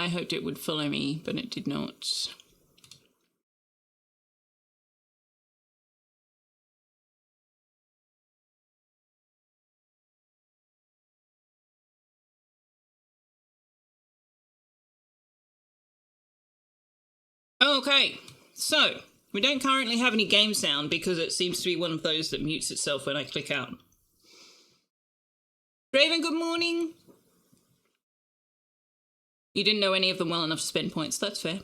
I hoped it would follow me, but it did not. Okay, so we don't currently have any game sound because it seems to be one of those that mutes itself when I click out. Draven, good morning. You didn't know any of them well enough to spend points, that's fair.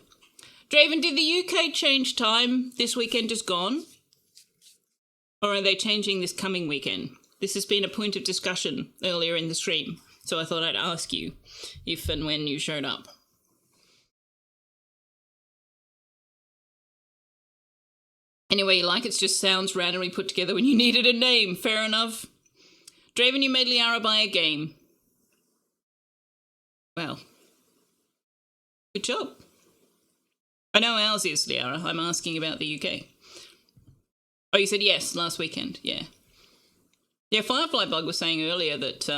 Draven, did the UK change time this weekend just gone? Or are they changing this coming weekend? This has been a point of discussion earlier in the stream, so I thought I'd ask you if and when you showed up. Anyway, you like, it's just sounds randomly put together when you needed a name. Fair enough. Draven, you made Liara buy a game. Well, good job. I know ours is, Liara. I'm asking about the UK. Oh, you said yes, last weekend. Yeah. Yeah, Firefly Bug was saying earlier that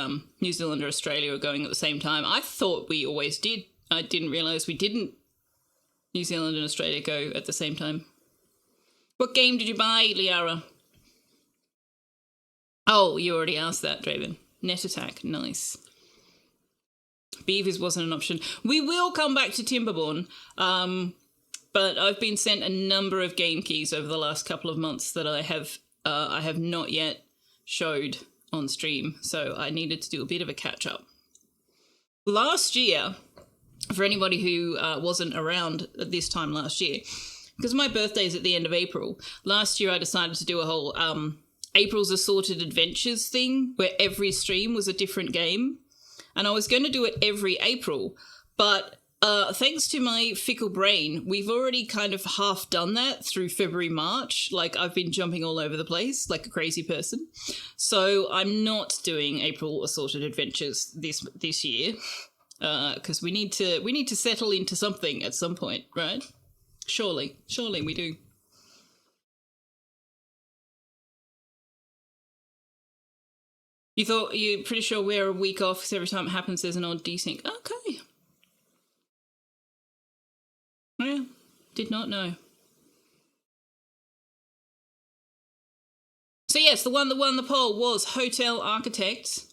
New Zealand or Australia were going at the same time. I thought we always did. I didn't realise we didn't. New Zealand and Australia go at the same time. What game did you buy, Liara? Oh, you already asked that, Draven. Net Attack, nice. Beavers wasn't an option. We will come back to Timberborn, but I've been sent a number of game keys over the last couple of months that I have not yet showed on stream, so I needed to do a bit of a catch-up. Last year, for anybody who wasn't around at this time last year, because my birthday's at the end of April, last year I decided to do a whole April's Assorted Adventures thing where every stream was a different game. And I was going to do it every April, but thanks to my fickle brain, we've already kind of half done that through February, March. Like, I've been jumping all over the place like a crazy person. So I'm not doing April Assorted Adventures this year because we need to settle into something at some point, right? Surely we do. You're pretty sure we're a week off because every time it happens there's an odd desync. Okay. Yeah, did not know. So yes, the one that won the poll was Hotel Architect.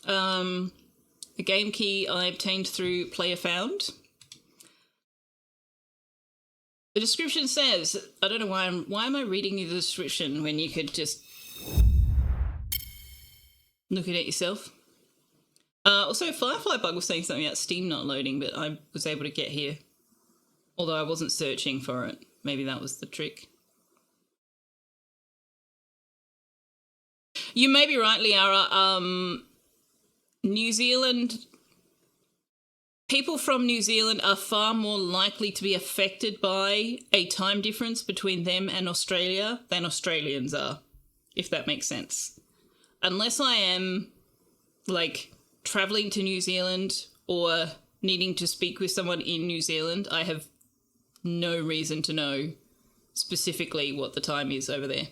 A game key I obtained through Player Found. The description says, I don't know why am I reading you the description when you could just look at it yourself. Also, Firefly Bug was saying something about Steam not loading, but I was able to get here. Although I wasn't searching for it. Maybe that was the trick. You may be right, Liara. New Zealand... People from New Zealand are far more likely to be affected by a time difference between them and Australia than Australians are, if that makes sense. Unless I am, like, travelling to New Zealand or needing to speak with someone in New Zealand, I have no reason to know specifically what the time is over there.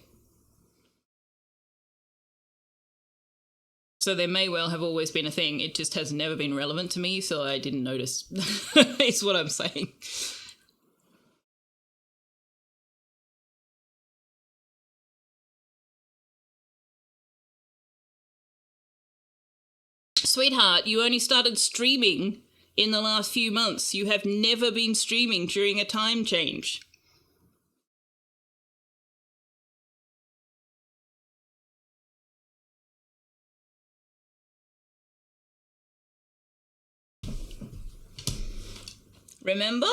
So there may well have always been a thing, it just has never been relevant to me, so I didn't notice. It's what I'm saying. Sweetheart, you only started streaming in the last few months. You have never been streaming during a time change. Remember?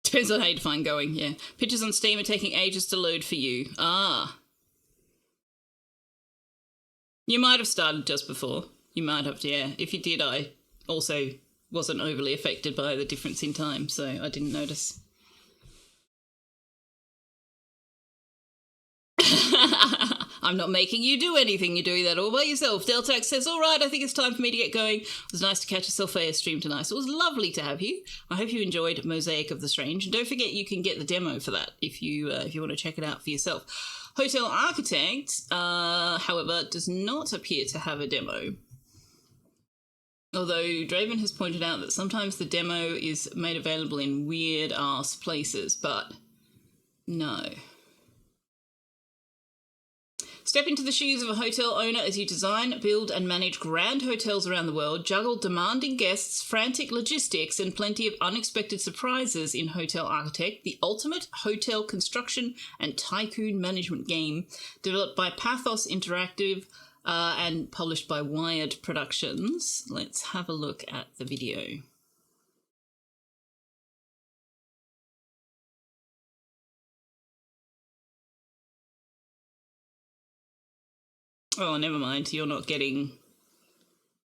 Depends on how you define going, yeah. Pictures on Steam are taking ages to load for you. Ah. You might have started just before. You might have, yeah. If you did, I also wasn't overly affected by the difference in time, so I didn't notice. I'm not making you do anything, you're doing that all by yourself. Deltax says, all right, I think it's time for me to get going. It was nice to catch a Sophia stream tonight. So it was lovely to have you. I hope you enjoyed Mosaic of the Strange. And don't forget you can get the demo for that if you want to check it out for yourself. Hotel Architect, however, does not appear to have a demo. Although Draven has pointed out that sometimes the demo is made available in weird-ass places, but no. Step into the shoes of a hotel owner as you design, build and manage grand hotels around the world, juggle demanding guests, frantic logistics and plenty of unexpected surprises in Hotel Architect, the ultimate hotel construction and tycoon management game developed by Pathos Interactive and published by Wired Productions. Let's have a look at the video. Oh, never mind. You're not getting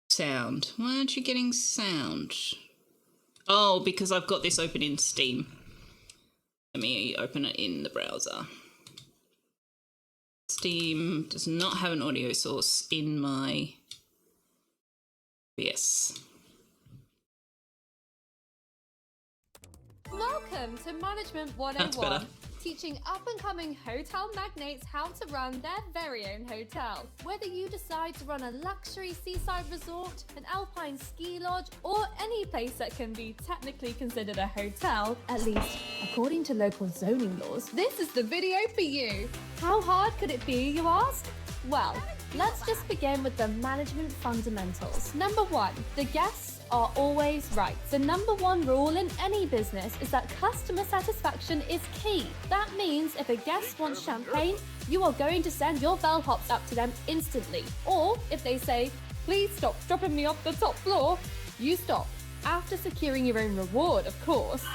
sound. Why aren't you getting sound? Oh, because I've got this open in Steam. Let me open it in the browser. Steam does not have an audio source in my OBS. Welcome to Management 101. That's better. Teaching up-and-coming hotel magnates how to run their very own hotel. Whether you decide to run a luxury seaside resort, an alpine ski lodge, or any place that can be technically considered a hotel, at least according to local zoning laws, this is the video for you. How hard could it be, you ask? Well, let's just begin with the management fundamentals. Number 1, the guests are always right. The number 1 rule in any business is that customer satisfaction is key. That means if a guest wants champagne, you are going to send your bellhops up to them instantly. Or if they say, please stop dropping me off the top floor, you stop. After securing your own reward, of course.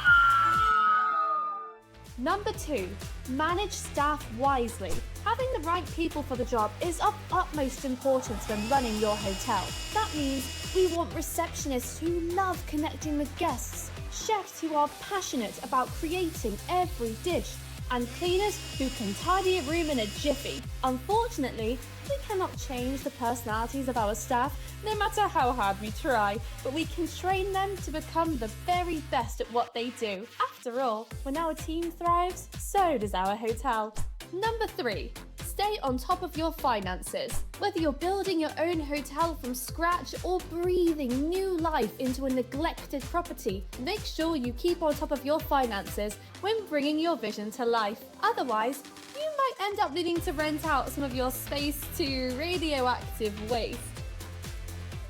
Number 2, manage staff wisely. Having the right people for the job is of utmost importance when running your hotel. That means we want receptionists who love connecting with guests, chefs who are passionate about creating every dish, and cleaners who can tidy a room in a jiffy. Unfortunately, we cannot change the personalities of our staff, no matter how hard we try, but we can train them to become the very best at what they do. After all, when our team thrives, so does our hotel. Number 3, stay on top of your finances. Whether you're building your own hotel from scratch or breathing new life into a neglected property, make sure you keep on top of your finances when bringing your vision to life. Otherwise, you might end up needing to rent out some of your space to radioactive waste.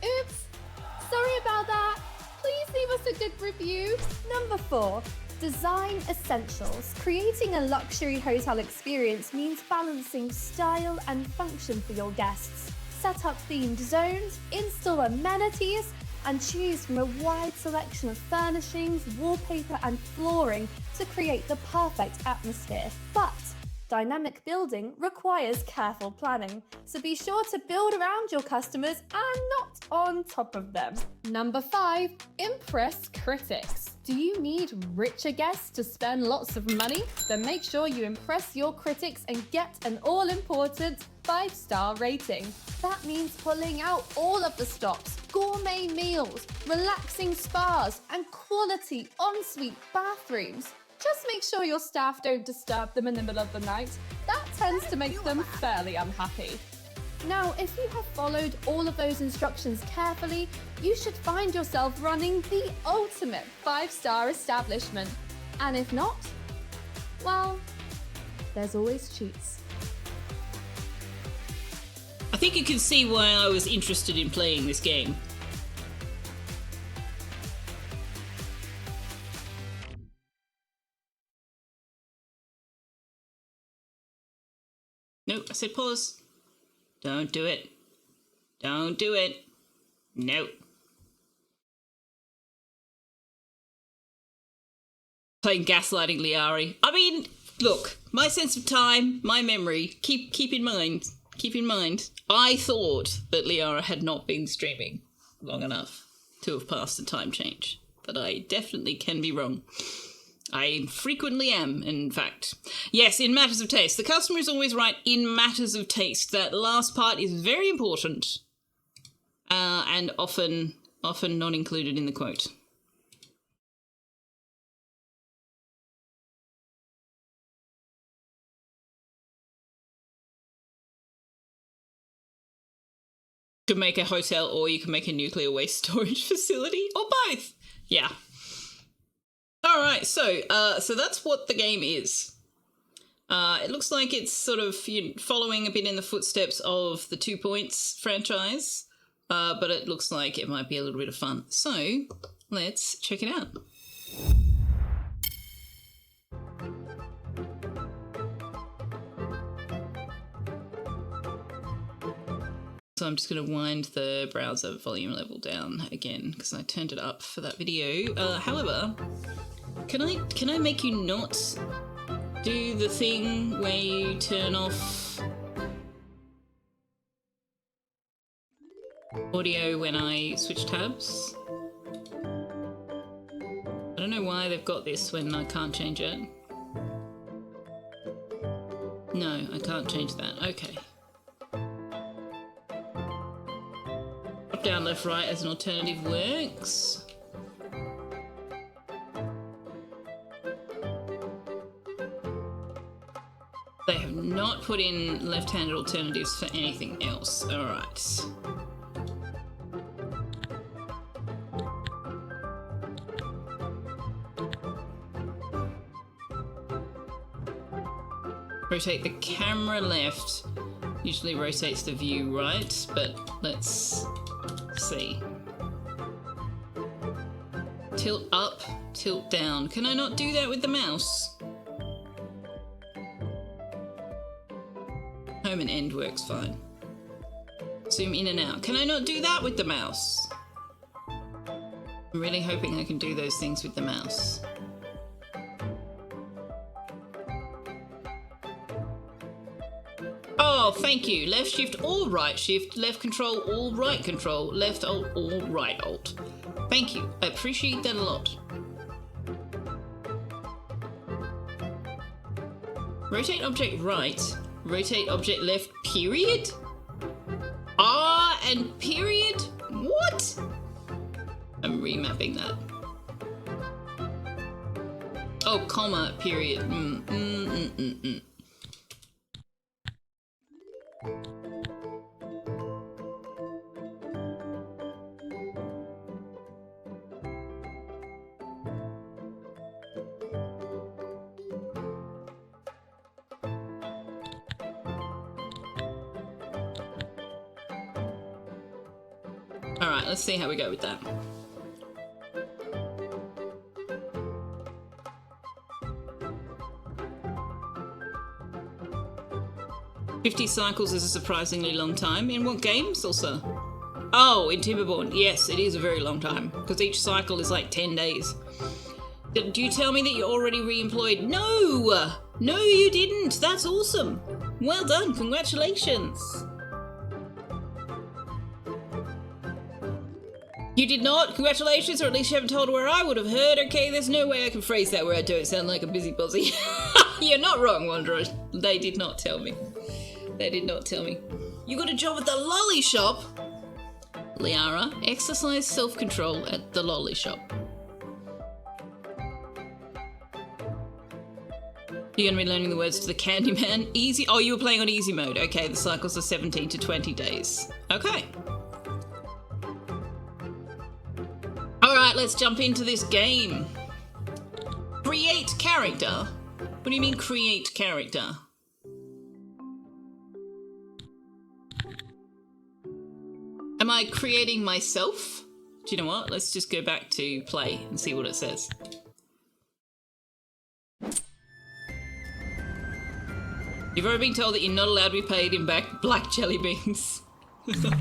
Oops, sorry about that. Please leave us a good review. Number 4, design essentials. Creating a luxury hotel experience means balancing style and function for your guests. Set up themed zones, install amenities, and choose from a wide selection of furnishings, wallpaper, and flooring to create the perfect atmosphere. But dynamic building requires careful planning, so be sure to build around your customers and not on top of them. Number 5, impress critics. Do you need richer guests to spend lots of money? Then make sure you impress your critics and get an all-important 5-star rating. That means pulling out all of the stops, gourmet meals, relaxing spas, and quality ensuite bathrooms. Just make sure your staff don't disturb them in the middle of the night. That tends to make them fairly unhappy. Now, if you have followed all of those instructions carefully, you should find yourself running the ultimate 5-star establishment. And if not, well, there's always cheats. I think you can see why I was interested in playing this game. Nope, I said pause. Don't do it. Don't do it. Nope. Playing Gaslighting Liari. I mean, look, my sense of time, my memory, keep in mind, I thought that Liara had not been streaming long enough to have passed the time change. But I definitely can be wrong. I frequently am, in fact. Yes, in matters of taste. The customer is always right in matters of taste. That last part is very important and often not included in the quote. Could make a hotel, or you can make a nuclear waste storage facility, or both. Yeah. All right, so that's what the game is. It looks like it's sort of following a bit in the footsteps of the 2 Points franchise, but it looks like it might be a little bit of fun. So let's check it out. So I'm just going to wind the browser volume level down again because I turned it up for that video. However, can I make you not do the thing where you turn off audio when I switch tabs? I don't know why they've got this when I can't change it. No, I can't change that. Okay. Up, down, left, right as an alternative works. They have not put in left-handed alternatives for anything else. All right. Rotate the camera left. Usually rotates the view right, but let's see. Tilt up, tilt down. Can I not do that with the mouse? Home and end works fine. Zoom in and out. Can I not do that with the mouse? I'm really hoping I can do those things with the mouse. Oh, thank you. Left shift or right shift, left control or right control, left alt or right alt. Thank you. I appreciate that a lot. Rotate object right, rotate object left, period? R and period? What? I'm remapping that. Oh, comma, period. All right, let's see how we go with that. "50 cycles is a surprisingly long time. In what game, Salsa?" Oh, in Timberborn. Yes, it is a very long time, because each cycle is like 10 days. Did you tell me that you're already re-employed? No! No, you didn't. That's awesome. Well done. Congratulations. You did not? Congratulations, or at least you haven't told her where I would have heard. Okay, there's no way I can phrase that where I don't sound like a busybody. You're not wrong, Wanderer. They did not tell me. They did not tell me. You got a job at the lolly shop? Liara, exercise self-control at the lolly shop. You're going to be learning the words to the Candyman. Easy. Oh, you were playing on easy mode. Okay, the cycles are 17 to 20 days. Okay. Alright, let's jump into this game. Create character? What do you mean create character? Am I creating myself? Do you know what? Let's just go back to play and see what it says. You've already been told that you're not allowed to be paid in black jelly beans.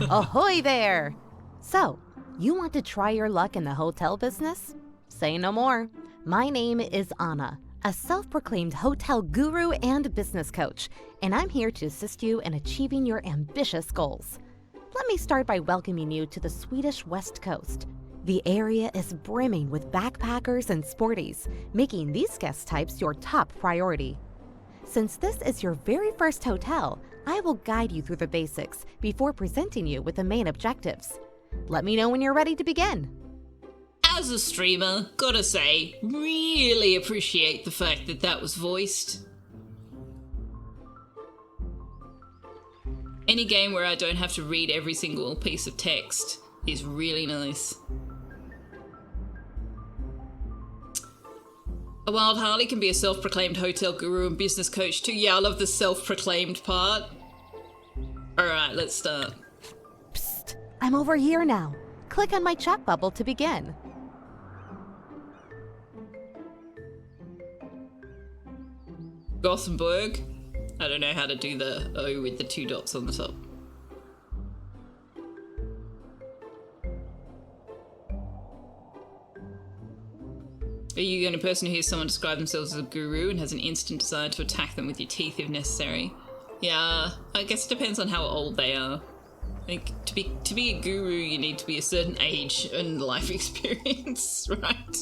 Ahoy there! So, you want to try your luck in the hotel business? Say no more. My name is Anna, a self-proclaimed hotel guru and business coach, and I'm here to assist you in achieving your ambitious goals. Let me start by welcoming you to the Swedish West Coast. The area is brimming with backpackers and sporties, making these guest types your top priority. Since this is your very first hotel, I will guide you through the basics before presenting you with the main objectives. Let me know when you're ready to begin. As a streamer, gotta say, really appreciate the fact that that was voiced. Any game where I don't have to read every single piece of text is really nice. A Wild Harley can be a self-proclaimed hotel guru and business coach too. Yeah, I love the self-proclaimed part. Alright, let's start. Psst, I'm over here now. Click on my chat bubble to begin. Gothenburg. I don't know how to do the O with the 2 dots on the top. Are you the only person who hears someone describe themselves as a guru and has an instant desire to attack them with your teeth if necessary? Yeah, I guess it depends on how old they are. I think to be a guru, you need to be a certain age and life experience, right?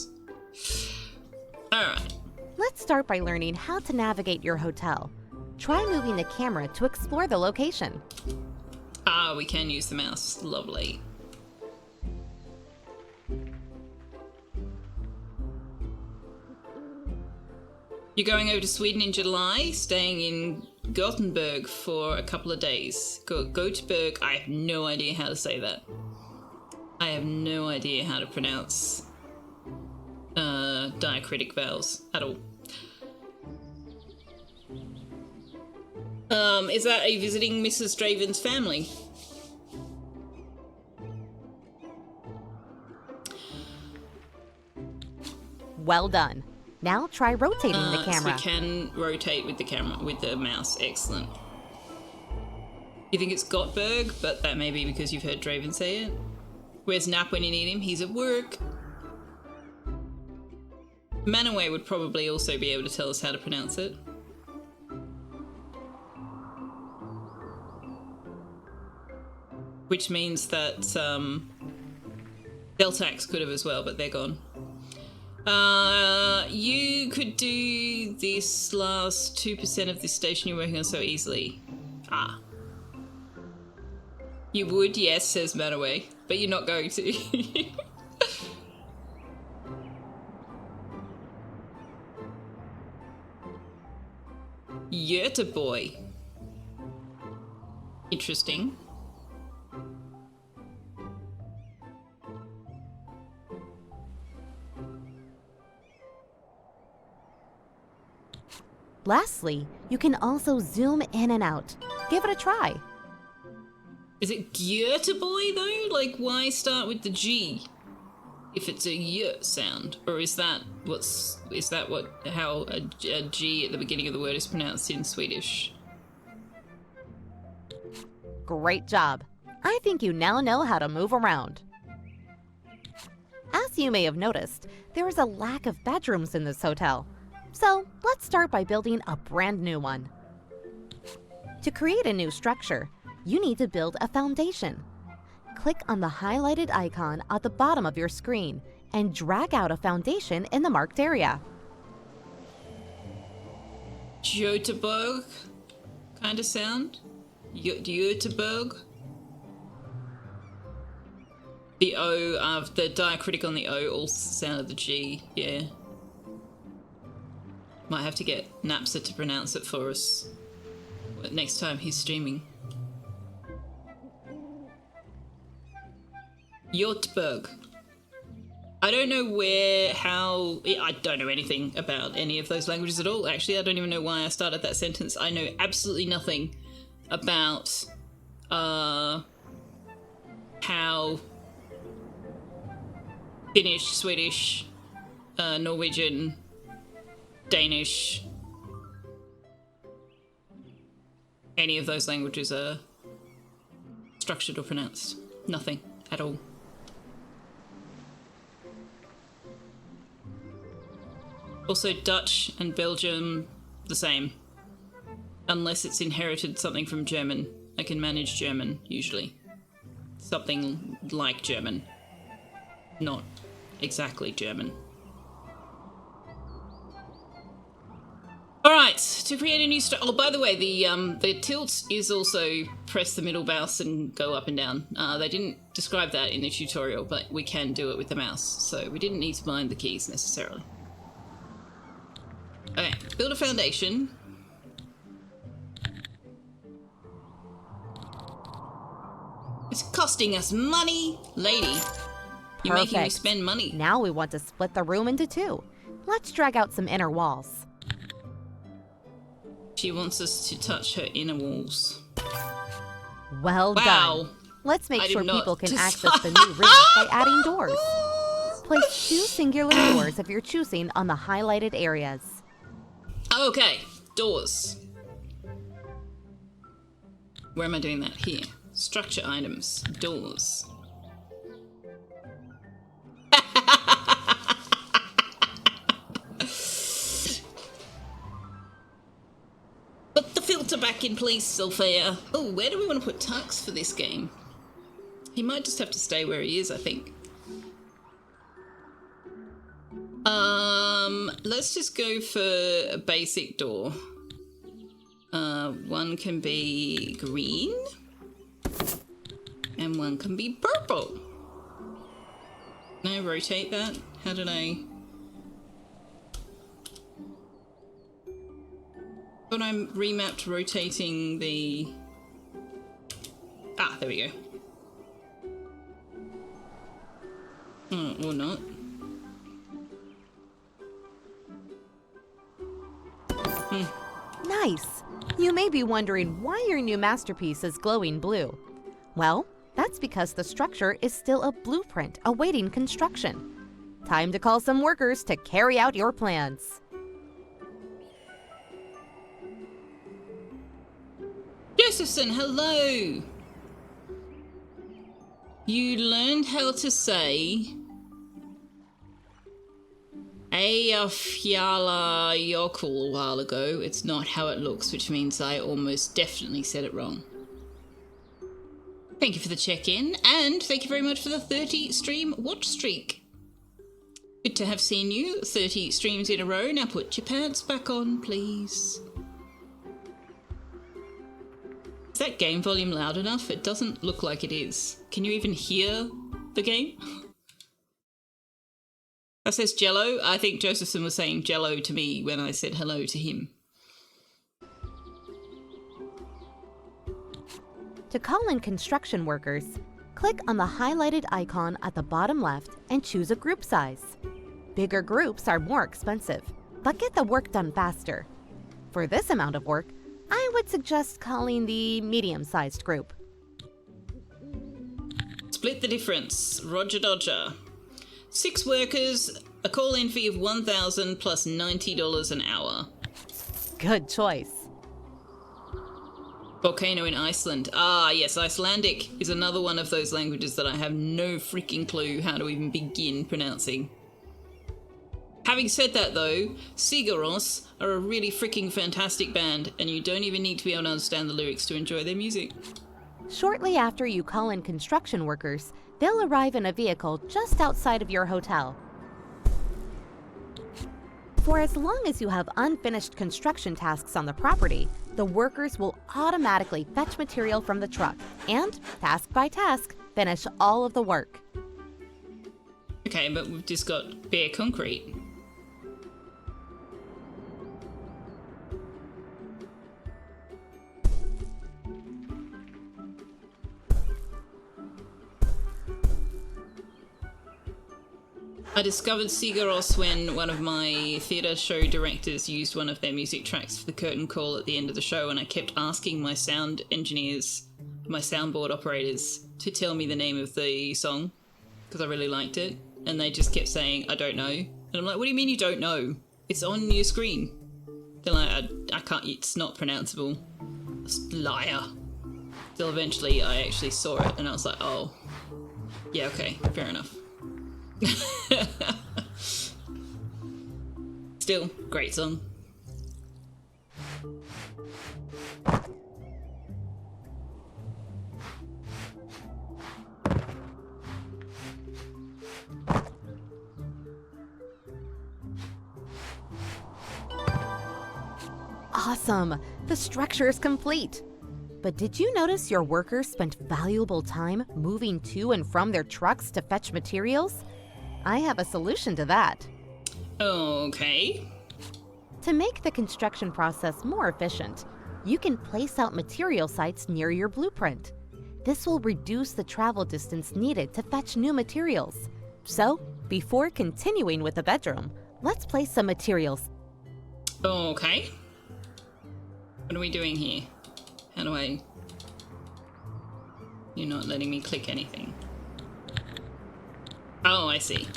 Alright. Let's start by learning how to navigate your hotel. Try moving the camera to explore the location. Ah, we can use the mouse. Lovely. You're going over to Sweden in July, staying in Gothenburg for a couple of days. Gothenburg, I have no idea how to say that. I have no idea how to pronounce diacritic vowels at all. Is that a visiting Mrs. Draven's family? Well done. Now try rotating the camera. So we can rotate with the camera, with the mouse. Excellent. You think it's Gothenburg, but that may be because you've heard Draven say it. Where's Nap when you need him? He's at work. Manaway would probably also be able to tell us how to pronounce it. Which means that Deltax could have as well, but they're gone. You could do this last 2% of this station you're working on so easily. Ah. You would, yes, says Manaway, but you're not going to. Göteborg. Interesting. Lastly, you can also zoom in and out. Give it a try. Is it Göteborg though? Like, why start with the G if it's a Y sound? Or is that how a G at the beginning of the word is pronounced in Swedish? Great job. I think you now know how to move around. As you may have noticed, there is a lack of bedrooms in this hotel. So let's start by building a brand new one. To create a new structure, you need to build a foundation. Click on the highlighted icon at the bottom of your screen and drag out a foundation in the marked area. Göteborg kind of sound? Göteborg? The O, the diacritic on the O also sounded the G, yeah. Might have to get Napsa to pronounce it for us next time he's streaming. Göteborg. I don't know I don't know anything about any of those languages at all. Actually, I don't even know why I started that sentence. I know absolutely nothing about how Finnish, Swedish, Norwegian, Danish, any of those languages are structured or pronounced. Nothing at all. Also, Dutch and Belgium, the same. Unless it's inherited something from German. I can manage German, usually. Something like German. Not exactly German. Alright, to create a new oh, by the way, the tilt is also press the middle mouse and go up and down. They didn't describe that in the tutorial, but we can do it with the mouse, so we didn't need to bind the keys necessarily. Okay, build a foundation. costing us money. Lady, you're making me Perfect. spend money. Now we want to split the room into two. Let's drag out some inner walls. She wants us to touch her inner walls. Well Wow. done. Let's make I did sure not people can decide. access the new room by adding doors. Place 2 singular doors of your choosing on the highlighted areas. Okay, doors. Where am I doing that? Here. Structure items. Doors. Put the filter back in, please, Sophia. Oh, where do we want to put Tux for this game? He might just have to stay where he is, I think. Let's just go for a basic door. One can be green. And one can be purple. Can I rotate that? How did I... When I'm remapped rotating the... Ah, there we go. Or not. Nice! You may be wondering why your new masterpiece is glowing blue. Well, that's because the structure is still a blueprint awaiting construction. Time to call some workers to carry out your plans. Josephson, hello! You learned how to say Eyjafjalla Jökull a while ago. It's not how it looks, which means I almost definitely said it wrong. Thank you for the check-in, and thank you very much for the 30 stream watch streak. Good to have seen you. 30 streams in a row. Now put your pants back on, please. Is that game volume loud enough? It doesn't look like it is. Can you even hear the game? That says Jello. I think Josephson was saying Jello to me when I said hello to him. To call in construction workers, click on the highlighted icon at the bottom left and choose a group size. Bigger groups are more expensive, but get the work done faster. For this amount of work, I would suggest calling the medium-sized group. Split the difference. Roger Dodger. 6 workers, a call-in fee of $1,000 plus $90 an hour. Good choice. Volcano in Iceland. Ah, yes, Icelandic is another one of those languages that I have no freaking clue how to even begin pronouncing. Having said that, though, Sigur Rós are a really freaking fantastic band, and you don't even need to be able to understand the lyrics to enjoy their music. Shortly after you call in construction workers, they'll arrive in a vehicle just outside of your hotel. For as long as you have unfinished construction tasks on the property, the workers will automatically fetch material from the truck and, task by task, finish all of the work. Okay, but we've just got bare concrete. I discovered Sigur Rós when one of my theatre show directors used one of their music tracks for the curtain call at the end of the show, and I kept asking my sound engineers, my soundboard operators, to tell me the name of the song, because I really liked it, and they just kept saying, I don't know. And I'm like, what do you mean you don't know? It's on your screen. They're like, I can't, it's not pronounceable. Liar. Till eventually I actually saw it, and I was like, oh, yeah, okay, fair enough. Still, great song. Awesome! The structure is complete. But did you notice your workers spent valuable time moving to and from their trucks to fetch materials? I have a solution to that. Okay. To make the construction process more efficient, you can place out material sites near your blueprint. This will reduce the travel distance needed to fetch new materials. So, before continuing with the bedroom, let's place some materials. Okay. What are we doing here? How do I... You're not letting me click anything. Oh, I see.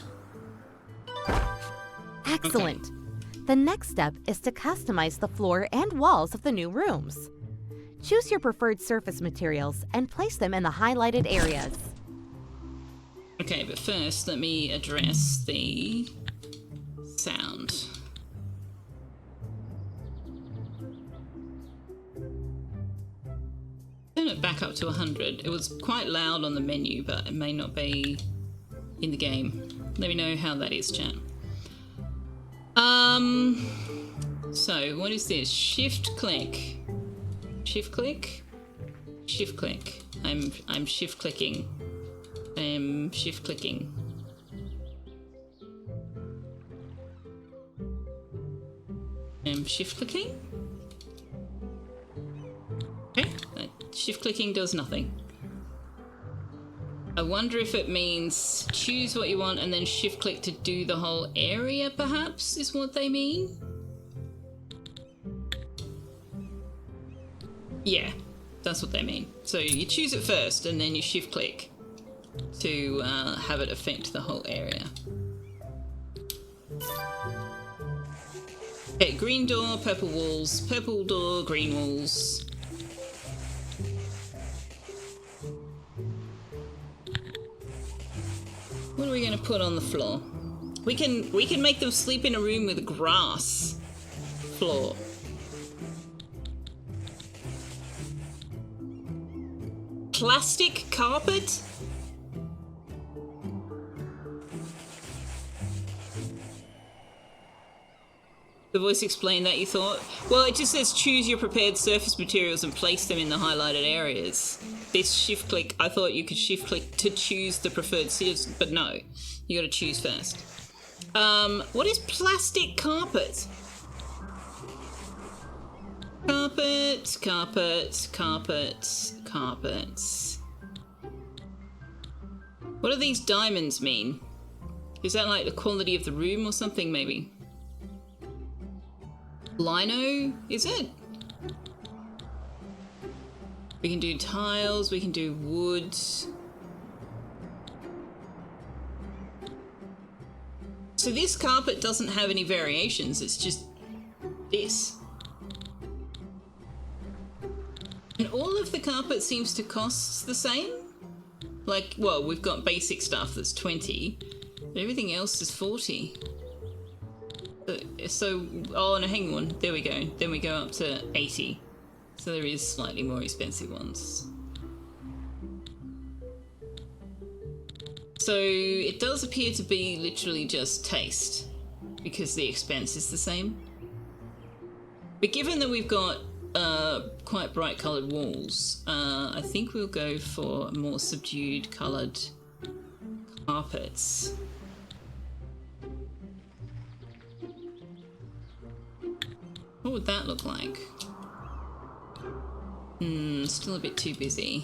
Excellent. Okay. The next step is to customize the floor and walls of the new rooms. Choose your preferred surface materials and place them in the highlighted areas. Okay, but first let me address the sound. Turn it back up to 100. It was quite loud on the menu, but it may not be in the game. Let me know how that is, chat. So what is this? Shift click. Shift click? Shift click. I'm shift clicking. I'm shift clicking. I'm shift clicking? Okay, shift clicking does nothing. I wonder if it means choose what you want and then shift click to do the whole area, perhaps, is what they mean? Yeah, that's what they mean. So you choose it first and then you shift click to have it affect the whole area. Okay, green door, purple walls, purple door, green walls. What are we going to put on the floor? We can make them sleep in a room with a grass floor. Plastic carpet? The voice explained that, you thought? Well, it just says choose your prepared surface materials and place them in the highlighted areas. This shift click, I thought you could shift click to choose the preferred surface, but no, you gotta choose first. What is plastic carpet? Carpet, carpet, carpet, carpets. What do these diamonds mean? Is that like the quality of the room or something, maybe? Lino, is it? We can do tiles, we can do wood. So this carpet doesn't have any variations, it's just this. And all of the carpet seems to cost the same. Like, well, we've got basic stuff that's 20, but everything else is 40. So, oh no, hang on, there we go. Then we go up to 80. So there is slightly more expensive ones. So it does appear to be literally just taste, because the expense is the same. But given that we've got quite bright coloured walls, I think we'll go for more subdued coloured carpets. What would that look like? Still a bit too busy.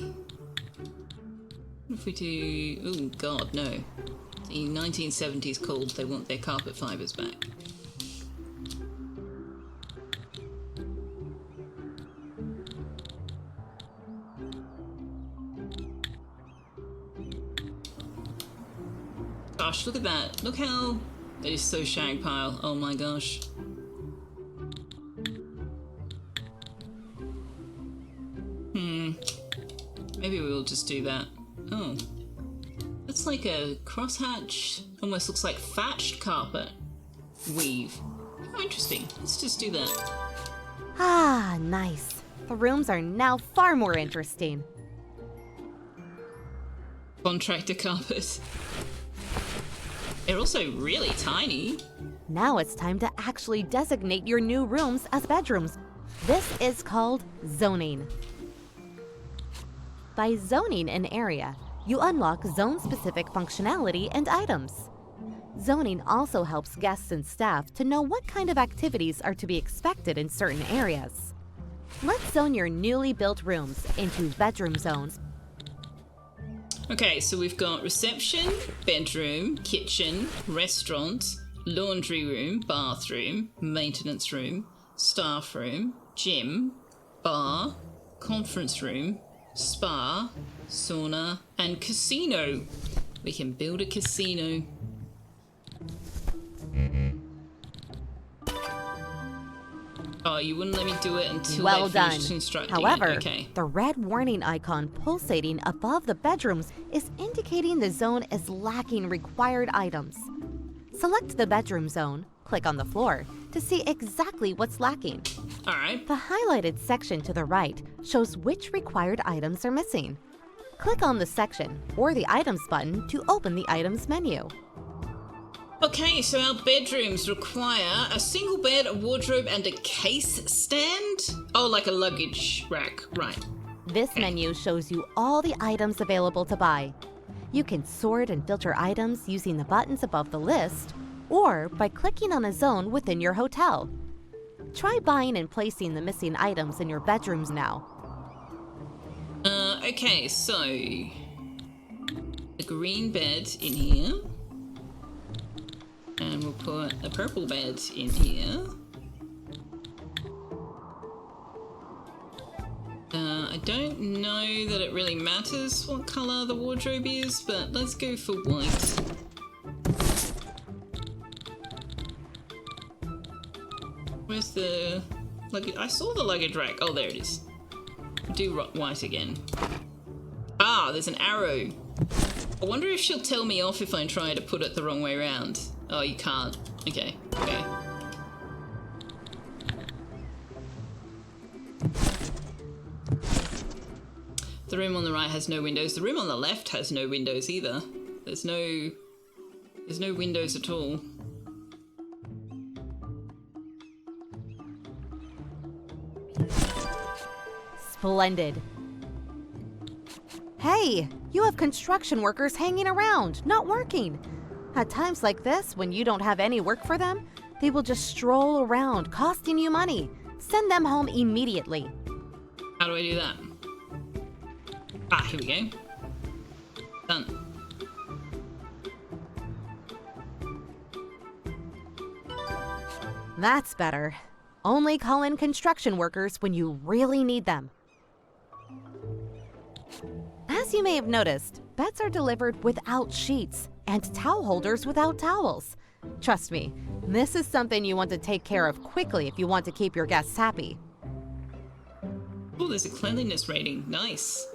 What if we do... Oh god, no. The 1970s called, they want their carpet fibres back. Gosh, look at that. Look how... It is so shag pile. Oh my gosh. Maybe we'll just do that. Oh. That's like a crosshatch. Almost looks like thatched carpet. Weave. How interesting. Let's just do that. Ah, nice. The rooms are now far more interesting. Contractor carpet. They're also really tiny. Now it's time to actually designate your new rooms as bedrooms. This is called zoning. By zoning an area, you unlock zone-specific functionality and items. Zoning also helps guests and staff to know what kind of activities are to be expected in certain areas. Let's zone your newly built rooms into bedroom zones. Okay, so we've got reception, bedroom, kitchen, restaurant, laundry room, bathroom, maintenance room, staff room, gym, bar, conference room, spa, sauna, and casino. We can build a casino. Oh, you wouldn't let me do it until Well they finished done. constructing However, it. Okay. the red warning icon pulsating above the bedrooms is indicating the zone is lacking required items. Select the bedroom zone, click on the floor to see exactly what's lacking. All right. The highlighted section to the right shows which required items are missing. Click on the section or the items button to open the items menu. Okay, so our bedrooms require a single bed, a wardrobe, and a case stand? Oh, like a luggage rack, right. This menu shows you all the items available to buy. You can sort and filter items using the buttons above the list or by clicking on a zone within your hotel. Try buying and placing the missing items in your bedrooms now. Okay, so a green bed in here. And we'll put a purple bed in here. I don't know that it really matters what colour the wardrobe is, but let's go for white. Where's the luggage? I saw the luggage rack. Oh, there it is. Do white again. Ah, there's an arrow. I wonder if she'll tell me off if I try to put it the wrong way around. Oh, you can't. Okay, okay. The room on the right has no windows. The room on the left has no windows either. There's no windows at all. Splendid. Hey, you have construction workers hanging around, not working. At times like this, when you don't have any work for them, they will just stroll around, costing you money. Send them home immediately. How do I do that? Ah, here we go. Done. That's better. Only call in construction workers when you really need them. As you may have noticed, beds are delivered without sheets and towel holders without towels. Trust me, this is something you want to take care of quickly if you want to keep your guests happy. Oh, there's a cleanliness rating. Nice.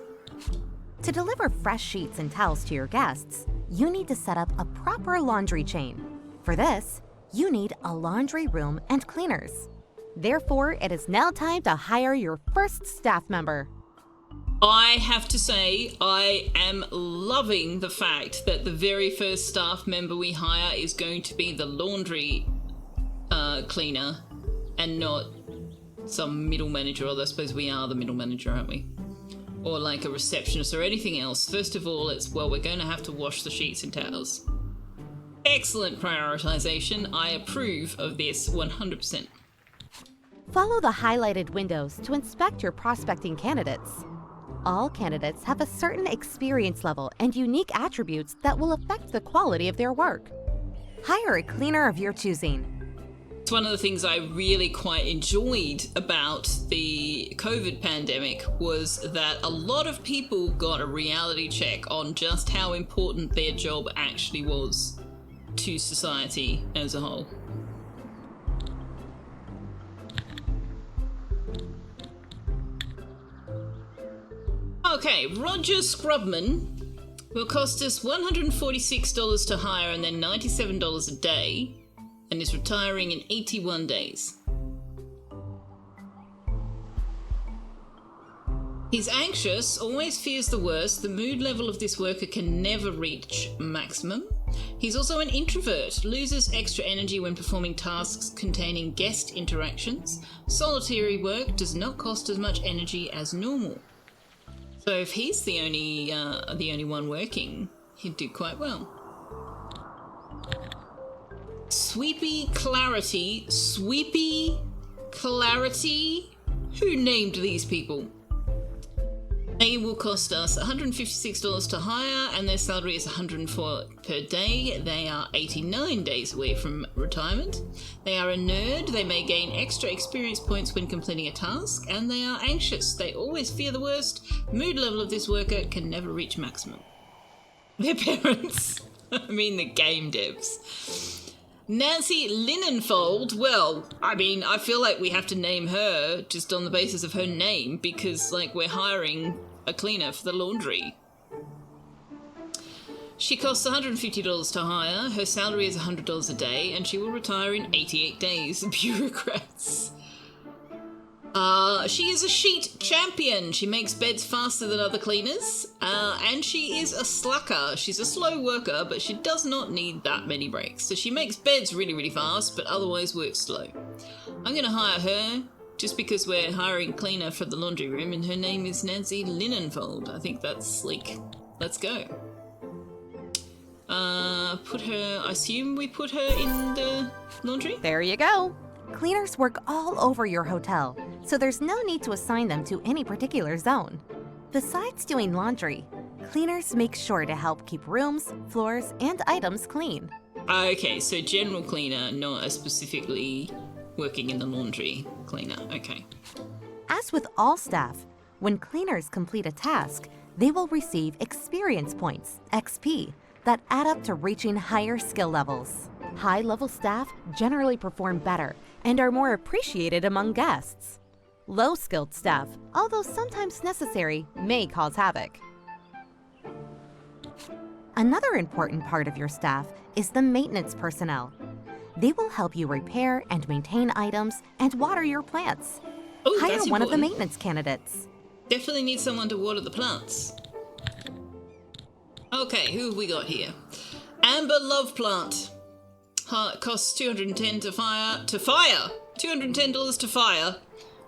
To deliver fresh sheets and towels to your guests, you need to set up a proper laundry chain. For this, you need a laundry room and cleaners. Therefore, it is now time to hire your first staff member. I have to say, I am loving the fact that the very first staff member we hire is going to be the laundry cleaner and not some middle manager, although I suppose we are the middle manager, aren't we? Or like a receptionist or anything else. First of all, it's, well, we're going to have to wash the sheets and towels. Excellent prioritization. I approve of this 100%. Follow the highlighted windows to inspect your prospecting candidates. All candidates have a certain experience level and unique attributes that will affect the quality of their work. Hire a cleaner of your choosing. It's one of the things I really quite enjoyed about the COVID pandemic was that a lot of people got a reality check on just how important their job actually was to society as a whole. Okay, Roger Scrubman will cost us $146 to hire and then $97 a day, and is retiring in 81 days. He's anxious, always fears the worst. The mood level of this worker can never reach maximum. He's also an introvert, loses extra energy when performing tasks containing guest interactions. Solitary work does not cost as much energy as normal. So if he's the only one working, he'd do quite well. Sweepy Clarity. Sweepy Clarity? Who named these people? They will cost us $156 to hire, and their salary is $104 per day. They are 89 days away from retirement. They are a nerd. They may gain extra experience points when completing a task, and they are anxious. They always fear the worst. Mood level of this worker can never reach maximum. Their parents, the game devs. Nancy Linenfold, well, I feel like we have to name her just on the basis of her name because, we're hiring a cleaner for the laundry. She costs $150 to hire, her salary is $100 a day, and she will retire in 88 days. Bureaucrats. She is a sheet champion. She makes beds faster than other cleaners, and she is a slacker. She's a slow worker, but she does not need that many breaks. So she makes beds really, really fast, but otherwise works slow. I'm going to hire her just because we're hiring cleaner for the laundry room, and her name is Nancy Linenfold. I think that's sleek. Let's go. I assume we put her in the laundry? There you go. Cleaners work all over your hotel, so there's no need to assign them to any particular zone. Besides doing laundry, cleaners make sure to help keep rooms, floors, and items clean. Okay, so general cleaner, not specifically working in the laundry cleaner. Okay. As with all staff, when cleaners complete a task, they will receive experience points, XP, that add up to reaching higher skill levels. High-level staff generally perform better and are more appreciated among guests. Low-skilled staff, although sometimes necessary, may cause havoc. Another important part of your staff is the maintenance personnel. They will help you repair and maintain items and water your plants. Oh, Hire that's one of the important. maintenance candidates. Definitely need someone to water the plants. Okay, who have we got here? Amber Love Plant. Costs $210 to fire. $210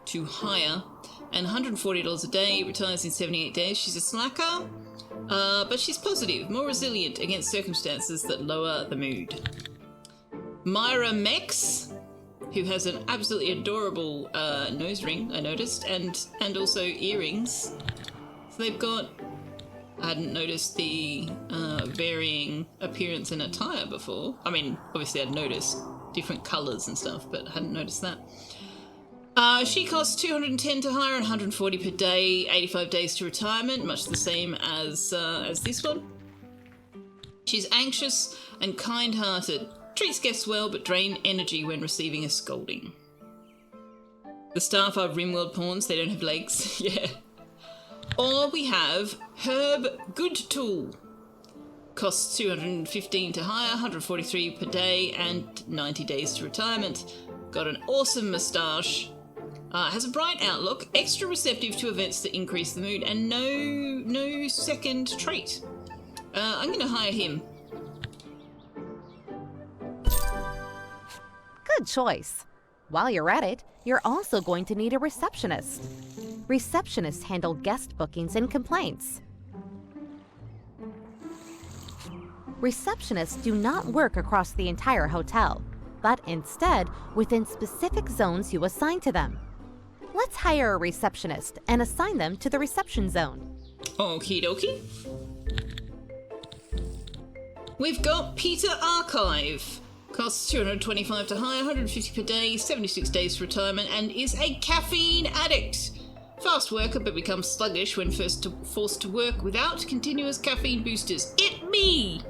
to hire, and $140 a day. Retires in 78 days. She's a slacker, but she's positive, more resilient against circumstances that lower the mood. Myra Mex, who has an absolutely adorable nose ring, I noticed, and also earrings. So they've got. I hadn't noticed the varying appearance and attire before. Obviously I'd noticed different colours and stuff, but I hadn't noticed that. She costs $210 to hire and $140 per day, 85 days to retirement, much the same as this one. She's anxious and kind-hearted, treats guests well, but drain energy when receiving a scolding. The staff are Rimworld pawns, they don't have legs. Yeah. Or we have Herb Goodtool. Costs $215 to hire, $143 per day, and 90 days to retirement. Got an awesome moustache. Has a bright outlook, extra receptive to events that increase the mood, and no second trait. I'm going to hire him. Good choice. While you're at it, you're also going to need a receptionist. Receptionists handle guest bookings and complaints. Receptionists do not work across the entire hotel, but instead within specific zones you assign to them. Let's hire a receptionist and assign them to the reception zone. Okie dokie. We've got Peter Archive. Costs $225 to hire, $150 per day, 76 days to retirement, and is a caffeine addict. Fast worker, but becomes sluggish when forced to work without continuous caffeine boosters. It me!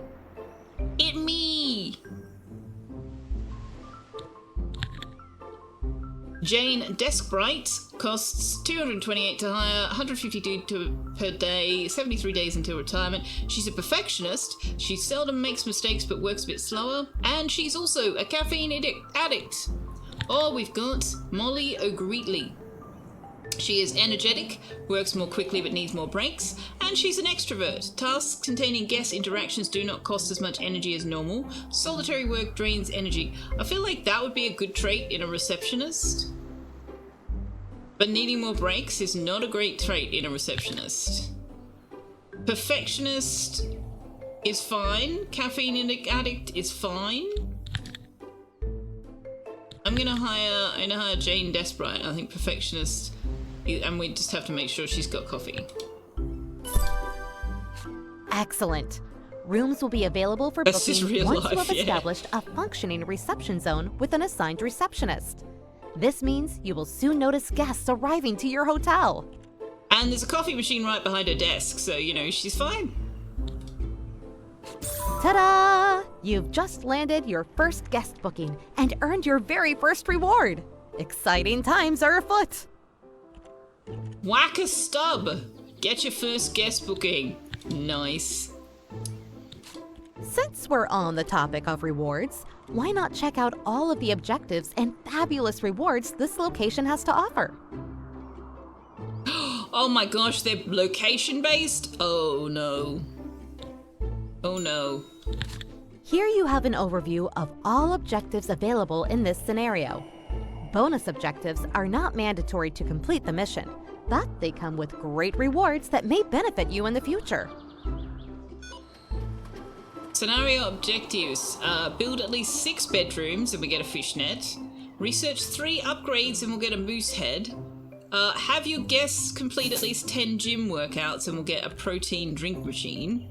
Jane Deskbright costs $228 to hire, $152 per day, 73 days until retirement. She's a perfectionist. She seldom makes mistakes but works a bit slower. And she's also a caffeine addict. Or we've got Molly O'Greetley. She is energetic, works more quickly but needs more breaks, and she's an extrovert. Tasks containing guest interactions do not cost as much energy as normal. Solitary work drains energy. I feel like that would be a good trait in a receptionist. But needing more breaks is not a great trait in a receptionist. Perfectionist is fine. Caffeine addict is fine. I'm gonna hire Jane Deskbright. I think perfectionist, and we just have to make sure she's got coffee. Excellent. Rooms will be available for This is booking real once you life, have yeah. established a functioning reception zone with an assigned receptionist. This means you will soon notice guests arriving to your hotel. And there's a coffee machine right behind her desk, so, you know, she's fine. Ta-da! You've just landed your first guest booking and earned your very first reward. Exciting times are afoot. Whack a stub. Get your first guest booking. Nice. Since we're on the topic of rewards, why not check out all of the objectives and fabulous rewards this location has to offer? Oh my gosh, they're location-based? Oh no. Oh no. Here you have an overview of all objectives available in this scenario. Bonus objectives are not mandatory to complete the mission, but they come with great rewards that may benefit you in the future. Scenario objectives. Build at least 6 bedrooms and we get a fishnet. Research 3 upgrades and we'll get a moose head. Have your guests complete at least 10 gym workouts and we'll get a protein drink machine.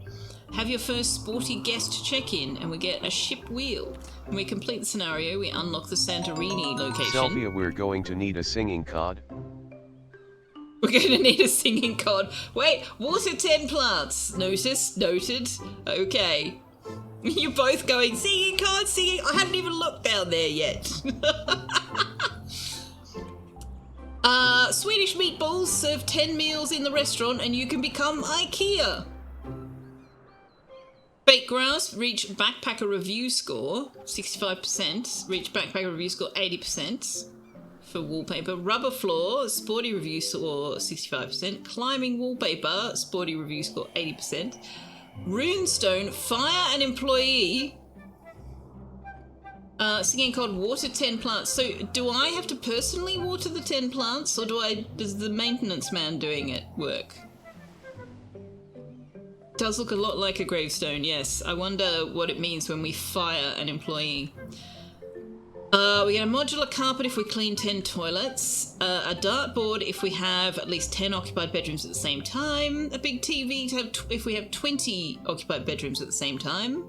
Have your first sporty guest check-in and we get a ship wheel. When we complete the scenario, we unlock the Santorini location. Sylvia, we're going to need a singing cod. We're going to need a singing cod. Wait, water 10 plants. Noted. Okay. You're both going, singing cod, singing. I hadn't even looked down there yet. Swedish meatballs serve 10 meals in the restaurant and you can become IKEA. Baked grouse, reach backpacker review score, 65%. Reach backpacker review score, 80%. For wallpaper. Rubber floor, sporty review score, 65%. Climbing wallpaper, sporty review score, 80%. Runestone, fire an employee. Singing called water 10 plants. So do I have to personally water the 10 plants or does the maintenance man doing it work? Does look a lot like a gravestone, yes. I wonder what it means when we fire an employee. We get a modular carpet if we clean 10 toilets, a dartboard if we have at least 10 occupied bedrooms at the same time, a big TV to have if we have 20 occupied bedrooms at the same time,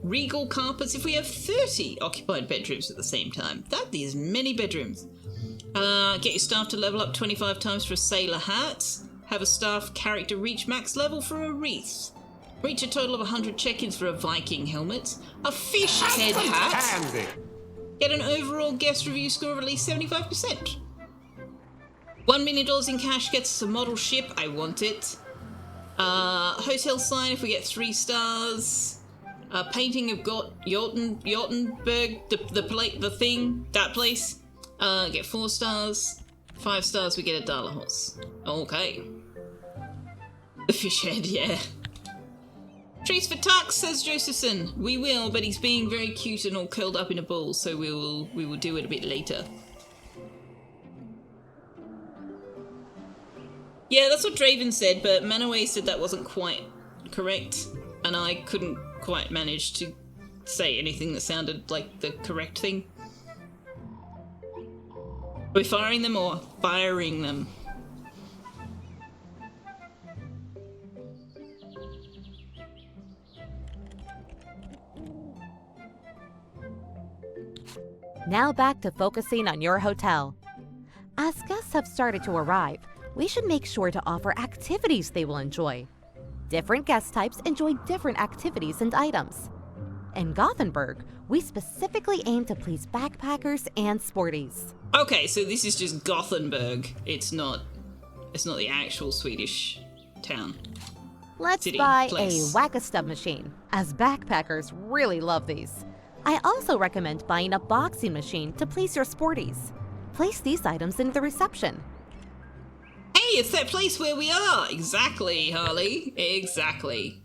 regal carpets if we have 30 occupied bedrooms at the same time. That is many bedrooms. Get your staff to level up 25 times for a sailor hat. Have a staff character reach max level for a wreath. Reach a total of 100 check-ins for a Viking helmet. A fish head hat. Get an overall guest review score of at least 75%. $1 million in cash gets us a model ship. I want it. Hotel sign if we get 3 stars. Painting of Jotunberg, that place. Get 4 stars. 5 stars, we get a dollar horse. Okay. The fish head, yeah. Treats for Tux, says Josephson. We will, but he's being very cute and all curled up in a ball, so we will do it a bit later. Yeah, that's what Draven said, but Manaway said that wasn't quite correct, and I couldn't quite manage to say anything that sounded like the correct thing. Are we firing them or firing them? Now back to focusing on your hotel. As guests have started to arrive, we should make sure to offer activities they will enjoy. Different guest types enjoy different activities and items. In Gothenburg, we specifically aim to please backpackers and sporties. Okay, so this is just Gothenburg. It's not the actual Swedish town. Let's City, buy place. a Whack-a-Stub machine, as backpackers really love these. I also recommend buying a boxing machine to please your sporties. Place these items in the reception. Hey, it's that place where we are! Exactly, Harley. Exactly.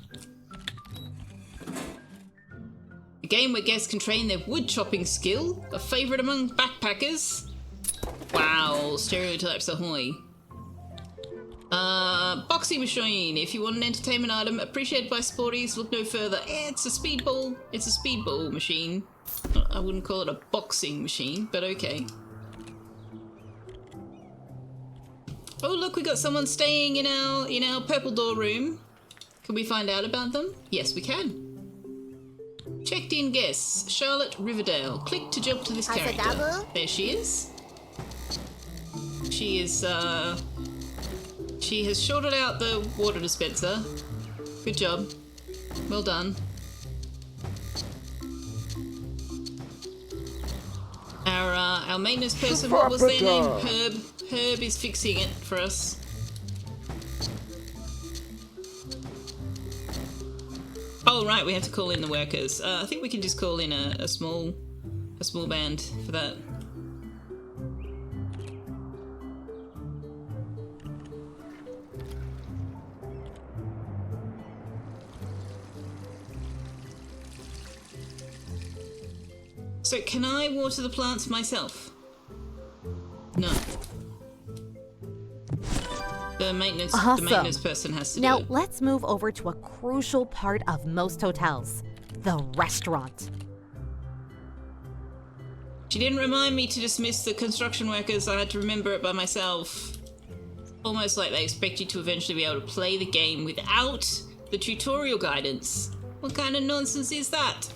A game where guests can train their wood chopping skill, a favourite among backpackers. Wow, stereotypes ahoy. Boxing machine. If you want an entertainment item appreciated by sporties, look no further. It's a speedball. It's a speedball machine. I wouldn't call it a boxing machine, but okay. Oh look, we got someone staying in our purple door room. Can we find out about them? Yes, we can. Checked in guests. Charlotte Riverdale. Click to jump to this character. There she is. She is, she has shorted out the water dispenser. Good job. Well done. Our maintenance person, what was their name? Herb. Herb is fixing it for us. Oh right, we have to call in the workers. I think we can just call in a small band for that. So can I water the plants myself? No. The maintenance person has to Now do it. let's move over to a crucial part of most hotels, the restaurant. She didn't remind me to dismiss the construction workers. I had to remember it by myself. Almost like they expect you to eventually be able to play the game without the tutorial guidance. What kind of nonsense is that?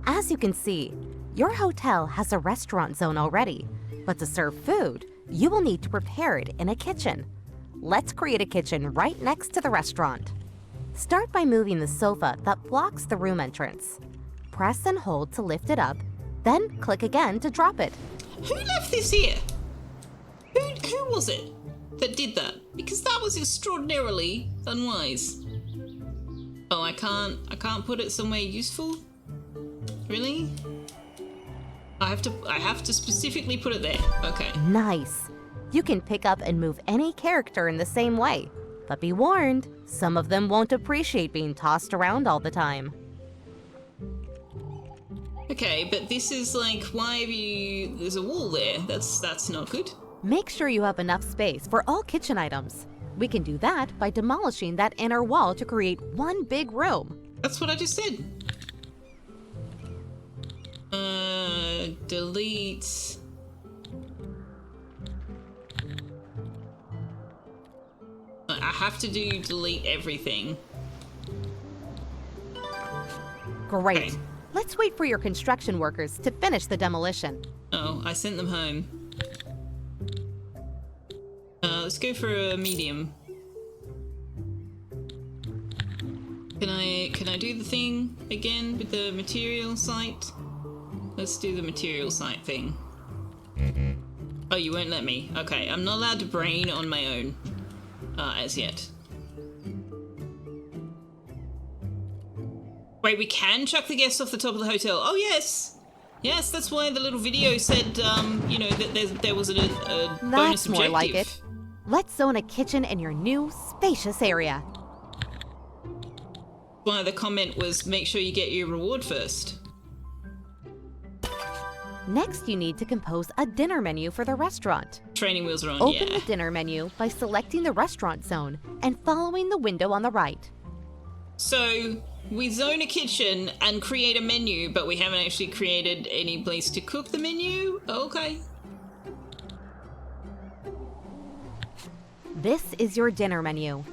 As you can see, your hotel has a restaurant zone already, but to serve food, you will need to prepare it in a kitchen. Let's create a kitchen right next to the restaurant. Start by moving the sofa that blocks the room entrance. Press and hold to lift it up, then click again to drop it. Who left this here? Who was it that did that? Because that was extraordinarily unwise. Oh, I can't put it somewhere useful? Really? I have to specifically put it there. Okay. Nice. You can pick up and move any character in the same way. But be warned, some of them won't appreciate being tossed around all the time. Okay, but this is like, why have you... There's a wall there. That's not good. Make sure you have enough space for all kitchen items. We can do that by demolishing that inner wall to create one big room. That's what I just said. Delete. I have to do delete everything. Great. Okay. Let's wait for your construction workers to finish the demolition. Oh, I sent them home. Let's go for a medium. Can I do the thing again with the material site? Let's do the material site thing. Oh, you won't let me. Okay, I'm not allowed to brain on my own as yet. Wait, we can chuck the guests off the top of the hotel. Oh, yes. Yes, that's why the little video said, you know, that there was a bonus That's objective. more like it. Let's zone a kitchen in your new spacious area. Why the comment was, make sure you get your reward first. Next, you need to compose a dinner menu for the restaurant. Training wheels are on, Open yeah. the dinner menu by selecting the restaurant zone and following the window on the right. So, we zone a kitchen and create a menu, but we haven't actually created any place to cook the menu? Okay. This is your dinner menu.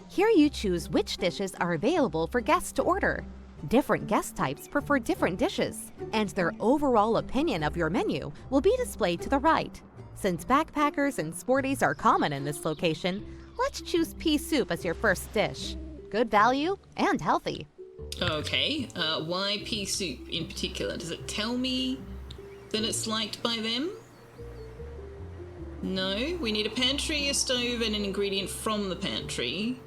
Here you choose which dishes are available for guests to order. Different guest types prefer different dishes, and their overall opinion of your menu will be displayed to the right. Since backpackers and sporties are common in this location, let's choose pea soup as your first dish. Good value and healthy. Okay, why pea soup in particular? Does it tell me that it's liked by them? No, we need a pantry, a stove, and an ingredient from the pantry.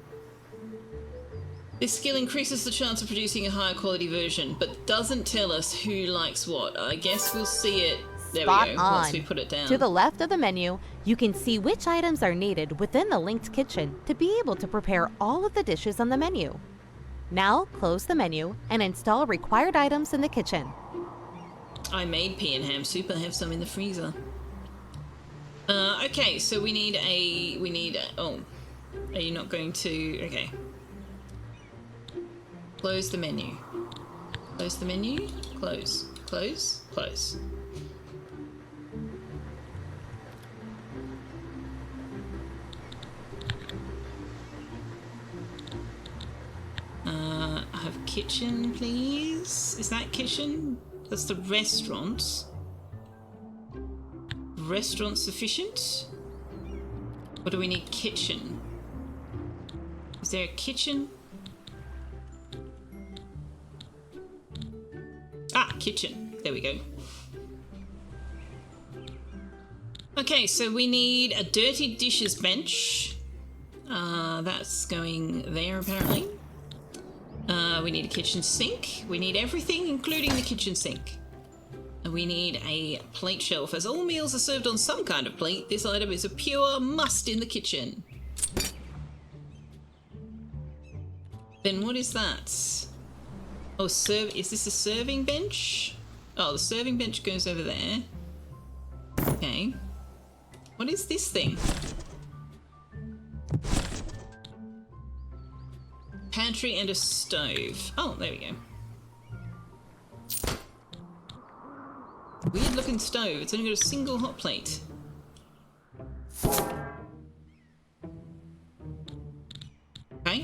This skill increases the chance of producing a higher quality version, but doesn't tell us who likes what. I guess we'll see it. There Spot we go, on. once we put it down. To the left of the menu, you can see which items are needed within the linked kitchen to be able to prepare all of the dishes on the menu. Now, close the menu and install required items in the kitchen. I made pea and ham soup. I have some in the freezer. Okay, so we need a, oh, are you not going to, okay. Close the menu. Close the menu. Close. Close. Close. kitchen, please? Is that kitchen? That's the restaurant. Restaurant sufficient? Or do we need kitchen? Is there a kitchen? Ah, kitchen. There we go. Okay, so we need a dirty dishes bench. That's going there apparently. We need a kitchen sink. We need everything, including the kitchen sink. And we need a plate shelf. As all meals are served on some kind of plate, this item is a pure must in the kitchen. Then what is that? Oh, is this a serving bench? Oh, the serving bench goes over there. Okay. What is this thing? Pantry and a stove. Oh, there we go. Weird looking stove. It's only got a single hot plate. Okay.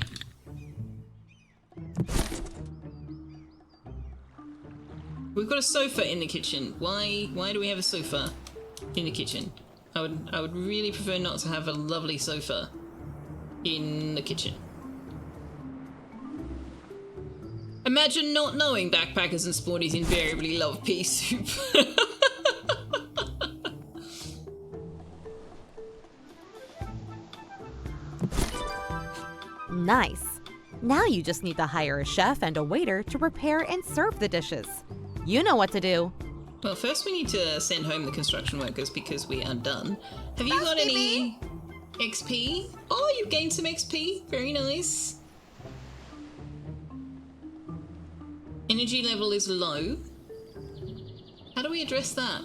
We've got a sofa in the kitchen. Why do we have a sofa in the kitchen? I would really prefer not to have a lovely sofa in the kitchen. Imagine not knowing backpackers and sporties invariably love pea soup. Nice. Now you just need to hire a chef and a waiter to prepare and serve the dishes. You know what to do. Well, first we need to send home the construction workers because we are done. Have you got any XP? Oh, you've gained some XP. Very nice. Energy level is low. How do we address that?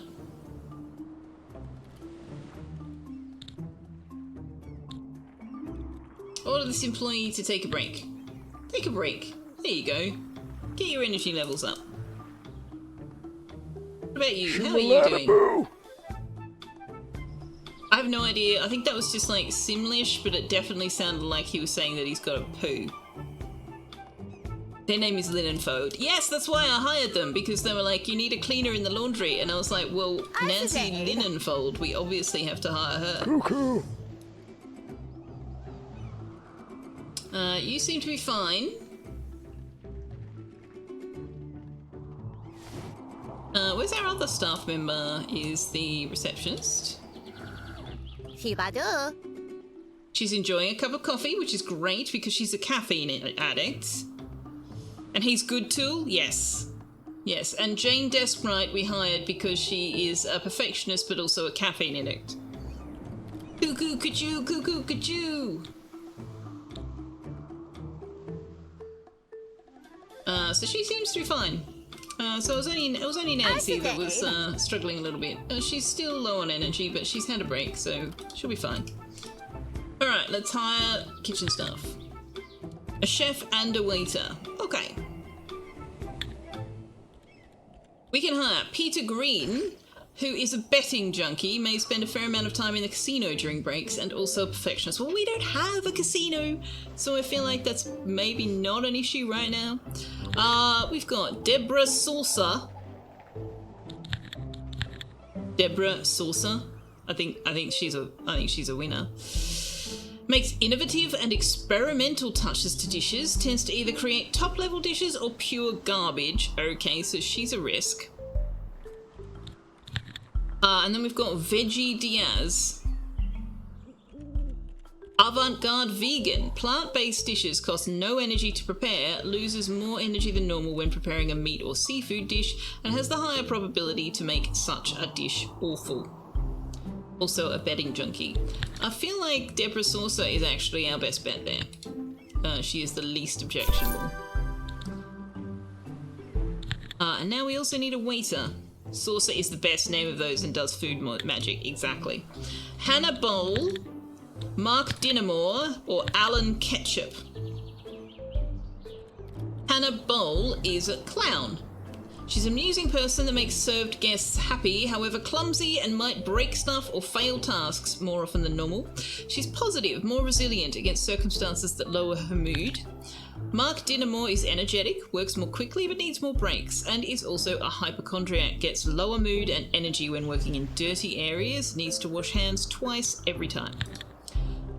Order this employee to take a break. Take a break. There you go. Get your energy levels up. What about you? How are you doing? I have no idea. I think that was just like Simlish, but it definitely sounded like he was saying that he's got a poo. Their name is Linenfold. Yes, that's why I hired them, because they were like, you need a cleaner in the laundry. And I was like, well, Nancy Linenfold, we obviously have to hire her. Cuckoo. You seem to be fine. Where's our other staff member? Is the receptionist. She's enjoying a cup of coffee, which is great because she's a caffeine addict. And he's good too? Yes. Yes, and Jane Despright we hired because she is a perfectionist but also a caffeine addict. Cuckoo, cuckoo, cuckoo, cuckoo. So she seems to be fine. So it was only Nancy that was struggling a little bit. She's still low on energy, but she's had a break, so she'll be fine. Alright, let's hire kitchen staff. A chef and a waiter. Okay. We can hire Peter Green, who is a betting junkie, may spend a fair amount of time in the casino during breaks, and also a perfectionist. Well, we don't have a casino, so I feel like that's maybe not an issue right now. We've got Deborah Saucer. Deborah Saucer. I think she's a winner. Makes innovative and experimental touches to dishes, tends to either create top-level dishes or pure garbage. Okay, so she's a risk. And then we've got Veggie Diaz. Avant-garde vegan. Plant-based dishes cost no energy to prepare, loses more energy than normal when preparing a meat or seafood dish, and has the higher probability to make such a dish awful. Also a betting junkie. I feel like Deborah Saucer is actually our best bet there. She is the least objectionable. And now we also need a waiter. Saucer is the best name of those and does food magic, exactly. Hannah Bowl, Mark Dinamore, or Alan Ketchup. Hannah Bowl is a clown. She's an amusing person that makes served guests happy, however clumsy and might break stuff or fail tasks more often than normal. She's positive, more resilient against circumstances that lower her mood. Mark Dinamore is energetic, works more quickly but needs more breaks, and is also a hypochondriac, gets lower mood and energy when working in dirty areas, needs to wash hands twice every time.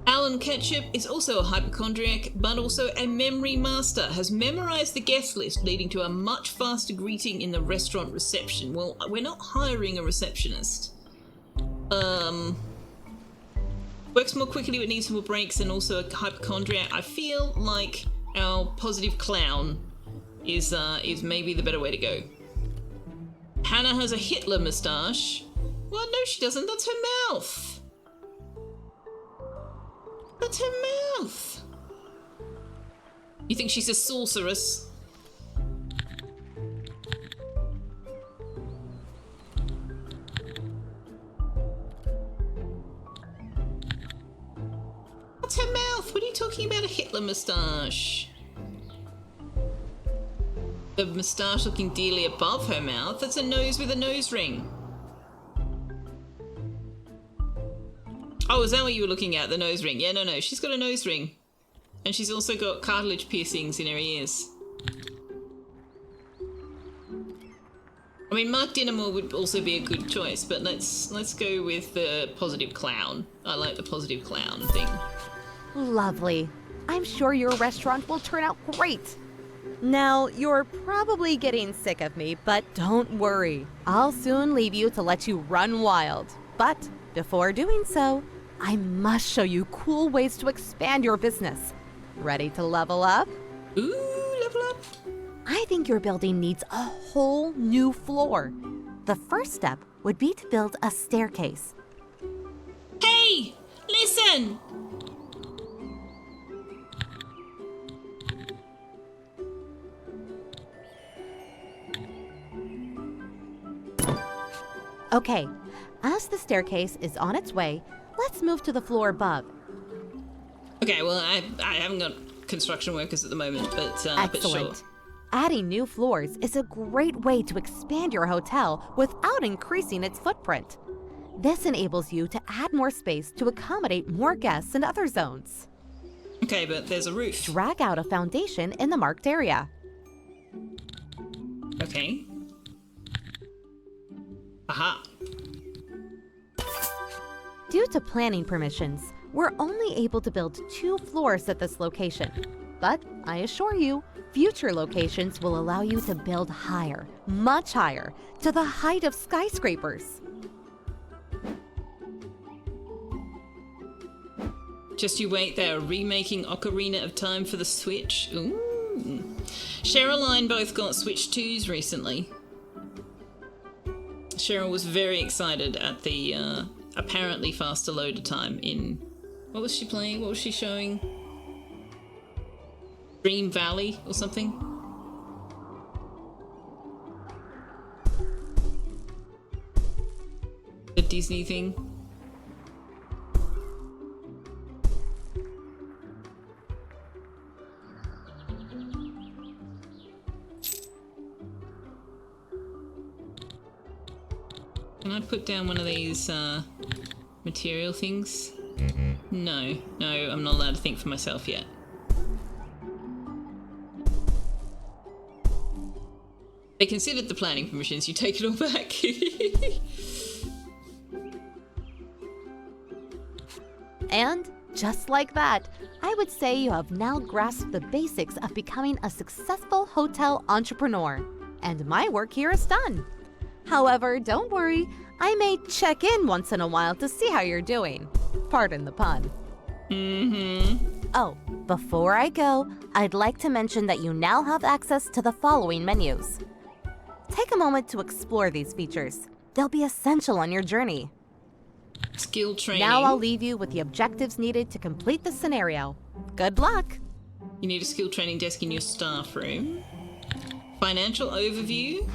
Alan Ketchup is also a hypochondriac, but also a memory master, has memorized the guest list, leading to a much faster greeting in the restaurant reception. Well, we're not hiring a receptionist. Works more quickly but needs more breaks, and also a hypochondriac. I feel like our positive clown is maybe the better way to go. Hannah has a Hitler moustache. Well, no she doesn't, that's her mouth. That's her mouth. You think she's a sorceress? That's her mouth. What are you talking about, a Hitler moustache? The moustache looking dearly above her mouth. That's a nose with a nose ring. Oh, is that what you were looking at? The nose ring? Yeah, no. She's got a nose ring. And she's also got cartilage piercings in her ears. I mean, Mark Dinamore would also be a good choice, but let's go with the positive clown. I like the positive clown thing. Lovely. I'm sure your restaurant will turn out great. Now, you're probably getting sick of me, but don't worry. I'll soon leave you to let you run wild. But before doing so, I must show you cool ways to expand your business. Ready to level up? Ooh, level up. I think your building needs a whole new floor. The first step would be to build a staircase. Hey, listen! Okay, as the staircase is on its way, let's move to the floor above. Okay, well, I haven't got construction workers at the moment, but Excellent. sure. Adding new floors is a great way to expand your hotel without increasing its footprint. This enables you to add more space to accommodate more guests in other zones. Okay, but there's a roof. Drag out a foundation in the marked area. Okay. Aha. Due to planning permissions, we're only able to build 2 floors at this location. But I assure you, future locations will allow you to build higher, much higher, to the height of skyscrapers. Just you wait, they are remaking Ocarina of Time for the Switch. Ooh. Cheryl and I both got Switch 2s recently. Cheryl was very excited at the apparently faster loader time in... What was she playing? What was she showing? Dream Valley or something? The Disney thing? Can I put down one of these material things? No, I'm not allowed to think for myself yet. They considered the planning permissions, you take it all back. And just like that, I would say you have now grasped the basics of becoming a successful hotel entrepreneur. And my work here is done. However, don't worry, I may check in once in a while to see how you're doing. Pardon the pun. Oh, before I go, I'd like to mention that you now have access to the following menus. Take a moment to explore these features. They'll be essential on your journey. Skill training. Now I'll leave you with the objectives needed to complete the scenario. Good luck! You need a skill training desk in your staff room. Financial overview.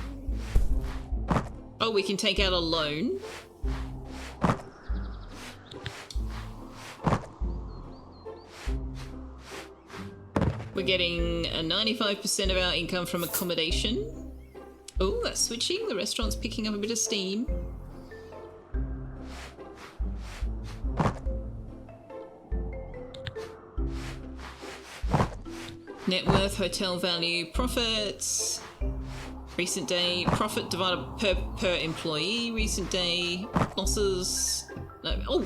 Oh, we can take out a loan. We're getting 95% of our income from accommodation. Oh, that's switching. The restaurant's picking up a bit of steam. Net worth, hotel value, profits. Recent day, profit divided per employee. Recent day, losses. No,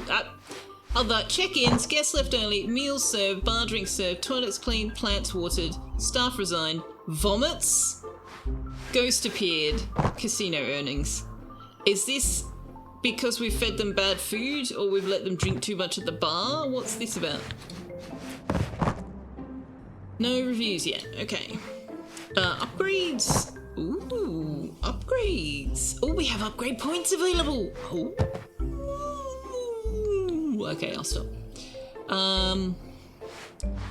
other check-ins, guests left early, meals served, bar drinks served, toilets cleaned, plants watered, staff resigned, vomits, ghost appeared, casino earnings. Is this because we've fed them bad food or we've let them drink too much at the bar? What's this about? No reviews yet. Okay. Upgrades. Ooh, upgrades. Oh, we have upgrade points available. Oh. Okay, I'll stop.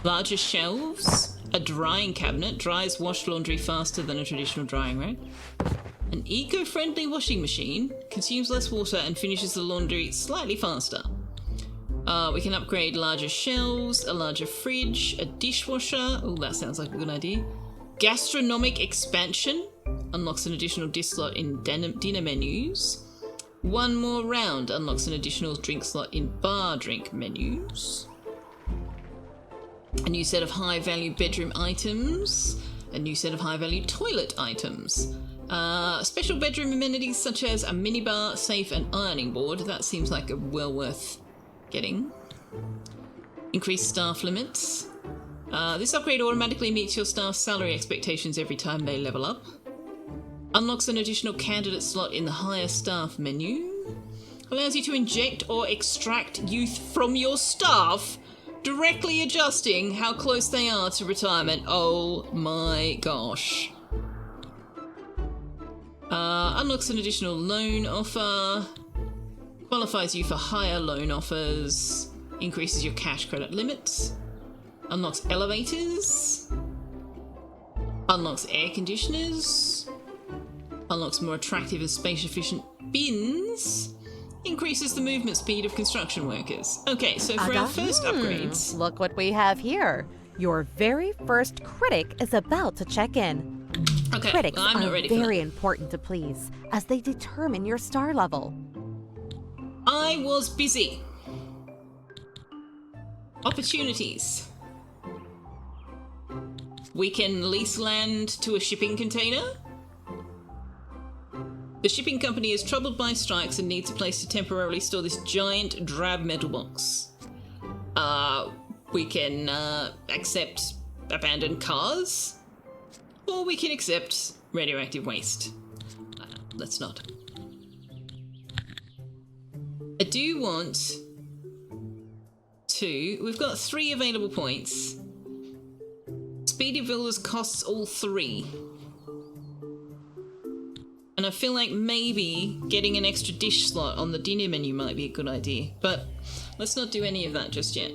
Larger shelves. A drying cabinet. Dries wash laundry faster than a traditional drying rack. An eco-friendly washing machine. Consumes less water and finishes the laundry slightly faster. We can upgrade larger shelves, a larger fridge, a dishwasher. Oh, that sounds like a good idea. Gastronomic expansion. Unlocks an additional dish slot in dinner menus. One more round unlocks an additional drink slot in bar drink menus. A new set of high-value bedroom items. A new set of high-value toilet items. Special bedroom amenities such as a minibar, safe, and ironing board. That seems like a well worth getting. Increased staff limits. This upgrade automatically meets your staff's salary expectations every time they level up. Unlocks an additional candidate slot in the higher staff menu. Allows you to inject or extract youth from your staff, directly adjusting how close they are to retirement. Oh my gosh. Unlocks an additional loan offer. Qualifies you for higher loan offers. Increases your cash credit limits. Unlocks elevators. Unlocks air conditioners. Unlocks more attractive and space efficient bins. Increases the movement speed of construction workers. Okay, so for our first upgrades... Look what we have here. Your very first critic is about to check in. Okay, Critics I'm not are ready for very that. important to please, as they determine your star level. I was busy. Opportunities. We can lease land to a shipping container. The shipping company is troubled by strikes and needs a place to temporarily store this giant drab metal box. We can accept abandoned cars, or we can accept radioactive waste. Let's not. I do want to... We've got 3 available points. Speedy Villas costs all 3. And I feel like maybe getting an extra dish slot on the dinner menu might be a good idea. But let's not do any of that just yet.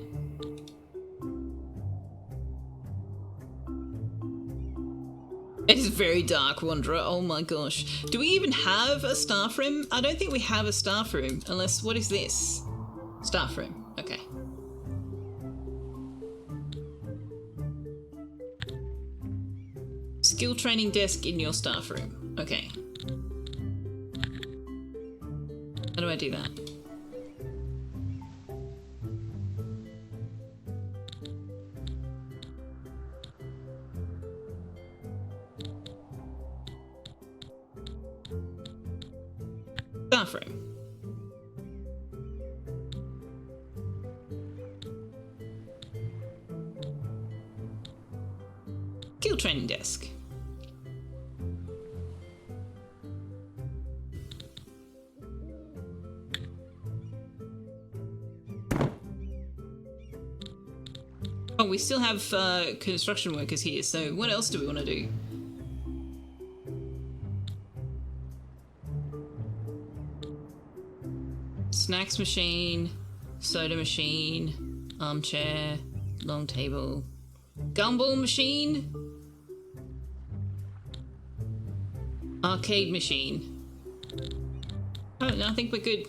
It is very dark, Wanderer. Oh my gosh. Do we even have a staff room? I don't think we have a staff room. Unless, what is this? Staff room. Okay. Skill training desk in your staff room. Okay. How do I do that? Staff room. Skill training desk. Oh, we still have construction workers here, so what else do we want to do? Snacks machine, soda machine, armchair, long table, gumball machine, arcade machine. Oh, no, I think we're good.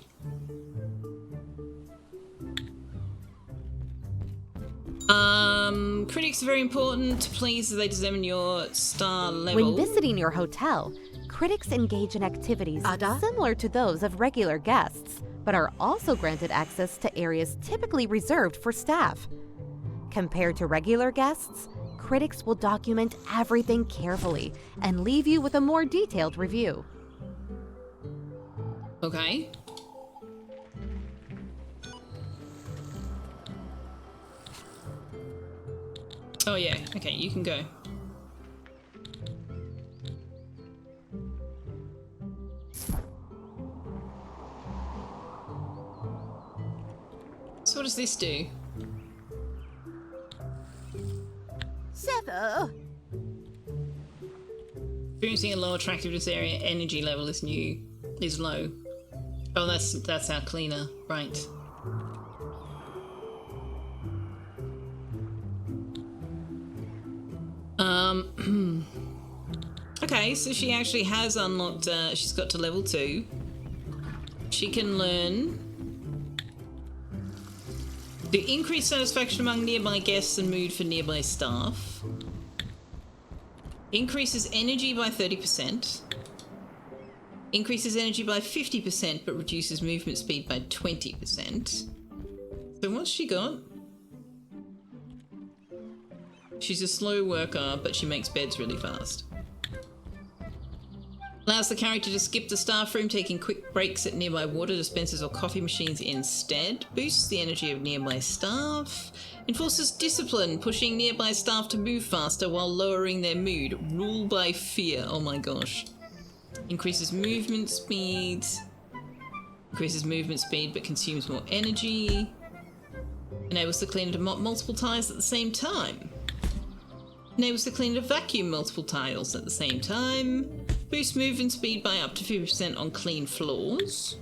Critics are very important. Please, they determine your star level. When visiting your hotel, Critics engage in activities Ada? similar to those of regular guests, but are also granted access to areas typically reserved for staff. Compared to regular guests, critics will document everything carefully and leave you with a more detailed review. Okay. Oh yeah, okay, you can go. So what does this do? Sever. Experiencing a low attractiveness area, energy level is low. Oh, that's our cleaner, right. Okay, so she actually has unlocked, she's got to level 2. She can learn to increase satisfaction among nearby guests and mood for nearby staff. Increases energy by 30%. Increases energy by 50% but reduces movement speed by 20%. So what's she got? She's a slow worker, but she makes beds really fast. Allows the character to skip the staff room, taking quick breaks at nearby water dispensers or coffee machines instead. Boosts the energy of nearby staff. Enforces discipline, pushing nearby staff to move faster while lowering their mood. Rule by fear. Oh my gosh. Increases movement speed. Increases movement speed but consumes more energy. Enables the cleaner to mop multiple tiles at the same time. Enables the cleaner to vacuum multiple tiles at the same time. Boosts movement speed by up to 50% on clean floors.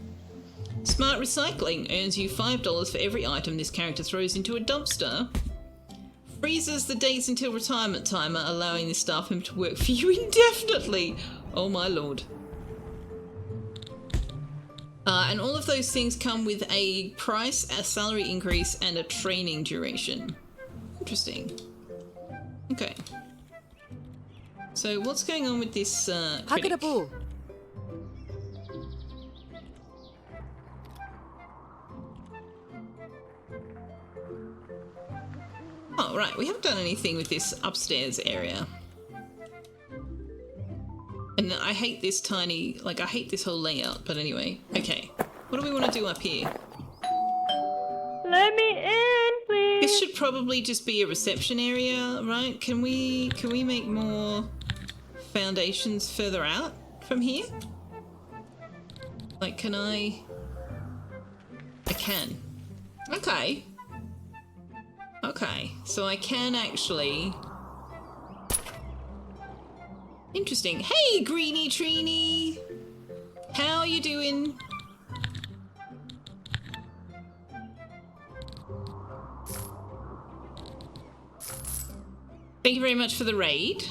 Smart recycling earns you $5 for every item this character throws into a dumpster. Freezes the days until retirement timer, allowing the staff member to work for you indefinitely. Oh my lord. And all of those things come with a price, a salary increase, and a training duration. Interesting. Okay. So what's going on with this critic? Hakadabu. Oh, right. We haven't done anything with this upstairs area. And I hate this tiny... Like, I hate this whole layout. But anyway. Okay. What do we want to do up here? Let me in, please. This should probably just be a reception area, right? Can we make more foundations further out from here? Like, can I can. Okay. Okay, so I can actually... Interesting. Hey, Greenie Trini! How are you doing? Thank you very much for the raid.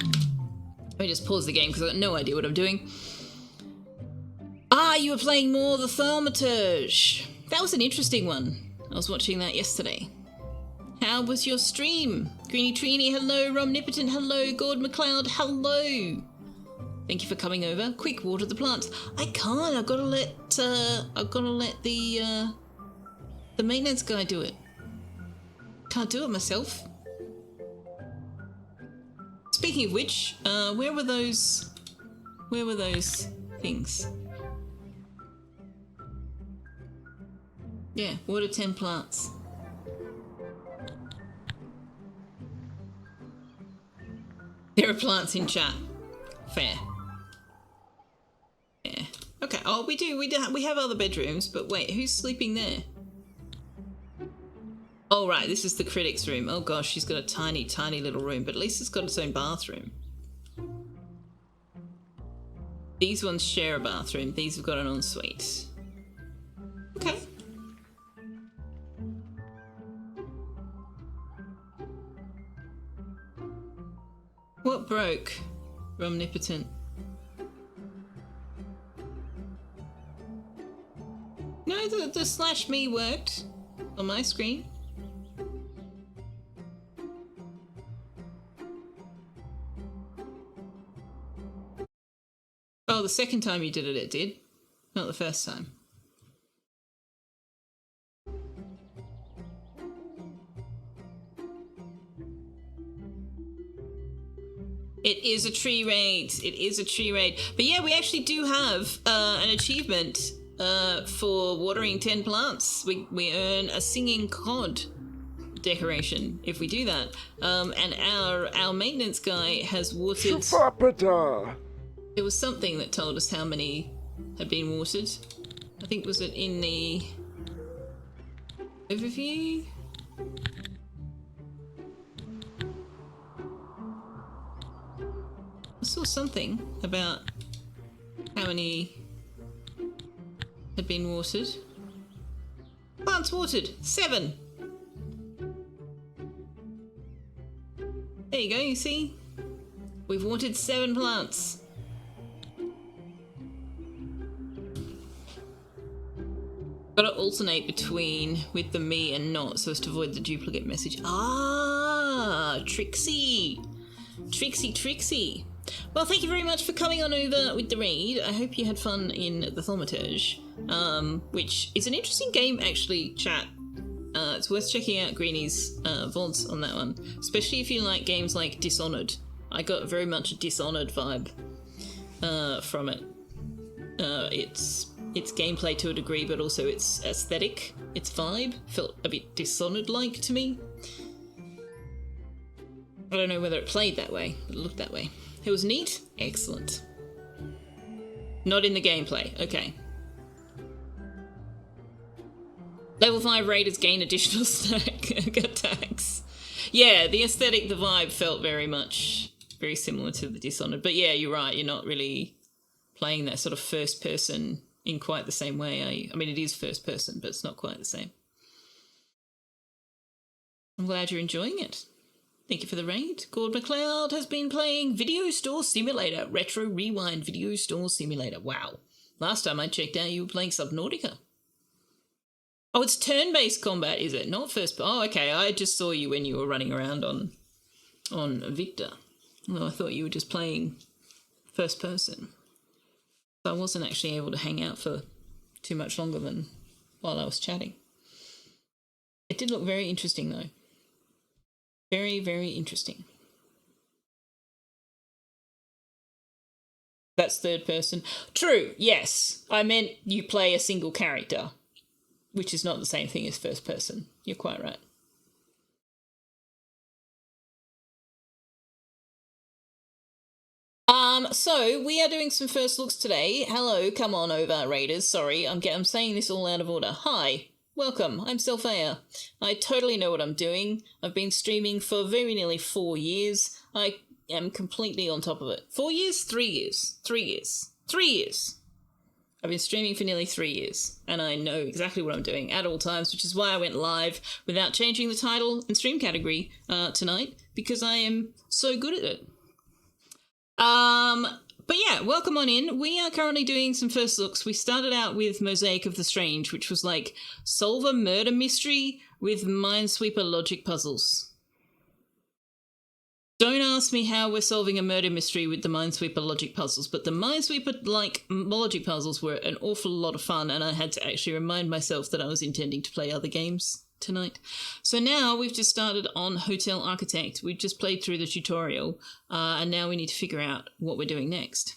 Let me just pause the game because I've got no idea what I'm doing. Ah, you were playing more the Thaumaturge. That was an interesting one. I was watching that yesterday. How was your stream? Greenie Trini, hello. Romnipotent, hello. Gord McLeod, hello. Thank you for coming over. Quick, water the plants. I can't. I've got to let the maintenance guy do it. Can't do it myself. Speaking of which, where were those things? Yeah, water 10 plants. There are plants in chat. Fair. Yeah. Okay. Oh, we have other bedrooms, but wait, who's sleeping there? Oh, right, this is the critic's room. Oh gosh, she's got a tiny, tiny little room, but at least it's got its own bathroom. These ones share a bathroom. These have got an ensuite. Okay. What broke? Omnipotent. No, the slash me worked on my screen. Oh, Oh, the second time you did it, it did. Not the first time. It is a tree raid. It is a tree raid. But yeah, we actually do have an achievement for watering 10 plants. We earn a singing cod decoration if we do that. And our maintenance guy has watered... There was something that told us how many had been watered. I think, was it in the overview? I saw something about how many had been watered. Plants watered, 7. There you go, you see? We've watered 7 plants. Gotta alternate between with the me and not so as to avoid the duplicate message. Ah, Trixie. Trixie. Well, thank you very much for coming on over with the raid. I hope you had fun in the Thaumaturge, which is an interesting game, actually, chat. It's worth checking out Greeny's VODs on that one, especially if you like games like Dishonored. I got very much a Dishonored vibe from it. Its gameplay to a degree, but also its aesthetic, its vibe, felt a bit Dishonored-like to me. I don't know whether it played that way, but it looked that way. It was neat? Excellent. Not in the gameplay, okay. Level 5 raiders gain additional snack attacks. Yeah, the aesthetic, the vibe felt very similar to the Dishonored. But yeah, you're right, you're not really playing that sort of first person in quite the same way, are you? I mean, it is first person, but it's not quite the same. I'm glad you're enjoying it. Thank you for the raid. Gord McLeod has been playing Video Store Simulator, Retro Rewind Video Store Simulator. Wow. Last time I checked out, you were playing Subnautica. Oh, it's turn-based combat, is it? Not first... Oh, okay. I just saw you when you were running around on Victor. Well, I thought you were just playing first person. So I wasn't actually able to hang out for too much longer than while I was chatting. It did look very interesting, though. Very, very interesting. That's third person. True, yes. I meant you play a single character, which is not the same thing as first person. You're quite right. So we are doing some first looks today. Hello, come on over, Raiders. Sorry, I'm saying this all out of order. Hi. Welcome, I'm Selphia. I totally know what I'm doing. I've been streaming for very nearly 4 years. I am completely on top of it. 4 years? 3 years. 3 years. 3 years. I've been streaming for nearly 3 years, and I know exactly what I'm doing at all times, which is why I went live without changing the title and stream category tonight, because I am so good at it. But yeah, welcome on in. We are currently doing some first looks. We started out with Mosaic of the Strange, which was like solve a murder mystery with Minesweeper logic puzzles. Don't ask me how we're solving a murder mystery with the Minesweeper logic puzzles, but the Minesweeper logic puzzles were an awful lot of fun, and I had to actually remind myself that I was intending to play other games tonight. So now we've just started on Hotel Architect. We've just played through the tutorial, and now we need to figure out what we're doing next.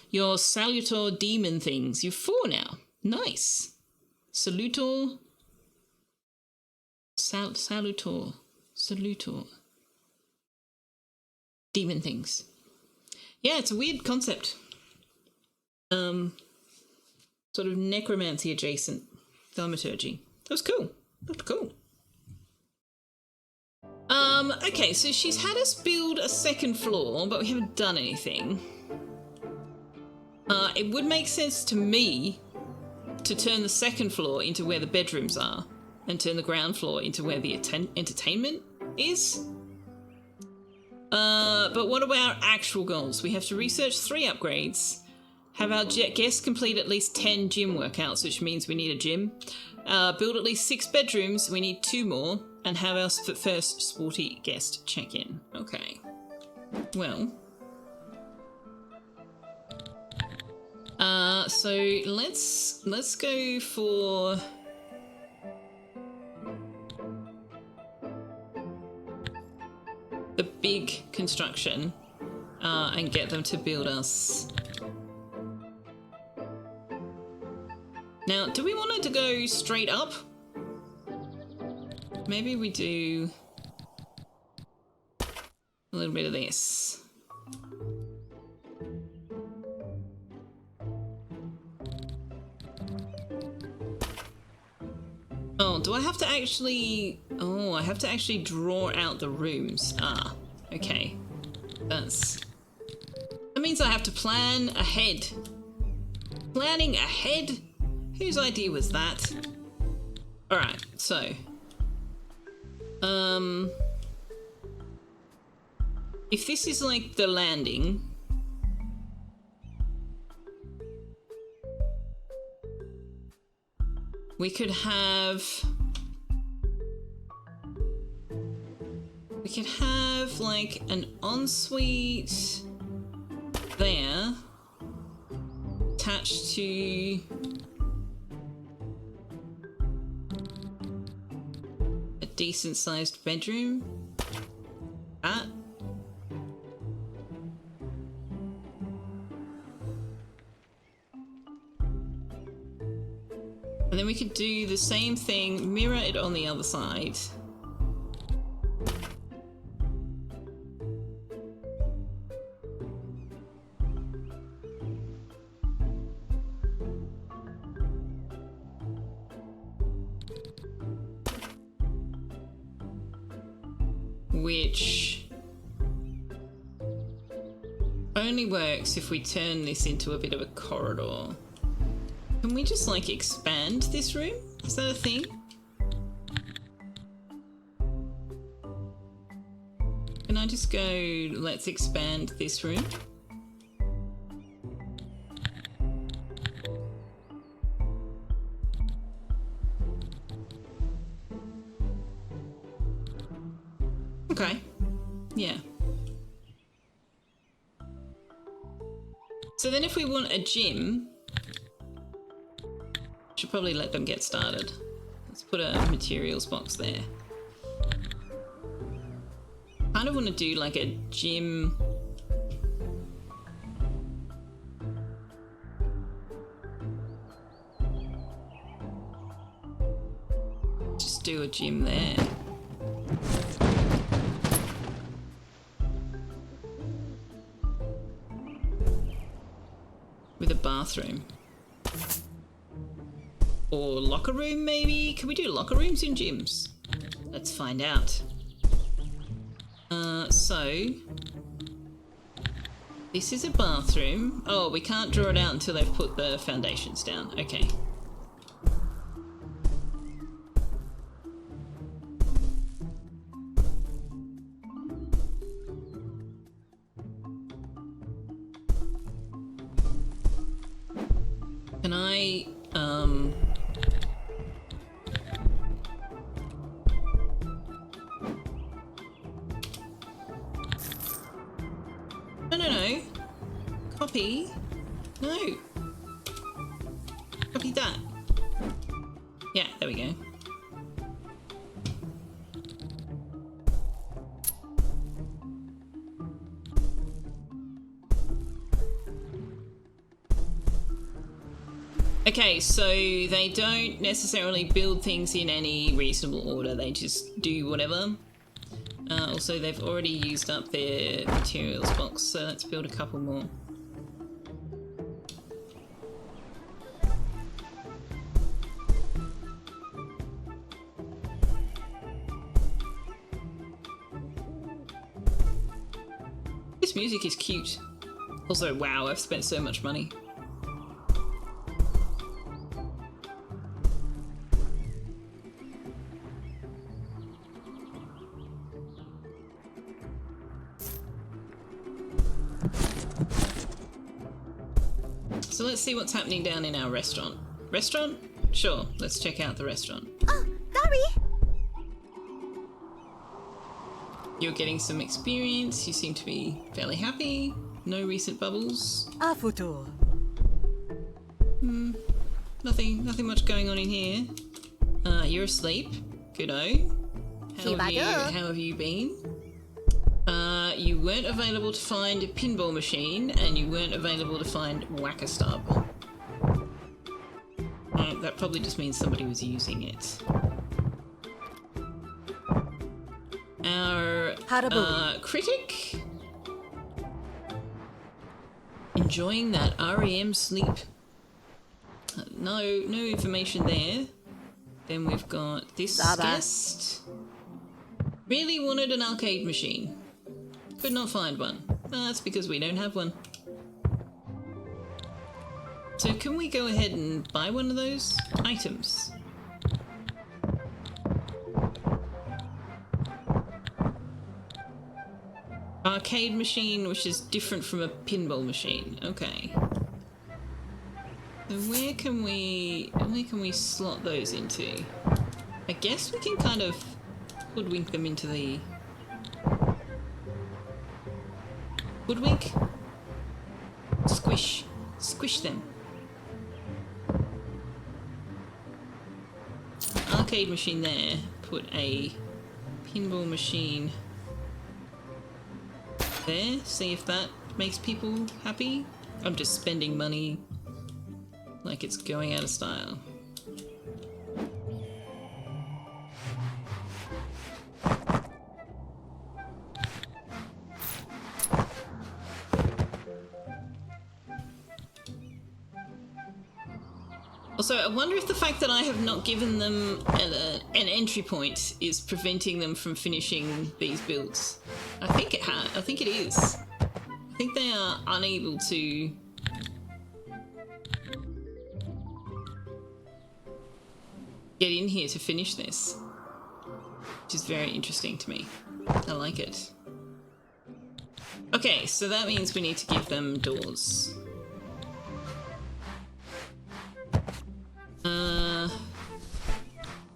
Your Salutor demon things. You're 4 now. Nice. Salutor. Salutor. Demon things. Yeah, it's a weird concept. Sort of necromancy adjacent thaumaturgy. That was cool. Looked cool. Okay, so she's had us build a second floor, but we haven't done anything. It would make sense to me to turn the second floor into where the bedrooms are, and turn the ground floor into where the entertainment is. But what about our actual goals? We have to research 3 upgrades, have our guests complete at least 10 gym workouts, which means we need a gym, build at least 6 bedrooms, we need 2 more, and have our first sporty guest check-in. Okay. Well, So let's go for the big construction and get them to build us. Now, do we want it to go straight up? Maybe we do a little bit of this. Oh, do I have to actually... Oh, I have to actually draw out the rooms. Ah, okay. That means I have to plan ahead. Planning ahead? Whose idea was that? Alright, so... if this is like the landing... we could have like an ensuite there attached to a decent sized bedroom. That. And then we could do the same thing, mirror it on the other side. Which only works if we turn this into a bit of a corridor. Can we just, like, expand this room? Is that a thing? Can I just go, let's expand this room? Okay. Yeah. So then if we want a gym... should probably let them get started. Let's put a materials box there. Kind of want to do like a gym. Just do a gym there. With a bathroom. Or locker room, maybe? Can we do locker rooms in gyms? Let's find out. So... this is a bathroom. Oh, we can't draw it out until they've put the foundations down. Okay. Can I... No. Copy. No. Copy that. Yeah, there we go. Okay, so they don't necessarily build things in any reasonable order, they just do whatever. Also, they've already used up their materials box, so let's build a couple more. This music is cute. Also, wow, I've spent so much money. So let's see what's happening down in our restaurant. Restaurant? Sure, let's check out the restaurant. Oh, sorry. You're getting some experience, you seem to be fairly happy. No recent bubbles. À photo. Nothing much going on in here. You're asleep. Good-o. How have you been? You weren't available to find a pinball machine, and you weren't available to find Whack-a-Stub. That probably just means somebody was using it. Our critic, enjoying that REM sleep. No information there. Then we've got this guest. Really wanted an arcade machine. Could not find one. That's because we don't have one. So can we go ahead and buy one of those items? Arcade machine, which is different from a pinball machine. Okay. So where can we slot those into? I guess we can kind of hoodwink them into the... Hoodwink? Squish. Squish them. Arcade machine there. Put a pinball machine there. See if that makes people happy. I'm just spending money like it's going out of style. Also, I wonder if the fact that I have not given them an entry point is preventing them from finishing these builds. I think it is. I think they are unable to get in here to finish this, which is very interesting to me. I like it. Okay, so that means we need to give them doors.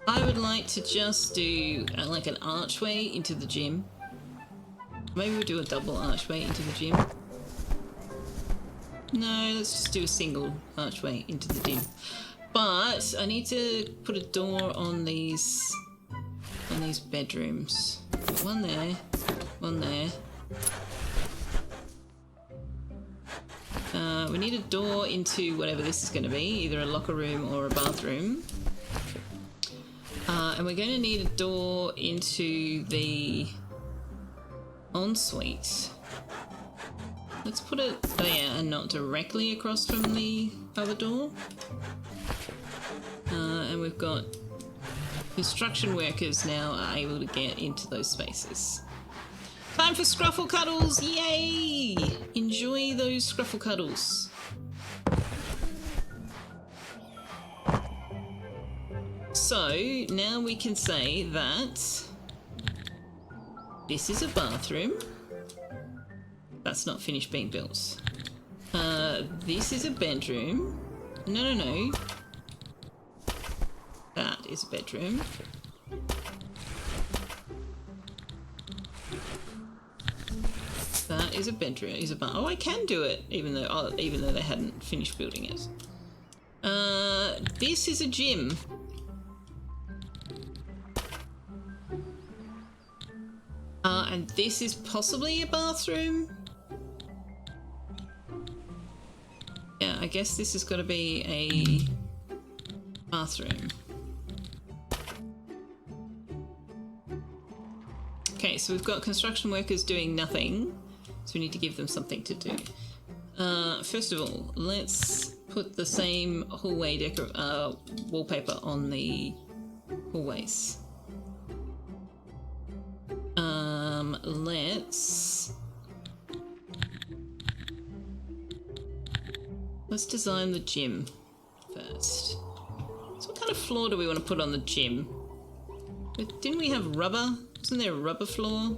I would like to just do like an archway into the gym. Maybe we'll do a double archway into the gym. No, let's just do a single archway into the gym. But I need to put a door on these bedrooms. One there, one there. We need a door into whatever this is going to be, either a locker room or a bathroom. And we're going to need a door into the ensuite. Let's put it there and not directly across from the other door. And we've got construction workers now are able to get into those spaces. Time for Scruffle Cuddles! Yay! Enjoy those Scruffle Cuddles. So, now we can say that this is a bathroom. That's not finished being built. This is a bedroom. No. That is a bedroom. That is a bedroom. Is a bar. Oh, I can do it, even though they hadn't finished building it. This is a gym. And this is possibly a bathroom. Yeah, I guess this has got to be a bathroom. Okay, so we've got construction workers doing nothing, so we need to give them something to do. First of all, let's put the same hallway wallpaper on the hallways. Let's design the gym first. So what kind of floor do we want to put on the gym? Didn't we have rubber? Wasn't there a rubber floor?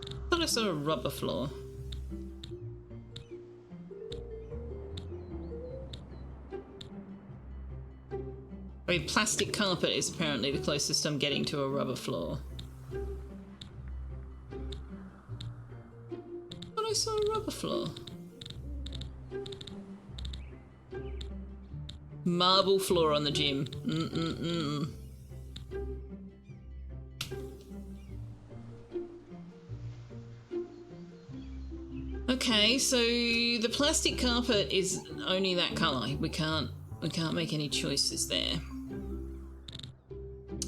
I thought I saw a rubber floor. I mean, plastic carpet is apparently the closest I'm getting to a rubber floor. floor. Marble floor on the gym. Mm-mm-mm. Okay, so the plastic carpet is only that colour. We can't make any choices there.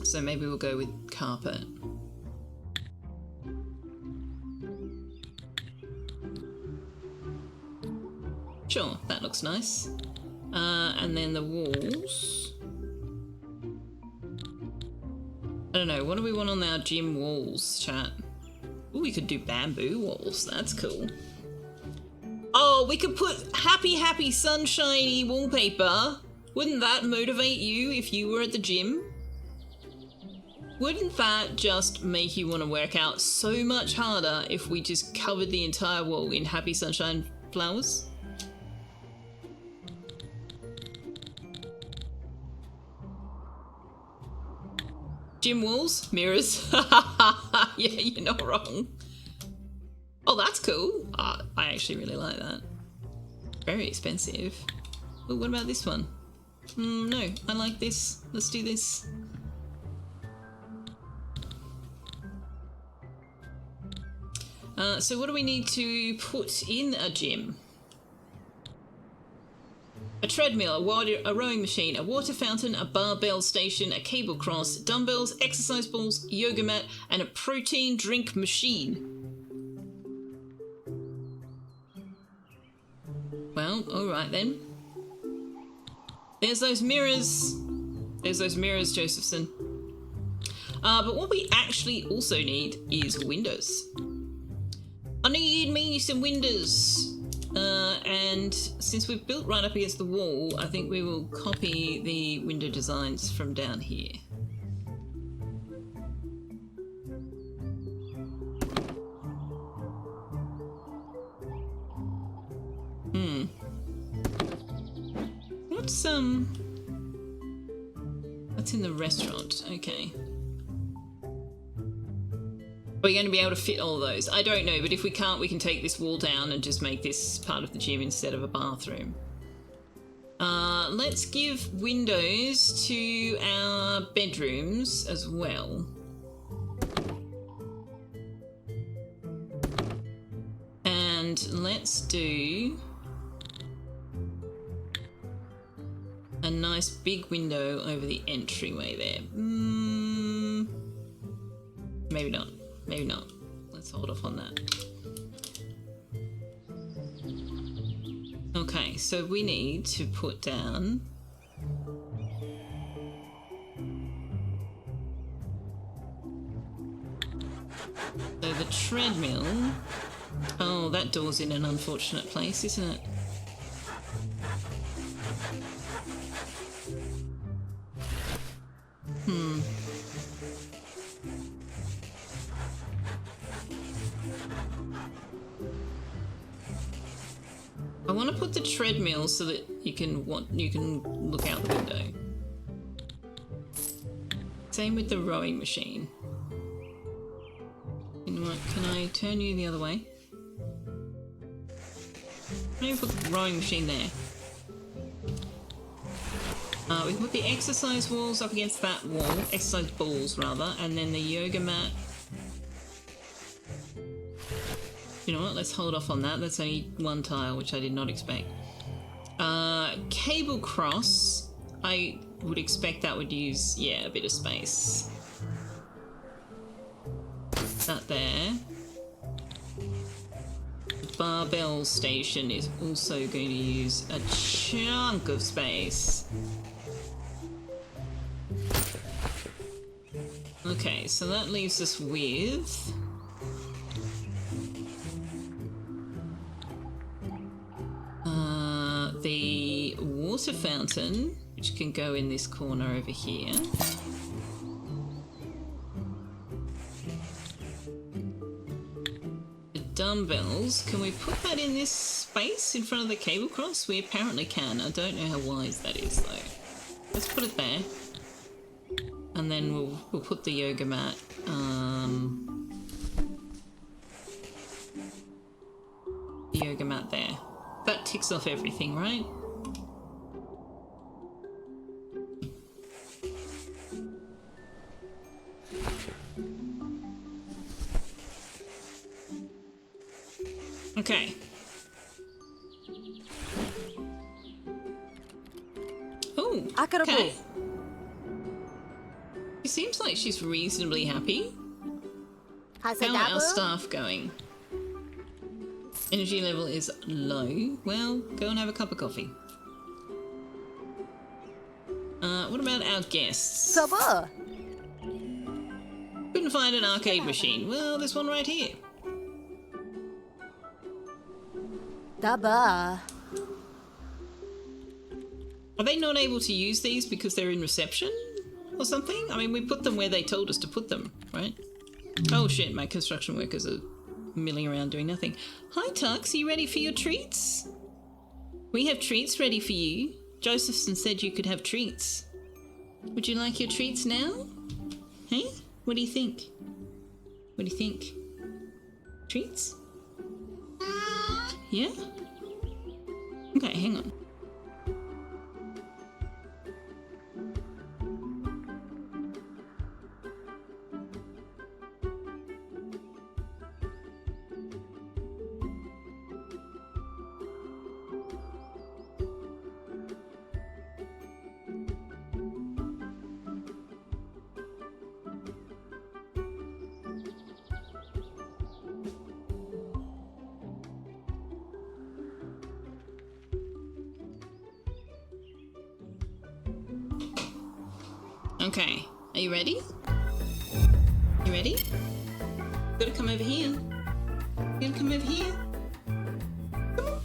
So maybe we'll go with carpet. Sure, that looks nice. And then the walls. I don't know, what do we want on our gym walls, chat? Ooh, we could do bamboo walls, that's cool. Oh, we could put happy sunshiny wallpaper. Wouldn't that motivate you if you were at the gym? Wouldn't that just make you want to work out so much harder if we just covered the entire wall in happy sunshine flowers? Gym walls, mirrors. Yeah, you're not wrong. Oh, that's cool. I actually really like that. Very expensive. Oh, what about this one? No, I like this. Let's do this. So what do we need to put in a gym? A treadmill, a rowing machine, a water fountain, a barbell station, a cable cross, dumbbells, exercise balls, yoga mat, and a protein drink machine. Well, alright then. There's those mirrors. There's those mirrors, Josephson. But what we actually also need is windows. I need me some windows. And since we've built right up against the wall, I think we will copy the window designs from down here. What's in the restaurant? Okay. Are we going to be able to fit all those? I don't know, but if we can't, we can take this wall down and just make this part of the gym instead of a bathroom. Let's give windows to our bedrooms as well. And let's do a nice big window over the entryway there. Maybe not. Maybe not. Let's hold off on that. Okay, so we need to put down so the treadmill. Oh, that door's in an unfortunate place, isn't it? I want to put the treadmill so that you can look out the window. Same with the rowing machine. You know what? Can I turn you the other way? Maybe put the rowing machine there. We can put the exercise walls up against that wall, exercise balls rather, and then the yoga mat. You know what, let's hold off on that. That's only one tile, which I did not expect. Cable cross, I would expect that would use, yeah, a bit of space. That there. The barbell station is also going to use a chunk of space. Okay, so that leaves us with the water fountain, which can go in this corner over here. The dumbbells, can we put that in this space in front of the cable cross? We apparently can. I don't know how wise that is though. Let's put it there. And then we'll put the yoga mat. the yoga mat there. That ticks off everything, right? Okay. Oh, okay. It seems like she's reasonably happy. How are our staff going? Energy level is low. Well, go and have a cup of coffee. What about our guests? Couldn't find an arcade machine. Well, there's one right here. Are they not able to use these because they're in reception or something? I mean, we put them where they told us to put them, right? Oh shit, my construction workers are milling around doing nothing. Hi Tux, are you ready for your treats? We have treats ready for you. Josephson said you could have treats. Would you like your treats now? Hey? What do you think? What do you think? Treats? Yeah? Okay, hang on. Okay, are you ready? You ready? You gotta come over here. You gotta come over here. Come on.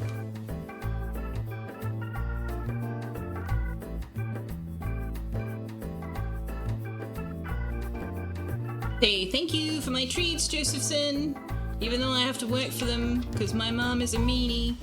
Hey, thank you for my treats, Josephson. Even though I have to work for them because my mom is a meanie.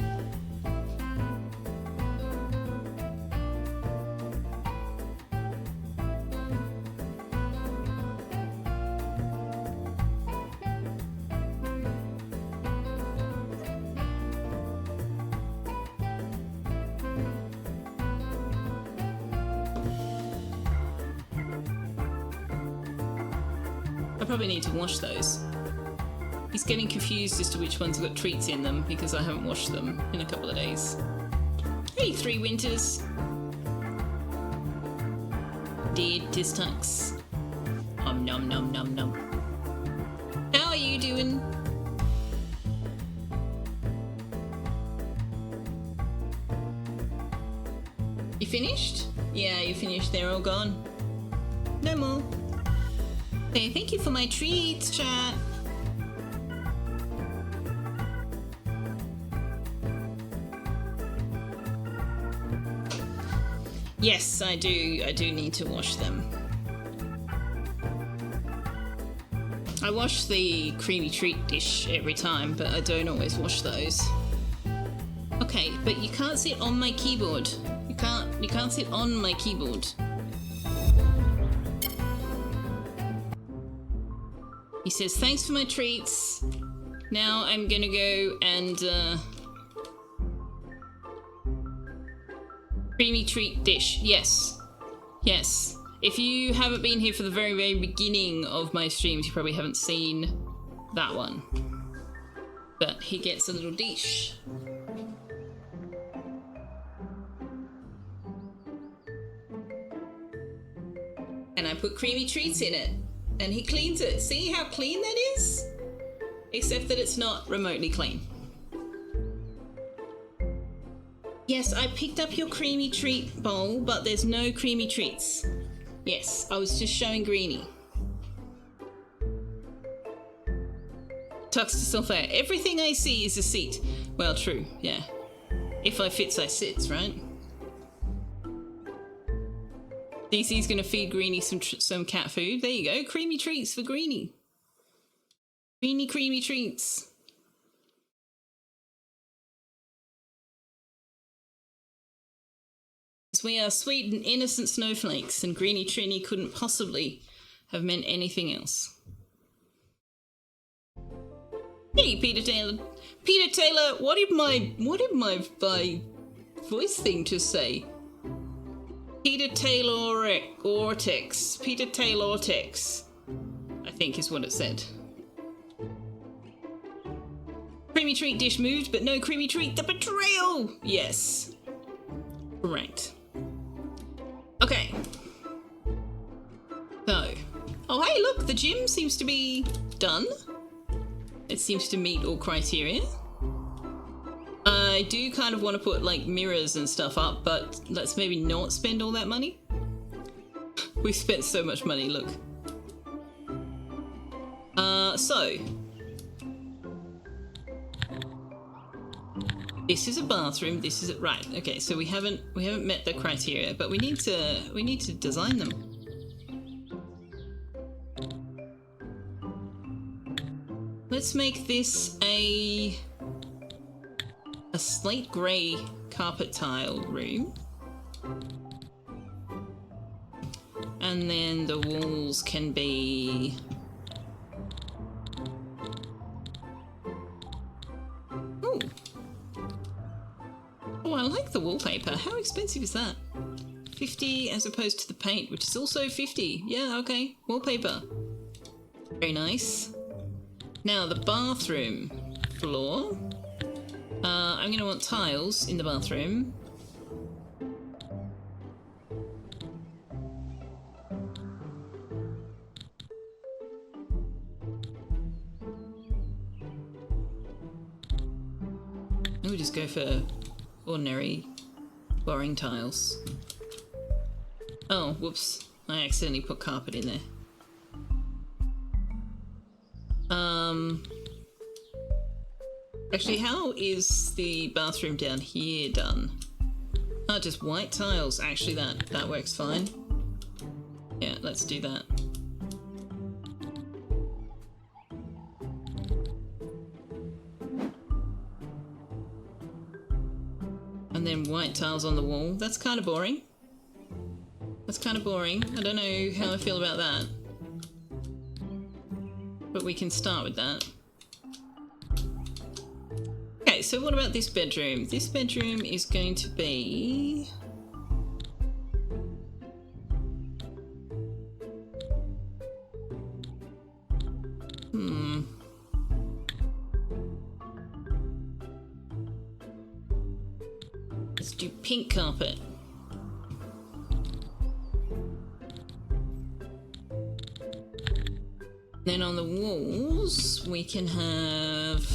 I probably need to wash those. He's getting confused as to which ones have got treats in them because I haven't washed them in a couple of days. Hey, 3 Winters. Dead Tistux. Nom nom nom nom nom. How are you doing? You finished? Yeah, you finished. They're all gone. No more. Hey, thank you for my treats, chat. Yes, I do. I do need to wash them. I wash the creamy treat dish every time, but I don't always wash those. Okay, but you can't sit on my keyboard. You can't sit on my keyboard. He says, thanks for my treats. Now I'm gonna go and creamy treat dish. Yes. Yes. If you haven't been here for the very, very beginning of my streams, you probably haven't seen that one. But he gets a little dish. And I put creamy treats in it. And he cleans it. See how clean that is? Except that it's not remotely clean. Yes, I picked up your creamy treat bowl, but there's no creamy treats. Yes, I was just showing Greenie. Tucks to self-air. Everything I see is a seat. Well, true, yeah. If I fits, I sits, right? DC's gonna feed Greenie some cat food. There you go. Creamy treats for Greenie. Greenie creamy treats. We are sweet and innocent snowflakes, and Greenie Trini couldn't possibly have meant anything else. Hey, Peter Taylor. Peter Taylor, what did my voice thing just say? Peter Taylor Ortex. Peter Taylor Ortex, I think is what it said. Creamy treat dish moved, but no creamy treat. The betrayal! Yes. Correct. Okay. So. Oh, hey, look, the gym seems to be done. It seems to meet all criteria. I do kind of want to put, like, mirrors and stuff up, but let's maybe not spend all that money. We've spent so much money, look. So. This is a bathroom, this is a, right, okay, so we haven't met the criteria, but we need to design them. Let's make this a slate grey carpet tile room. And then the walls can be Oh, I like the wallpaper. How expensive is that? 50 as opposed to the paint, which is also 50. Yeah, okay. Wallpaper. Very nice. Now, the bathroom floor. I'm going to want tiles in the bathroom. We'll just go for ordinary, boring tiles. Oh, whoops. I accidentally put carpet in there. Actually, how is the bathroom down here done? Oh, just white tiles. Actually, that works fine. Yeah, let's do that. And then white tiles on the wall. That's kind of boring. That's kind of boring. I don't know how I feel about that. But we can start with that. Okay, so what about this bedroom? This bedroom is going to be... Let's do pink carpet. Then on the walls, we can have...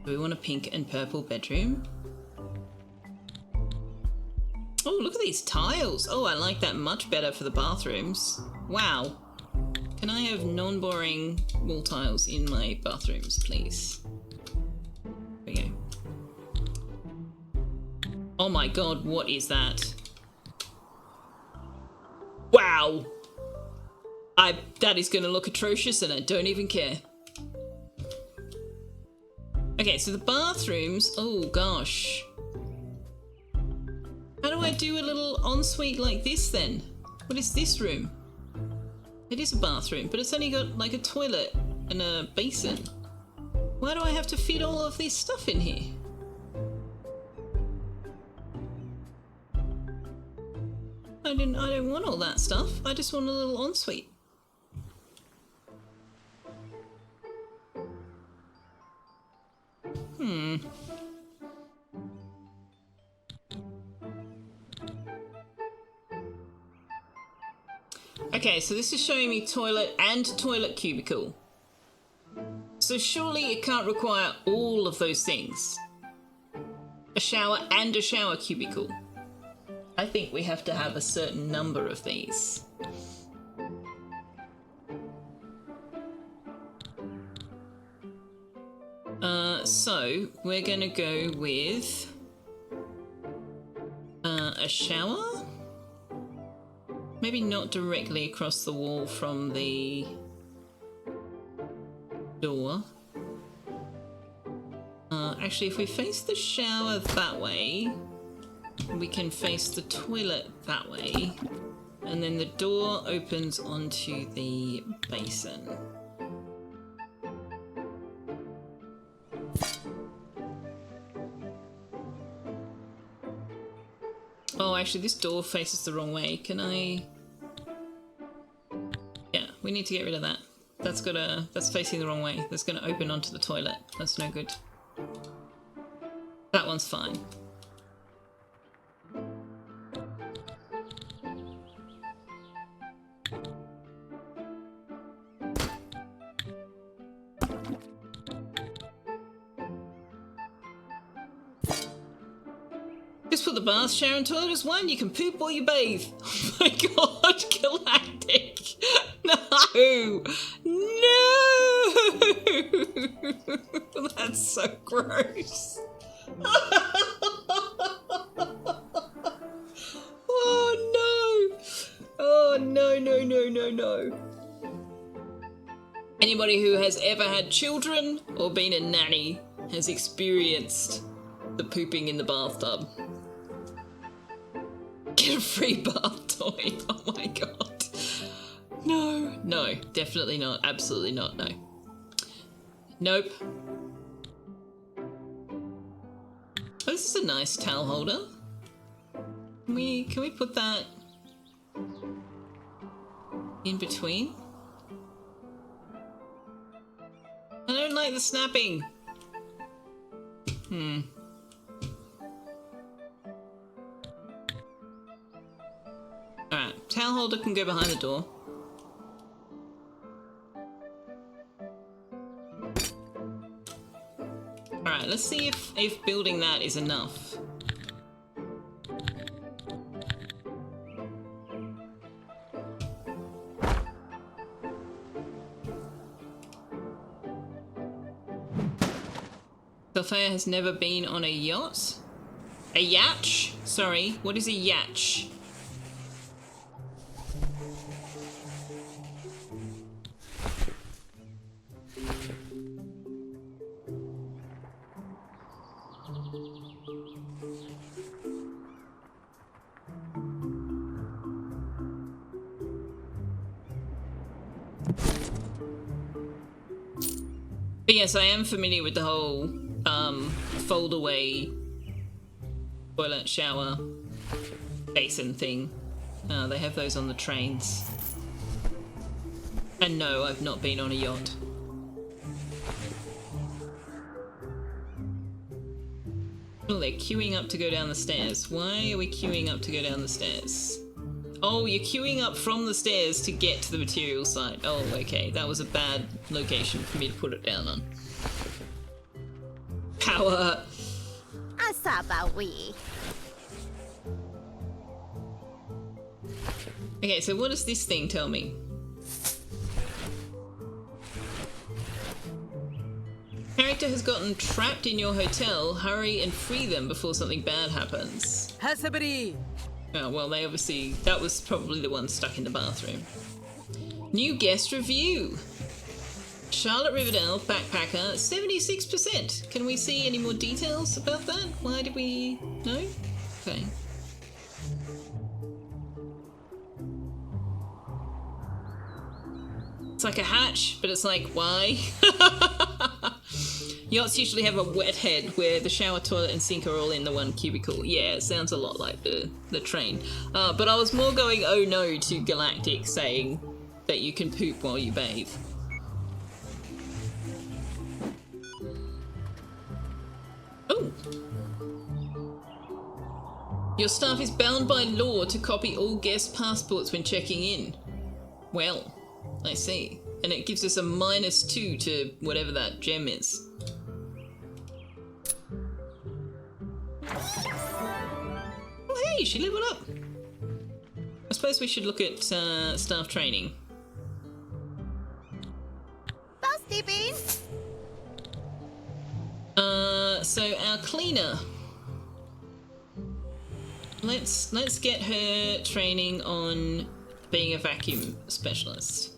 Do we want a pink and purple bedroom? Oh, look at these tiles. Oh, I like that much better for the bathrooms. Wow. Can I have non-boring wall tiles in my bathrooms, please? There we go. Oh my god, what is that? Wow! That is gonna look atrocious and I don't even care. Okay, so the bathrooms, oh gosh. How do I do a little ensuite like this then? What is this room? It is a bathroom, but it's only got like a toilet and a basin. Why do I have to fit all of this stuff in here? I don't want all that stuff. I just want a little ensuite. Okay, so this is showing me toilet and toilet cubicle. So surely it can't require all of those things. A shower and a shower cubicle. I think we have to have a certain number of these. So we're gonna go with a shower. Maybe not directly across the wall from the door. Actually, if we face the shower that way, we can face the toilet that way, and then the door opens onto the basin. Oh, actually, this door faces the wrong way. Can I... Yeah, we need to get rid of that. That's facing the wrong way. That's gonna open onto the toilet. That's no good. That one's fine. Just put the bath, shower and toilet as one. You can poop while you bathe. Oh my god, Galactic. No! No! That's so gross. Oh no! Oh no, no, no, no, no. Anybody who has ever had children or been a nanny has experienced the pooping in the bathtub. Get a free bath toy. Oh my god. No, no, definitely not. Absolutely not, no. Nope. Oh, this is a nice towel holder. Can we put that in between? I don't like the snapping. Alright, towel holder can go behind the door. Alright, let's see if building that is enough. Delphia has never been on a yacht? A yacht? Sorry, what is a yacht? But yes, I am familiar with the whole fold away toilet shower basin thing. They have those on the trains. And no, I've not been on a yacht. Oh, they're queuing up to go down the stairs. Why are we queuing up to go down the stairs? Oh, you're queuing up from the stairs to get to the material site. Oh, okay. That was a bad location for me to put it down on. Power. Asabawi. Okay, so what does this thing tell me? Character has gotten trapped in your hotel. Hurry and free them before something bad happens. Hasabri. Oh, well, they obviously... That was probably the one stuck in the bathroom. New guest review. Charlotte Riverdale, backpacker, 76%. Can we see any more details about that? Why did we... No? Okay. It's like a hatch, but it's like, why? Yachts usually have a wet head where the shower, toilet and sink are all in the one cubicle. Yeah, it sounds a lot like the train. But I was more going oh no to Galactic saying that you can poop while you bathe. Oh! Your staff is bound by law to copy all guest passports when checking in. Well, I see. And it gives us a -2 to whatever that gem is. Oh, hey, she leveled up. I suppose we should look at staff training. Dusty Bean. So our cleaner. Let's get her training on being a vacuum specialist.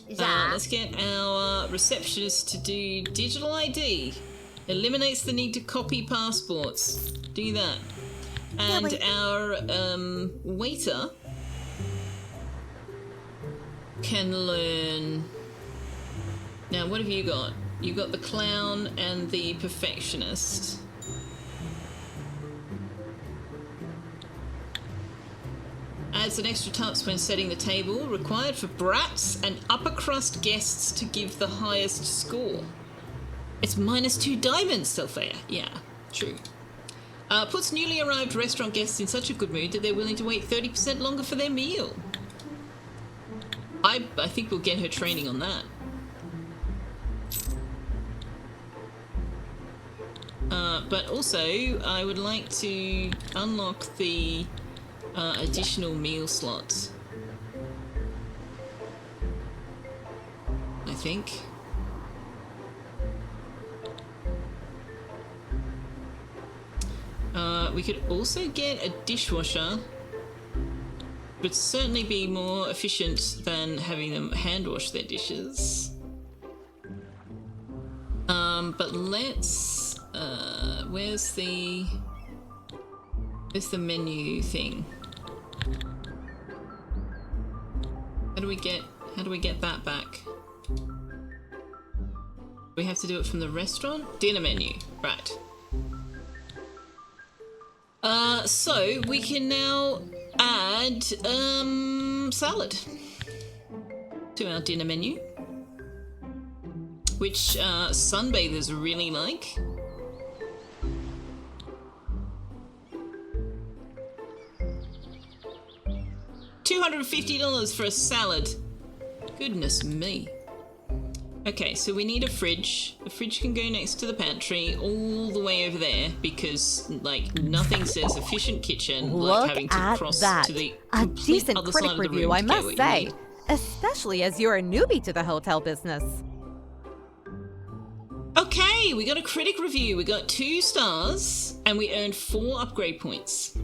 Let's get our receptionist to do digital ID. Eliminates the need to copy passports. Do that. And our waiter can learn... Now, what have you got? You've got the clown and the perfectionist. Adds an extra touch when setting the table. Required for brats and upper crust guests to give the highest score. It's -2 diamonds, Sylphia. Yeah, true. Puts newly arrived restaurant guests in such a good mood that they're willing to wait 30% longer for their meal. I think we'll get her training on that. But also, I would like to unlock the additional meal slots. I think. We could also get a dishwasher, but certainly be more efficient than having them hand wash their dishes. But let's where's the menu thing? How do we get that back? We have to do it from the restaurant? Dinner menu, right. So we can now add salad to our dinner menu, which sunbathers really like. $250 for a salad. Goodness me. Okay, so we need a fridge. The fridge can go next to the pantry, all the way over there, because, like, nothing says efficient kitchen like having to cross to the a complete decent other side critic of the review, room I to get must what you say, need. especially as you're a newbie to the hotel business. Okay, we got a critic review. We got 2 stars, and we earned 4 upgrade points.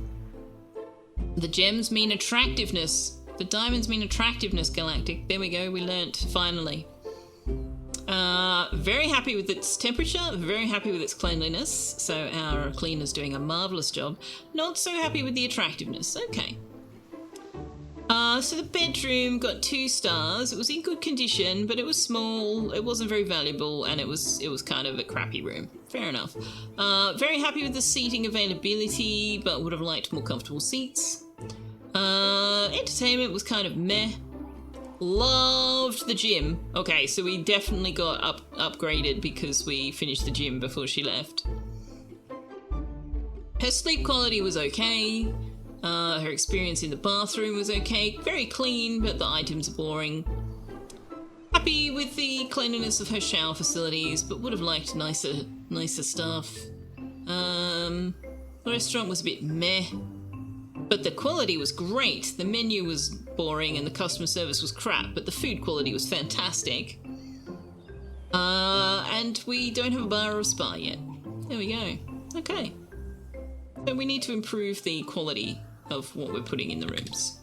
The gems mean attractiveness. The diamonds mean attractiveness, Galactic. There we go, we learnt, finally. Very happy with its temperature, very happy with its cleanliness, so our cleaner's doing a marvellous job. Not so happy with the attractiveness, okay. So the bedroom got 2 stars. It was in good condition, but it was small, it wasn't very valuable, and it was kind of a crappy room. Fair enough. Very happy with the seating availability, but would have liked more comfortable seats. Entertainment was kind of meh. Loved the gym. Okay, so we definitely got upgraded because we finished the gym before she left. Her sleep quality was okay. Her experience in the bathroom was okay. Very clean, but the items are boring. Happy with the cleanliness of her shower facilities, but would have liked nicer stuff. The restaurant was a bit meh, but the quality was great. The menu was boring and the customer service was crap, but the food quality was fantastic. And we don't have a bar or a spa yet. There we go. Okay. So we need to improve the quality of what we're putting in the rooms.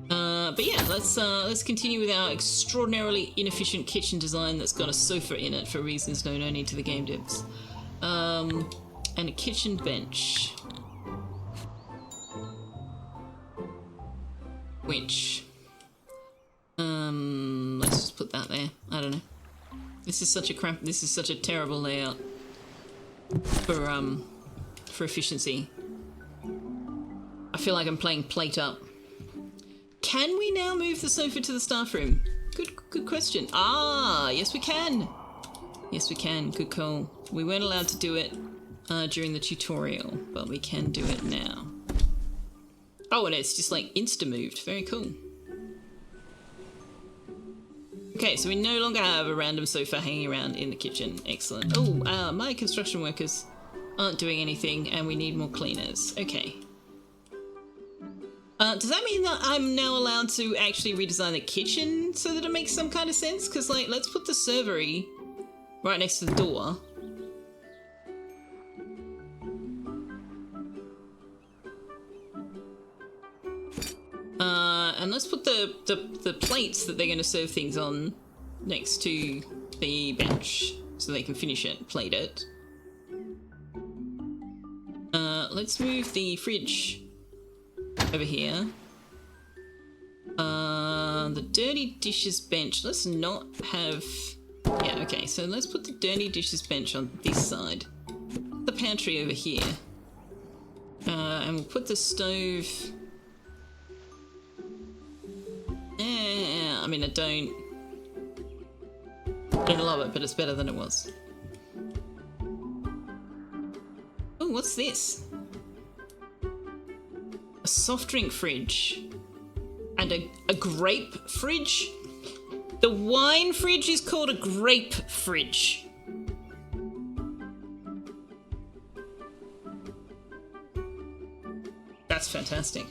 But yeah, let's continue with our extraordinarily inefficient kitchen design that's got a sofa in it for reasons known only to the game devs. And a kitchen bench. Which, let's just put that there. I don't know. This is such a terrible layout for efficiency. I feel like I'm playing plate up. Can we now move the sofa to the staff room? Good question. Ah, yes we can. Yes we can. Good call. We weren't allowed to do it during the tutorial, but we can do it now. Oh, and it's just like insta-moved. Very cool. Okay, so we no longer have a random sofa hanging around in the kitchen. Excellent. Oh, my construction workers aren't doing anything and we need more cleaners. Okay. Does that mean that I'm now allowed to actually redesign the kitchen so that it makes some kind of sense? Because, like, let's put the servery right next to the door. And let's put the plates that they're going to serve things on next to the bench so they can finish it, plate it. Let's move the fridge over here. The dirty dishes bench. Let's not have... Yeah, okay, so let's put the dirty dishes bench on this side. The pantry over here. And we'll put the stove mean, I don't love it, but it's better than it was. Oh, what's this? A soft drink fridge. And a grape fridge? The wine fridge is called a grape fridge. That's fantastic.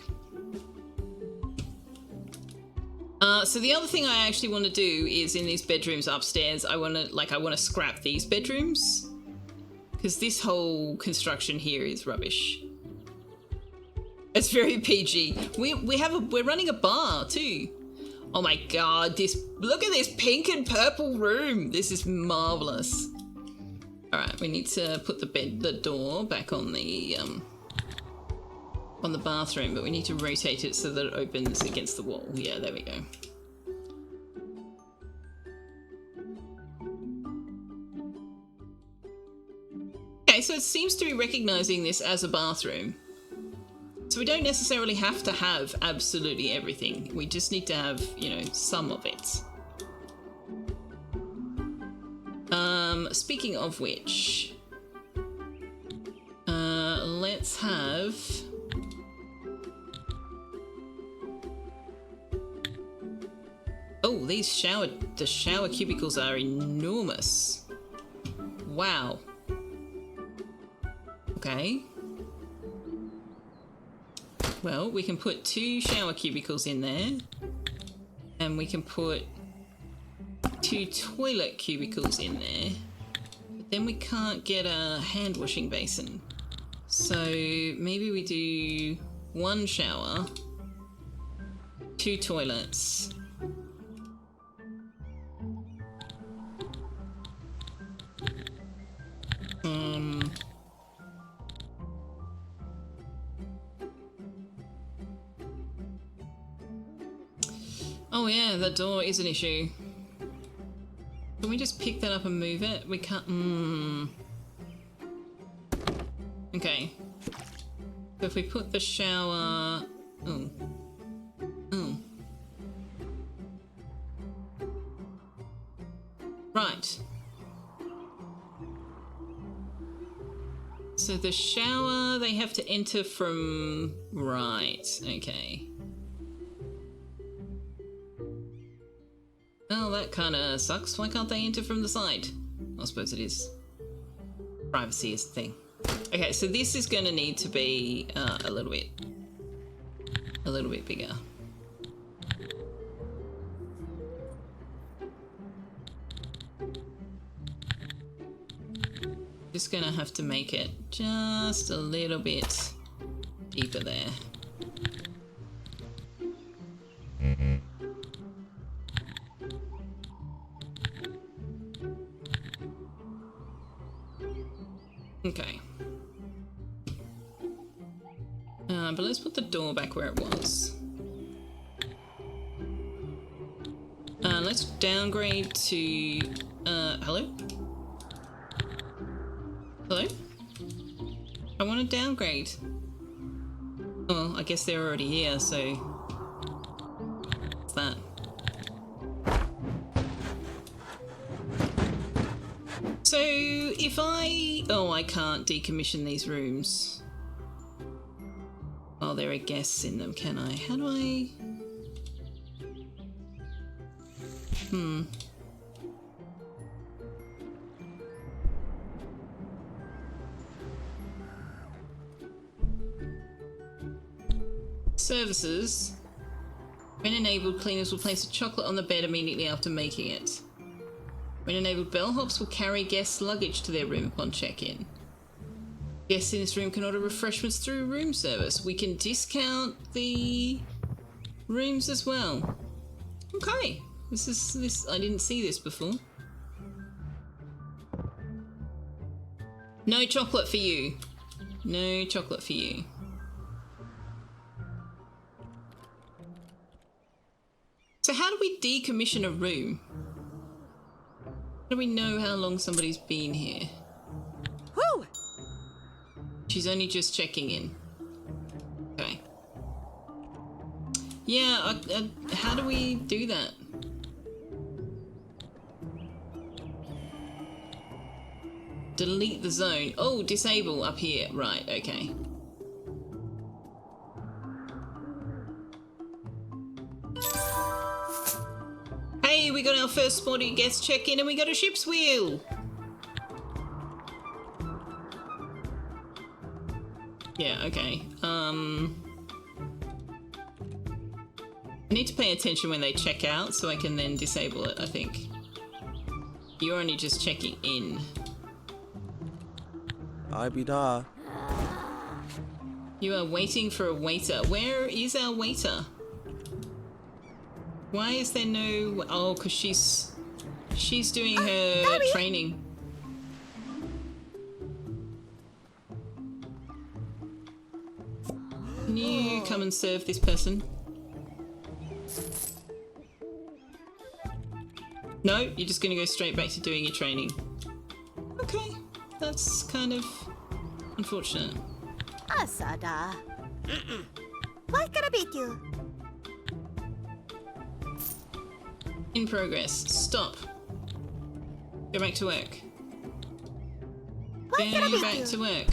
So the other thing I actually want to do is in these bedrooms upstairs, I want to scrap these bedrooms because this whole construction here is rubbish. It's very PG. We're running a bar too. Oh my god! Look at this pink and purple room. This is marvelous. All right, we need to put the door back on the bathroom, but we need to rotate it so that it opens against the wall. Yeah, there we go. Okay, so it seems to be recognizing this as a bathroom. So we don't necessarily have to have absolutely everything. We just need to have, some of it. Speaking of which, let's have... Oh, the shower cubicles are enormous. Wow. Okay. Well, we can put 2 shower cubicles in there. And we can put 2 toilet cubicles in there. But then we can't get a hand washing basin. So maybe we do 1 shower, 2 toilets. Oh yeah, the door is an issue. Can we just pick that up and move it? We can't. Okay. So if we put the shower... Oh. Right. So the shower, they have to enter from... Right, okay. Oh, that kind of sucks. Why can't they enter from the side? I suppose it is. Privacy is the thing. Okay, so this is going to need to be a little bit bigger. Just going to have to make it just a little bit deeper there. Okay. But let's put the door back where it was. Let's downgrade to... hello? Hello? I want to downgrade. Well, I guess they're already here, so... What's that? So, if I... Oh, I can't decommission these rooms. While there are guests in them, can I? How do I... Services. When enabled, cleaners will place a chocolate on the bed immediately after making it. When enabled, bellhops will carry guests' luggage to their room upon check-in. Guests in this room can order refreshments through room service. We can discount the rooms as well. Okay, this I didn't see this before. No chocolate for you. No chocolate for you. So how do we decommission a room? How do we know how long somebody's been here? Whew! She's only just checking in. Okay. Yeah, how do we do that? delete the zone. Oh, disable up here. Right, okay. Hey, we got our first spotty guest check-in and we got a ship's wheel. Yeah, okay. I need to pay attention when they check out so I can then disable it, I think. You're only just checking in. Ibida. You are waiting for a waiter. Where is our waiter? Why is there no... Oh, because she's doing her training. Can you come and serve this person? No, you're just going to go straight back to doing your training. Okay, that's kind of unfortunate. Asada. What can I beat you? In progress. Stop. Go back to work. What can I Go beat back you? to work.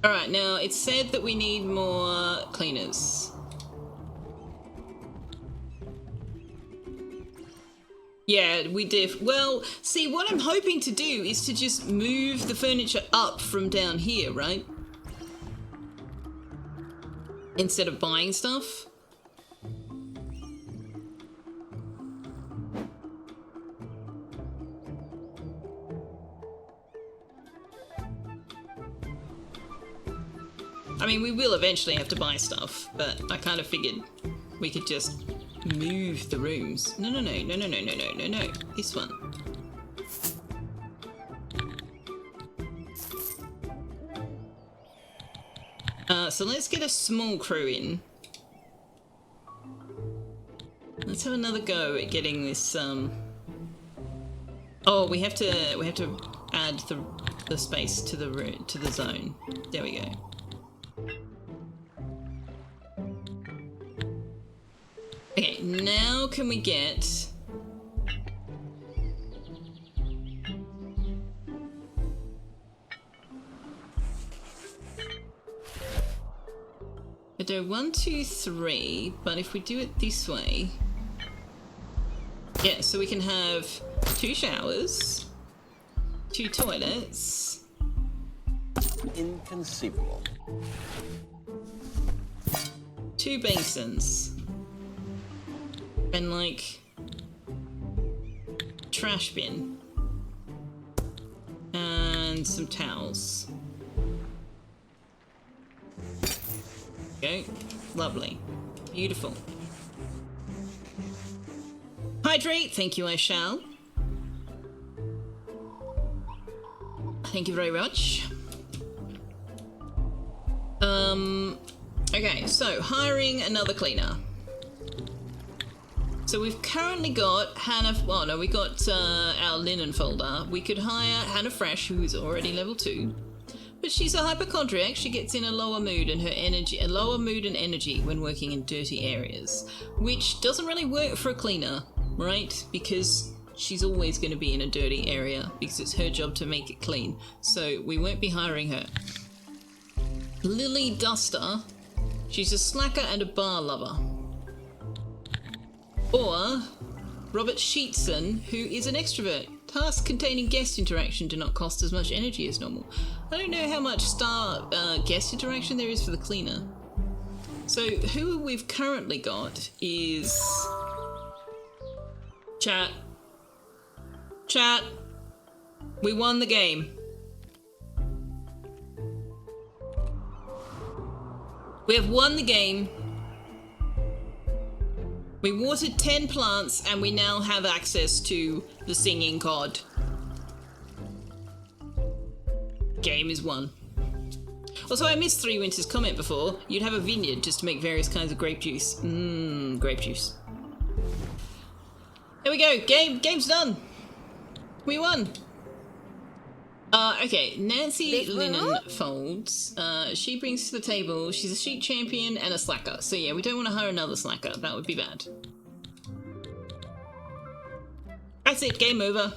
Alright, now it said that we need more cleaners. Yeah, we did. Well, see, what I'm hoping to do is to just move the furniture up from down here, right? Instead of buying stuff. I mean, we will eventually have to buy stuff, but I kind of figured we could just move the rooms. No. This one. So let's get a small crew in. Let's have another go at getting this. Oh, we have to add the space to the zone. There we go. Okay, now can we get... I do 1, 2, 3, but if we do it this way... Yeah, so we can have 2 showers, 2 toilets... Inconceivable. 2 basins. And like trash bin and some towels. Okay, lovely, beautiful. Hydrate, thank you, I shall. Thank you very much. Okay, so hiring another cleaner. So we've currently got Hannah, well no, we got our linen folder. We could hire Hannah Fresh, who is already level 2. But she's a hypochondriac, she gets in a lower mood and energy when working in dirty areas. Which doesn't really work for a cleaner, right? Because she's always going to be in a dirty area, because it's her job to make it clean. So we won't be hiring her. Lily Duster, she's a slacker and a bar lover. Or Robert Sheetson, who is an extrovert. Tasks containing guest interaction do not cost as much energy as normal. I don't know how much guest interaction there is for the cleaner. So who we've currently got is... Chat. We won the game. We have won the game. We watered 10 plants and we now have access to the singing cod. Game is won. Also, I missed Three Winters' comment before. You'd have a vineyard just to make various kinds of grape juice. Grape juice. There we go. Game's done. We won. Okay, Nancy Linen Folds. She brings to the table, she's a sheet champion and a slacker. So yeah, we don't want to hire another slacker. That would be bad. That's it, game over.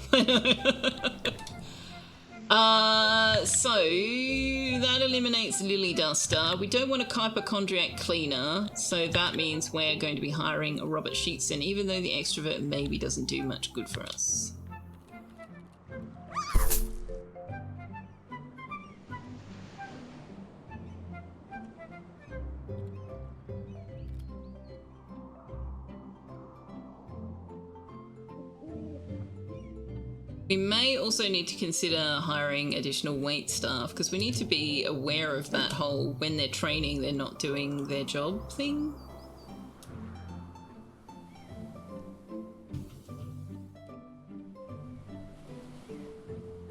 So that eliminates Lily Duster. We don't want a hypochondriac cleaner, so that means we're going to be hiring a Robert Sheetson, even though the extrovert maybe doesn't do much good for us. We may also need to consider hiring additional wait staff because we need to be aware of that whole when they're training they're not doing their job thing.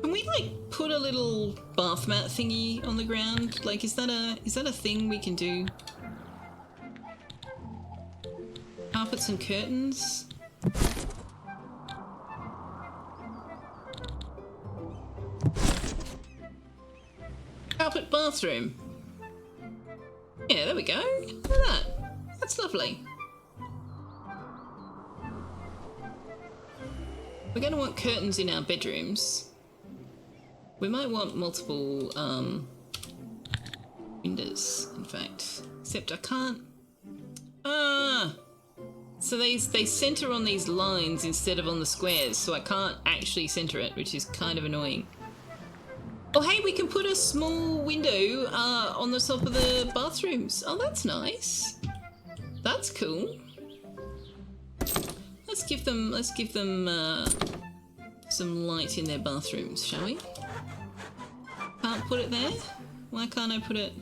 Can we like put a little bath mat thingy on the ground? Like is that a thing we can do? Carpets and curtains? Carpet bathroom. Yeah, there we go. Look at that. That's lovely. We're going to want curtains in our bedrooms. We might want multiple windows, in fact. Except I can't... So they center on these lines instead of on the squares, so I can't actually center it, which is kind of annoying. Oh, hey, we can put a small window on the top of the bathrooms. Oh, that's nice. That's cool. Let's give them some light in their bathrooms, shall we? Can't put it there? Why can't I put it?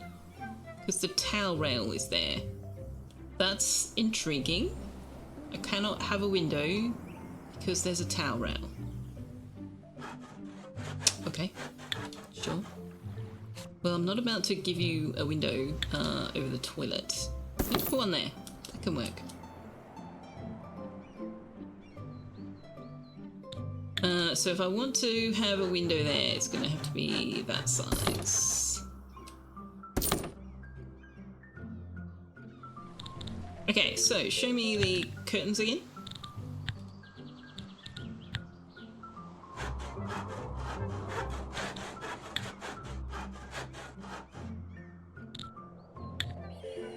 Because the towel rail is there. That's intriguing. I cannot have a window because there's a towel rail. Okay. Sure. Well, I'm not about to give you a window over the toilet. Let's put one there. That can work. So if I want to have a window there, it's going to have to be that size. Okay, so show me the curtains again.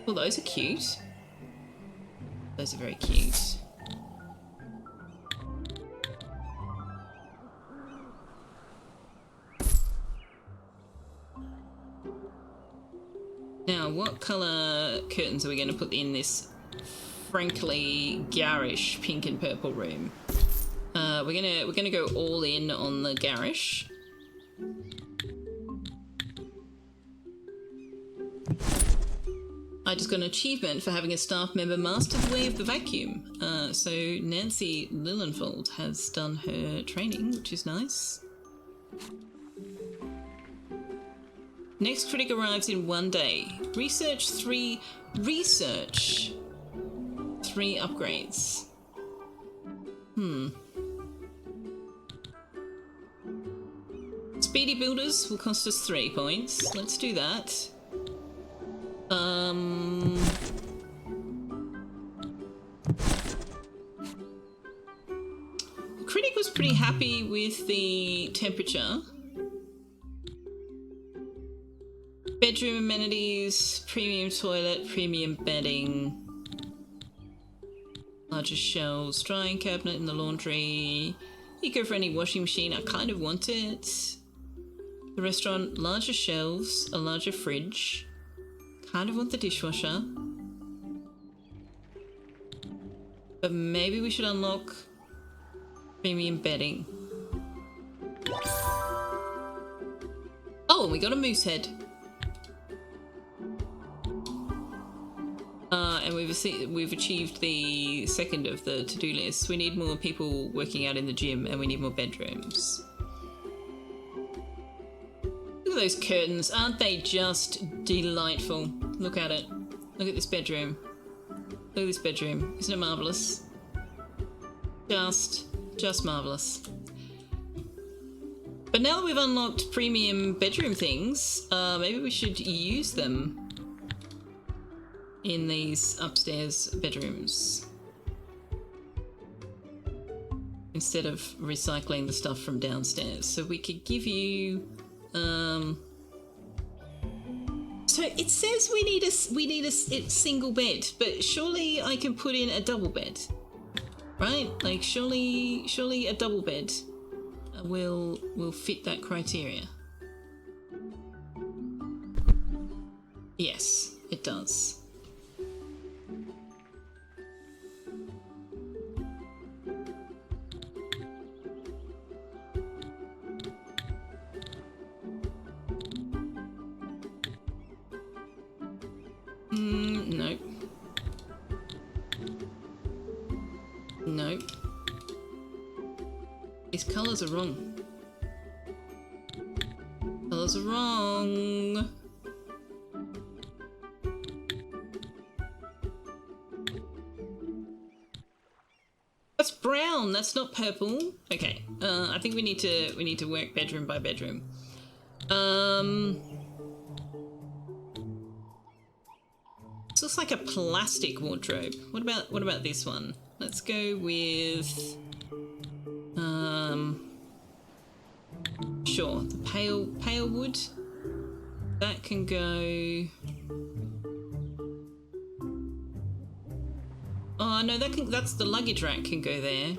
Well, those are cute. Those are very cute. Now, what colour curtains are we going to put in this frankly garish pink and purple room? We're gonna go all in on the garish. I just got an achievement for having a staff member master the way of the vacuum. So Nancy Lillenfold has done her training, which is nice. Next critic arrives in 1 day. Research 3 upgrades. Speedy builders will cost us 3 points. Let's do that. The critic was pretty happy with the temperature. Bedroom amenities, premium toilet, premium bedding, larger shelves, drying cabinet in the laundry, eco-friendly washing machine, I kind of want it. The restaurant, larger shelves, a larger fridge, kind of want the dishwasher. But maybe we should unlock premium bedding. Oh, and we got a moose head. And we've achieved the second of the to-do lists. We need more people working out in the gym and we need more bedrooms. Look at those curtains. Aren't they just delightful? Look at it. Look at this bedroom. Look at this bedroom. Isn't it marvellous? Just marvellous. But now that we've unlocked premium bedroom things, maybe we should use them in these upstairs bedrooms. instead of recycling the stuff from downstairs. So we could give you so it says we need a single bed, but surely I can put in a double bed, right? Like surely a double bed will fit that criteria. Yes, it does. No. No. These colours are wrong. Colours are wrong. That's brown. That's not purple. Okay. I think we need to work bedroom by bedroom. This looks like a plastic wardrobe. What about this one? Let's go with sure, the pale wood. That can go. Oh no, that's the luggage rack can go there.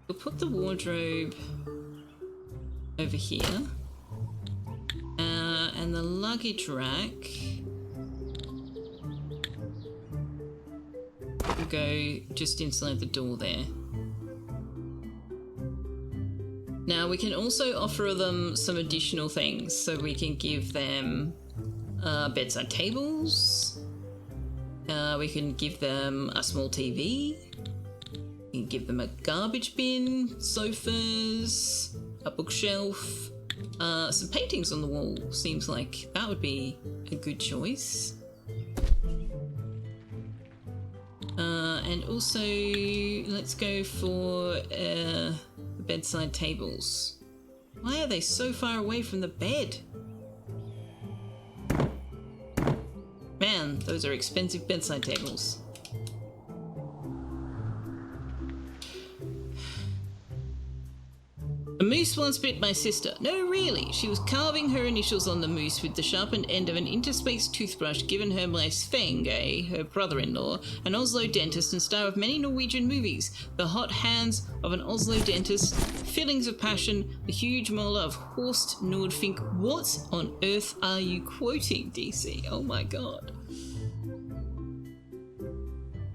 We'll put the wardrobe over here. And the luggage rack will go just inside the door there. Now we can also offer them some additional things, so we can give them bedside tables. We can give them a small TV. We can give them a garbage bin, sofas, a bookshelf, some paintings on the wall. Seems like that would be a good choice. And also, let's go for the bedside tables. Why are they so far away from the bed? Man, those are expensive bedside tables. A moose once bit my sister. No, really. She was carving her initials on the moose with the sharpened end of an interspaced toothbrush given her by Svenge, her brother-in-law, an Oslo dentist and star of many Norwegian movies. The hot hands of an Oslo dentist, feelings of passion, the huge molar of Horst Nordfink. What on earth are you quoting, DC? Oh my god.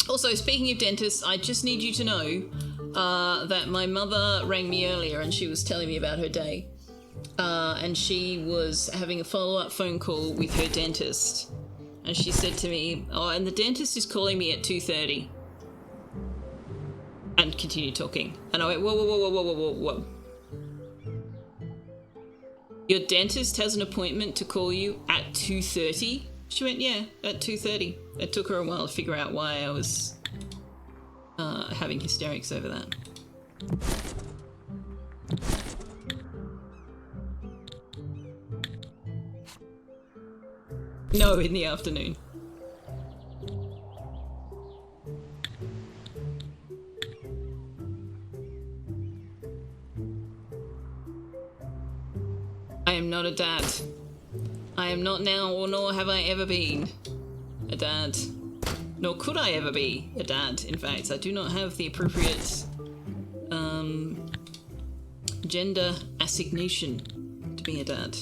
Also, speaking of dentists, I just need you to know that my mother rang me earlier and she was telling me about her day. And she was having a follow-up phone call with her dentist. And she said to me, oh, and the dentist is calling me at 2:30. And continued talking. And I went, whoa, whoa, whoa, whoa, whoa, whoa, whoa. Your dentist has an appointment to call you at 2:30? She went, yeah, at 2:30. It took her a while to figure out why I was having hysterics over that. No, in the afternoon. I am not a dad. I am not now, or nor have I ever been a dad. Nor could I ever be a dad, in fact. I do not have the appropriate gender assignation to be a dad.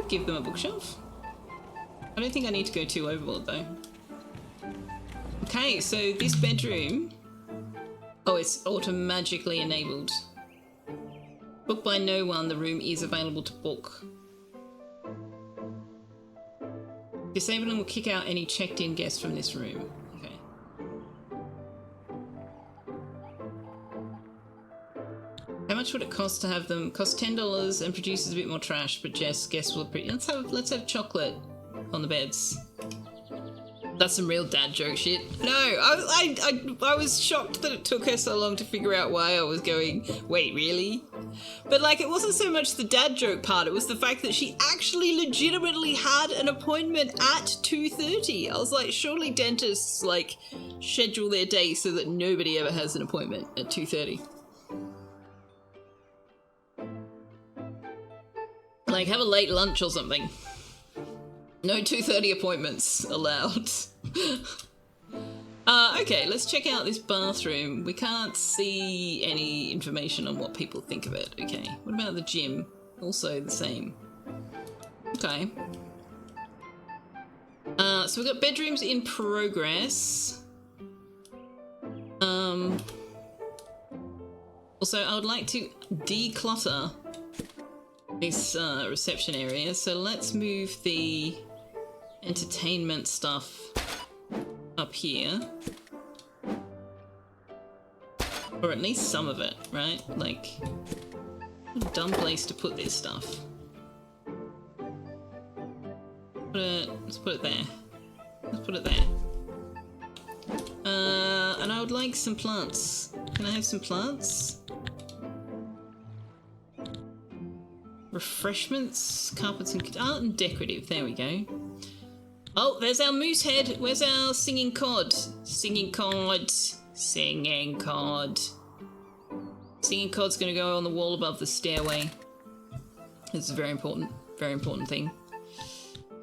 Give them a bookshelf. I don't think I need to go too overboard though. Okay, so this bedroom... Oh, it's automagically enabled. Booked by no one, the room is available to book. Disabling will kick out any checked-in guests from this room. Okay. How much would it cost to have them? Cost $10 and produces a bit more trash, but guess will let's have chocolate on the beds. That's some real dad joke shit. No, I was shocked that it took her so long to figure out why I was going, wait, really? But like, it wasn't so much the dad joke part, it was the fact that she actually legitimately had an appointment at 2:30. I was like, surely dentists like schedule their day so that nobody ever has an appointment at 2:30. Like, have a late lunch or something. No 2:30 appointments allowed. Okay, let's check out this bathroom. We can't see any information on what people think of it. Okay, what about the gym? Also the same. Okay. So we've got bedrooms in progress. Also, I would like to declutter this reception area, so let's move the entertainment stuff up here, or at least some of it, right? Like, what a dumb place to put this stuff. Let's put it there. Let's put it there. And I would like some plants. Can I have some plants? Refreshments, carpets and art and decorative. There we go. Oh, there's our moose head. Where's our singing cod? Singing cod. Singing cod. Singing cod's gonna go on the wall above the stairway. This is a very important thing.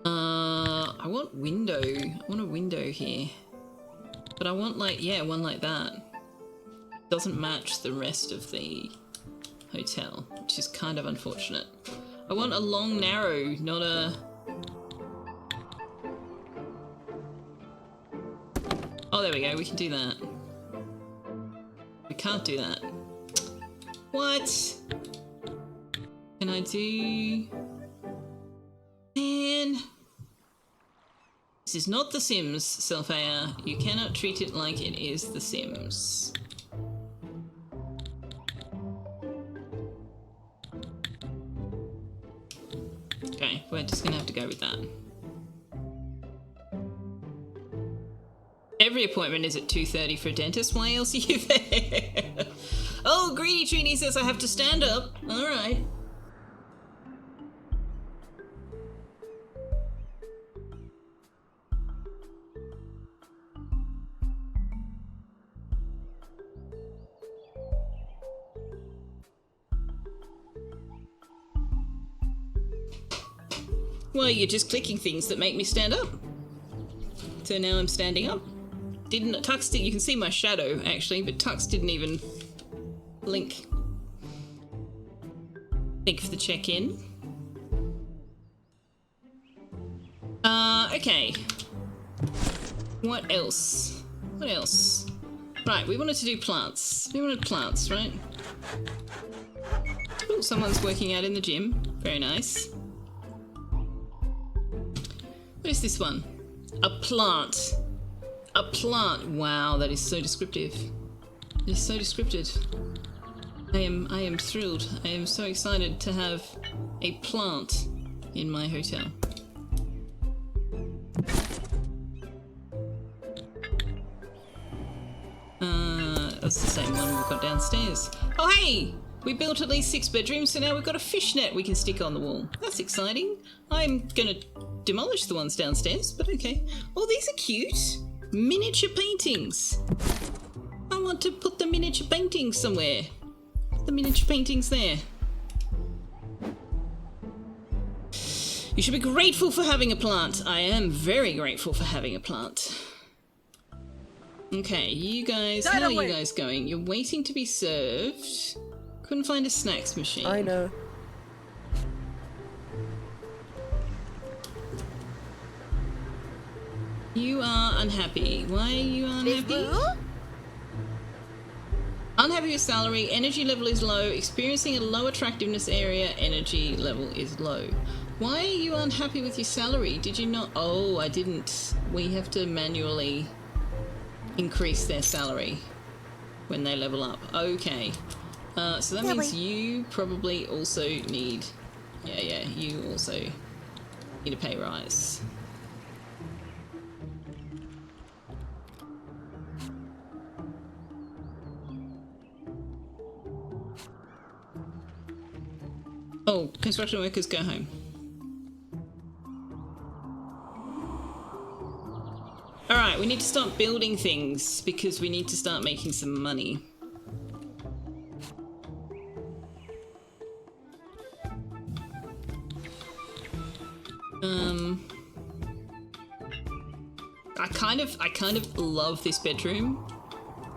I want window. I want a window here. But I want like, yeah, one like that. Doesn't match the rest of the hotel, which is kind of unfortunate. I want a long narrow, not a... Oh, there we go, we can do that. We can't do that. What? Can I do... Man... This is not The Sims, Selphaya. You cannot treat it like it is The Sims. Okay, we're just gonna have to go with that. Every appointment is at 2:30 for a dentist. Why else are you there? Oh, Greedy Trini says I have to stand up. Alright. Well, you're just clicking things that make me stand up. So now I'm standing up. Tux did, you can see my shadow actually, but Tux didn't even blink. Thank you for the check-in. Okay. What else? What else? Right, we wanted to do plants. We wanted plants, right? Oh, someone's working out in the gym. Very nice. What is this one? A plant. A plant. Wow, that is so descriptive. It is so descriptive. I am thrilled. I am so excited to have a plant in my hotel. That's the same one we've got downstairs. Oh hey! We built at least 6 bedrooms, so now we've got a fishnet we can stick on the wall. That's exciting. I'm gonna demolish the ones downstairs, but okay. Oh, these are cute. Miniature paintings. I want to put the miniature paintings somewhere. Put the miniature paintings there. You should be grateful for having a plant. I am very grateful for having a plant. Okay, you guys, how are you guys going? You're waiting to be served. Couldn't find a snacks machine. I know. You are unhappy. Why are you unhappy? Unhappy with salary, energy level is low, experiencing a low attractiveness area, energy level is low. Why are you unhappy with your salary? Did you not? Oh, I didn't. We have to manually increase their salary when they level up. Okay. So that means you probably also need... Yeah, you also need a pay rise. Oh, construction workers go home. Alright, we need to start building things because we need to start making some money. I kind of love this bedroom.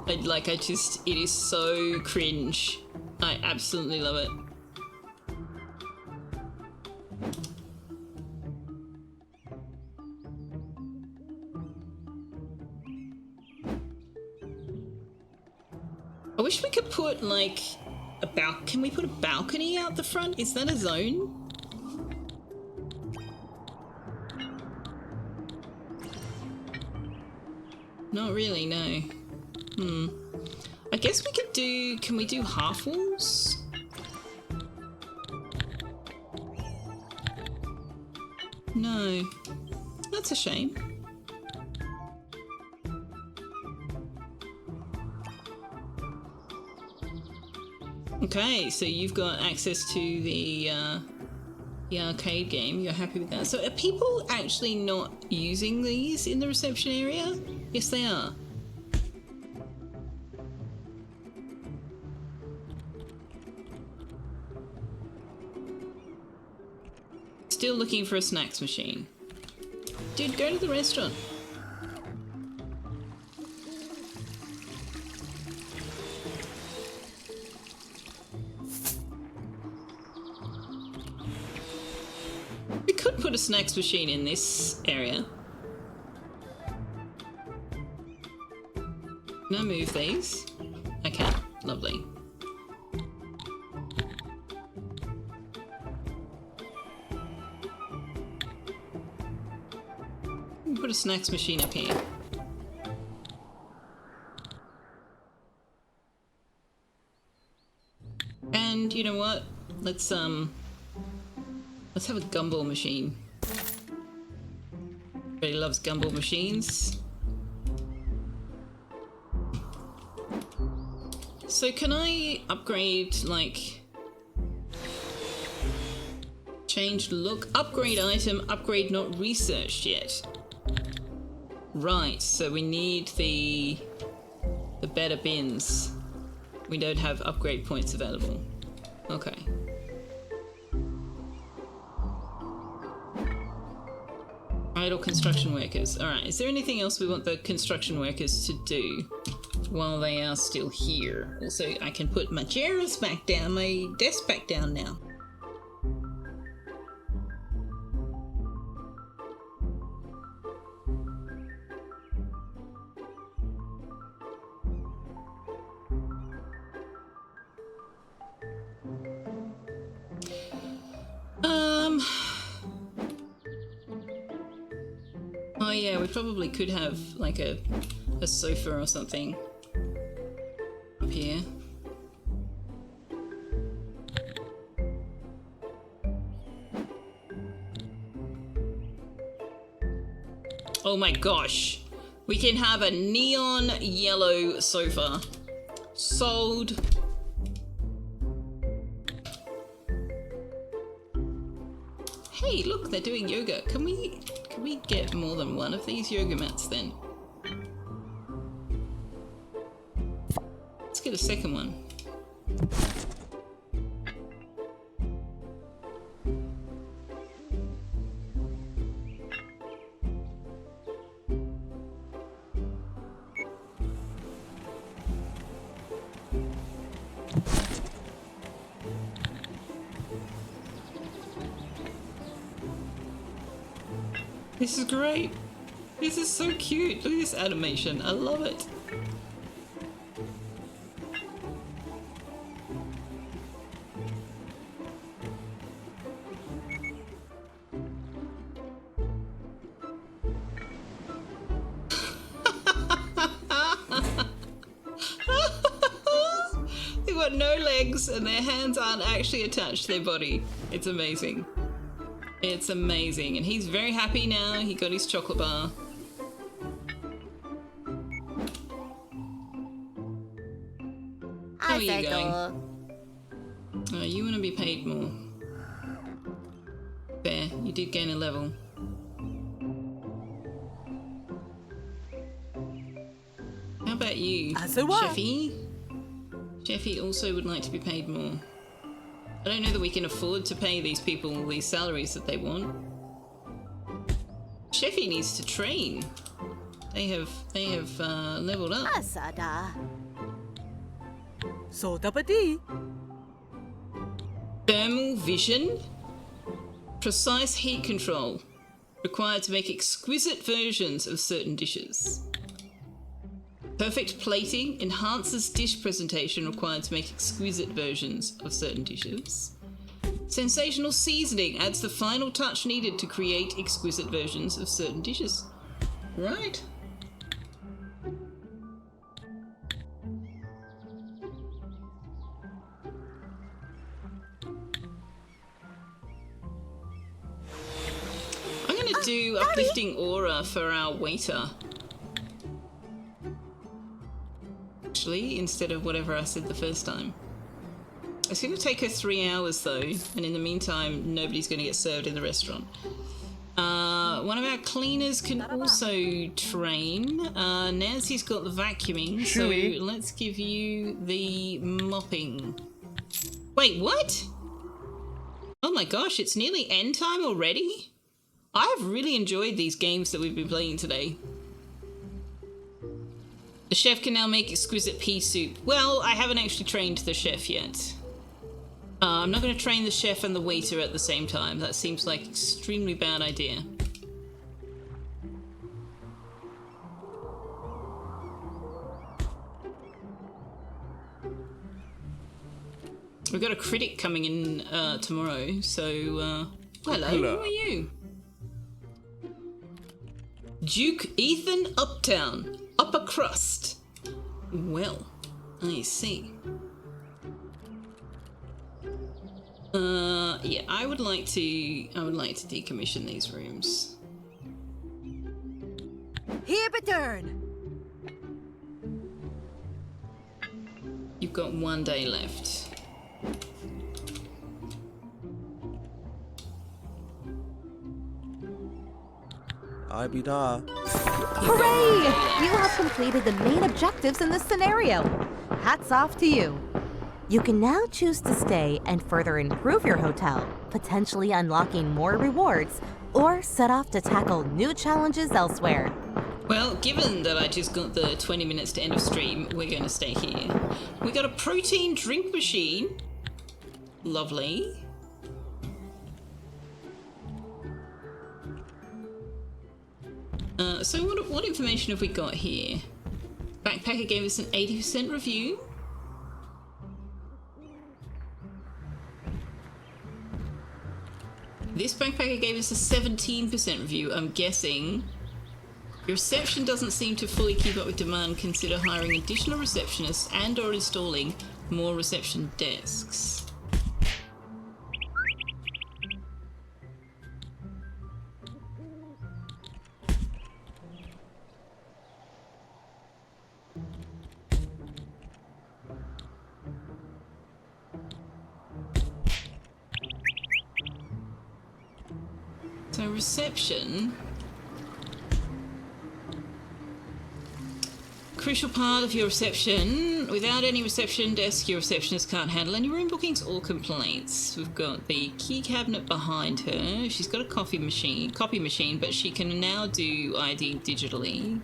It is so cringe. I absolutely love it. I wish we could put like can we put a balcony out the front? Is that a zone? Not really, no. I guess we could do, can we do half walls? No. That's a shame. Okay, so you've got access to the arcade game. You're happy with that. So are people actually not using these in the reception area? Yes, they are. Still looking for a snacks machine. Dude, go to the restaurant. We could put a snacks machine in this area. Can I move these? I can. Lovely. Put a snacks machine up here. And you know what? Let's have a gumball machine. Everybody loves gumball machines. So can I upgrade, like... Change look, upgrade item, upgrade not researched yet. Right, so we need the better bins. We don't have upgrade points available. Okay. Idle construction workers. Alright, is there anything else we want the construction workers to do while they are still here? Also, I can put my chairs back down, my desk back down now. Oh yeah, we probably could have like a sofa or something up here. Oh my gosh, we can have a neon yellow sofa. Sold. Hey, look, they're doing yoga. Can we get more than one of these yoga mats then? Let's get a second one. This is great. This is so cute. Look at this animation. I love it. They've got got no legs and their hands aren't actually attached to their body. It's amazing. It's amazing. And he's very happy now. He got his chocolate bar. How are you going? You want to be paid more. Fair. You did gain a level. How about you, Sheffy? Sheffy also would like to be paid more. I don't know that we can afford to pay these people these salaries that they want. Sheffy needs to train. They have leveled up. Asada. Sotapati. Thermal vision. Precise heat control. Required to make exquisite versions of certain dishes. Perfect plating enhances dish presentation required to make exquisite versions of certain dishes. Sensational seasoning adds the final touch needed to create exquisite versions of certain dishes. Right. I'm going to do uplifting aura for our waiter. Instead of whatever I said the first time. It's going to take her 3 hours though, and in the meantime nobody's going to get served in the restaurant. One of our cleaners can also train. Nancy's got the vacuuming, so let's give you the mopping. Wait, what? Oh my gosh, it's nearly end time already? I've really enjoyed these games that we've been playing today. The chef can now make exquisite pea soup. Well, I haven't actually trained the chef yet. I'm not going to train the chef and the waiter at the same time. That seems like an extremely bad idea. We've got a critic coming in tomorrow, so hello, who are you? Duke Ethan Uptown. Upper crust. Well, I see. Yeah, I would like to decommission these rooms. Here return. You've got 1 day left. Hooray! You have completed the main objectives in this scenario. Hats off to you. You can now choose to stay and further improve your hotel, potentially unlocking more rewards, or set off to tackle new challenges elsewhere. Well, given that I just got the 20 minutes to end of stream, we're going to stay here. We got a protein drink machine. Lovely. So what information have we got here? Backpacker gave us an 80% review. This backpacker gave us a 17% review. I'm guessing your reception doesn't seem to fully keep up with demand. Consider hiring additional receptionists and or installing more reception desks. So reception, crucial part of your reception. Without any reception desk, your receptionist can't handle any room bookings or complaints. We've got the key cabinet behind her. She's got a copy machine, but she can now do ID digitally.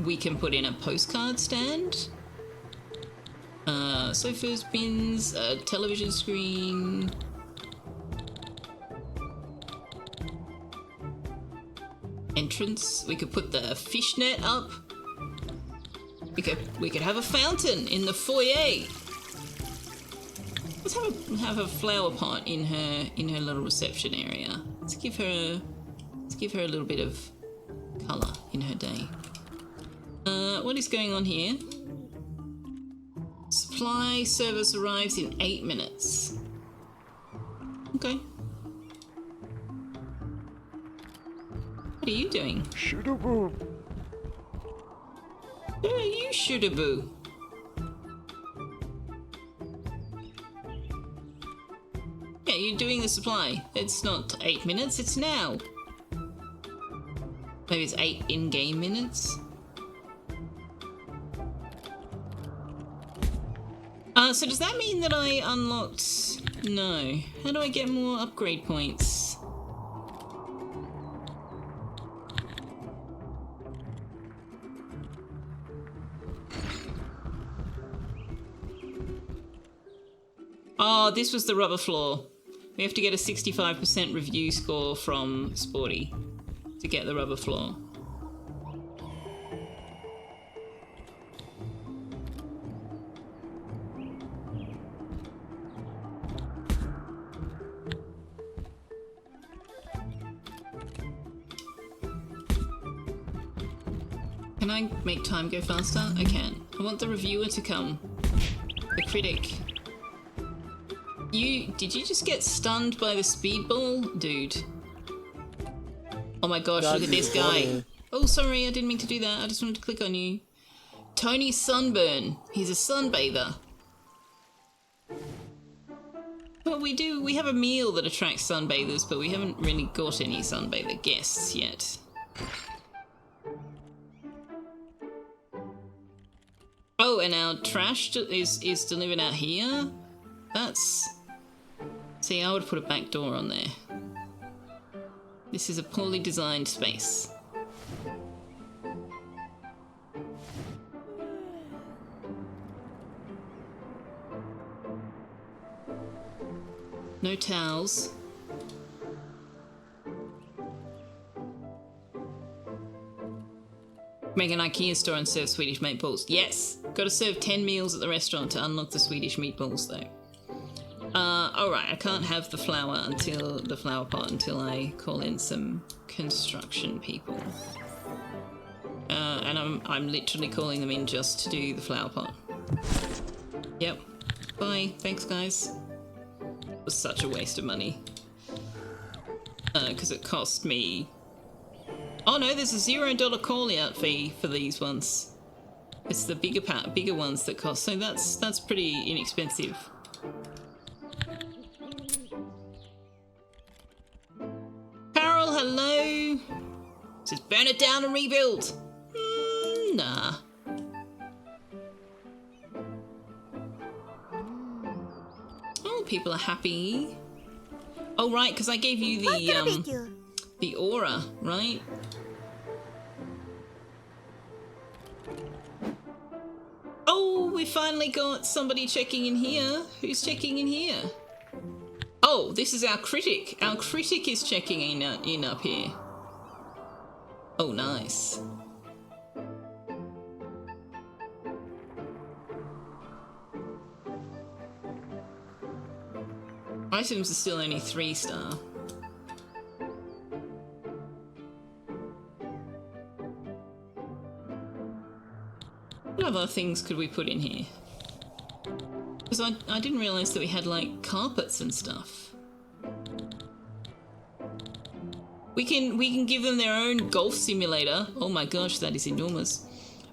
We can put in a postcard stand, sofas, bins, a television screen. Entrance. We could put the fishnet up. We could have a fountain in the foyer. Let's have a flower pot in her little reception area. Let's give her a little bit of colour in her day. What is going on here? Supply service arrives in 8 minutes. Okay. What are you doing? Shoot-a-boo. Yeah, you shoot-a-boo. Yeah, you're doing the supply. It's not 8 minutes, it's now. Maybe it's 8 in-game minutes. So does that mean that I unlocked... No. How do I get more upgrade points? Oh, this was the rubber floor. We have to get a 65% review score from Sporty to get the rubber floor. Can I make time go faster? I can. I want the reviewer to come. The critic. Did you just get stunned by the speedball? Dude. Oh my gosh, look at this guy. Oh, sorry, I didn't mean to do that. I just wanted to click on you. Tony Sunburn. He's a sunbather. Well, we have a meal that attracts sunbathers, but we haven't really got any sunbather guests yet. Oh, and our trash is delivered out here? That's... See, I would put a back door on there. This is a poorly designed space. No towels. Make an IKEA store and serve Swedish meatballs. Yes! Gotta serve 10 meals at the restaurant to unlock the Swedish meatballs, though. Alright, I can't have the flower pot until I call in some construction people. And I'm literally calling them in just to do the flower pot. Yep. Bye. Thanks, guys. It was such a waste of money. Because it cost me... Oh no, there's a $0 call-out fee for these ones. It's the bigger ones that cost, so that's pretty inexpensive. Carol, hello! Says burn it down and rebuild. Nah. Oh, people are happy. Oh right, because I gave you the aura, right? Oh, we finally got somebody checking in here. Who's checking in here? Oh, this is our critic. Our critic is checking in up here. Oh, nice. Items are still only 3-star. What other things could we put in here? Because I didn't realise that we had, like, carpets and stuff. We can give them their own golf simulator. Oh my gosh, that is enormous.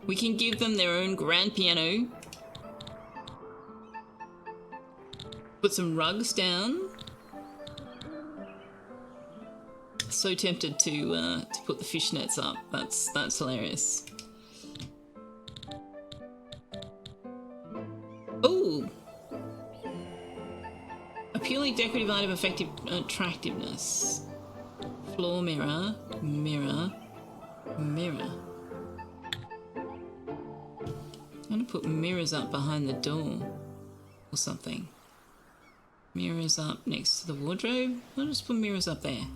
We can give them their own grand piano. Put some rugs down. So tempted to put the fishnets up. That's hilarious. Ooh! A purely decorative item, effective attractiveness. Floor mirror, mirror, mirror. I'm gonna put mirrors up behind the door or something. Mirrors up next to the wardrobe. I'll just put mirrors up there.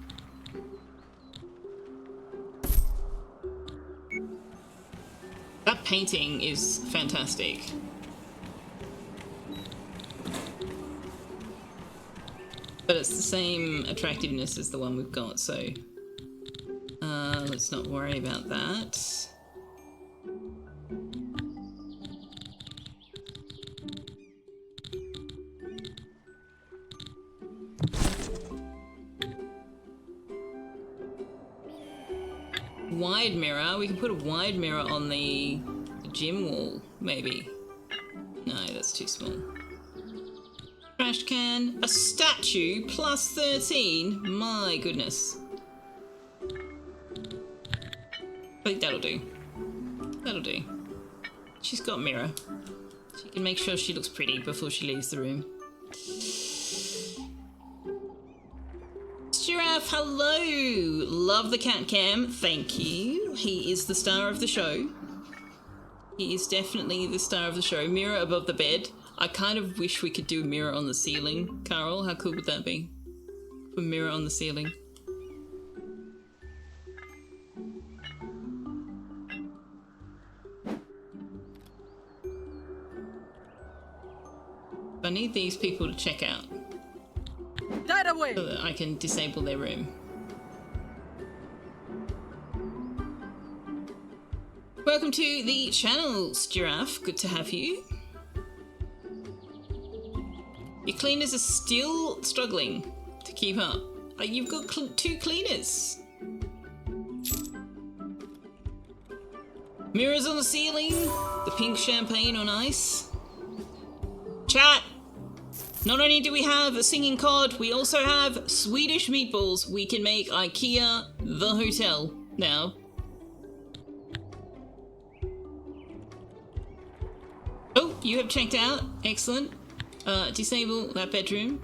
That painting is fantastic. But it's the same attractiveness as the one we've got, so let's not worry about that. wide mirror. We can put a wide mirror on the gym wall, maybe. No, that's too small. Trash can. A statue plus 13. My goodness. I think that'll do. That'll do. She's got a mirror. She can make sure she looks pretty before she leaves the room. Giraffe, hello! Love the cat cam. Thank you. He is the star of the show. He is definitely the star of the show. Mirror above the bed. I kind of wish we could do a mirror on the ceiling. Carl, how cool would that be? A mirror on the ceiling. I need these people to check out. Right away. So that I can disable their room. Welcome to the channel, Giraffe. Good to have you. Your cleaners are still struggling to keep up. You've got 2 cleaners. Mirrors on the ceiling. The pink champagne on ice. Chat! Not only do we have a singing cod, we also have Swedish meatballs. We can make IKEA the hotel now. Oh, you have checked out. Excellent. Disable that bedroom.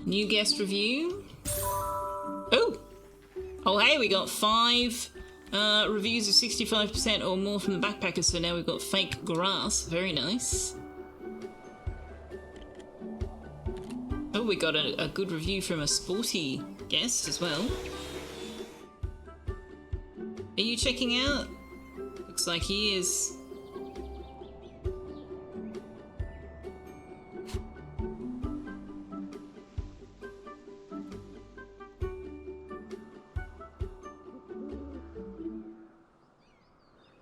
New guest review. Oh! Oh, hey, we got 5 reviews of 65% or more from the backpackers, so now we've got fake grass. Very nice. Oh, we got a good review from a sporty guest as well. Are you checking out? Looks like he is.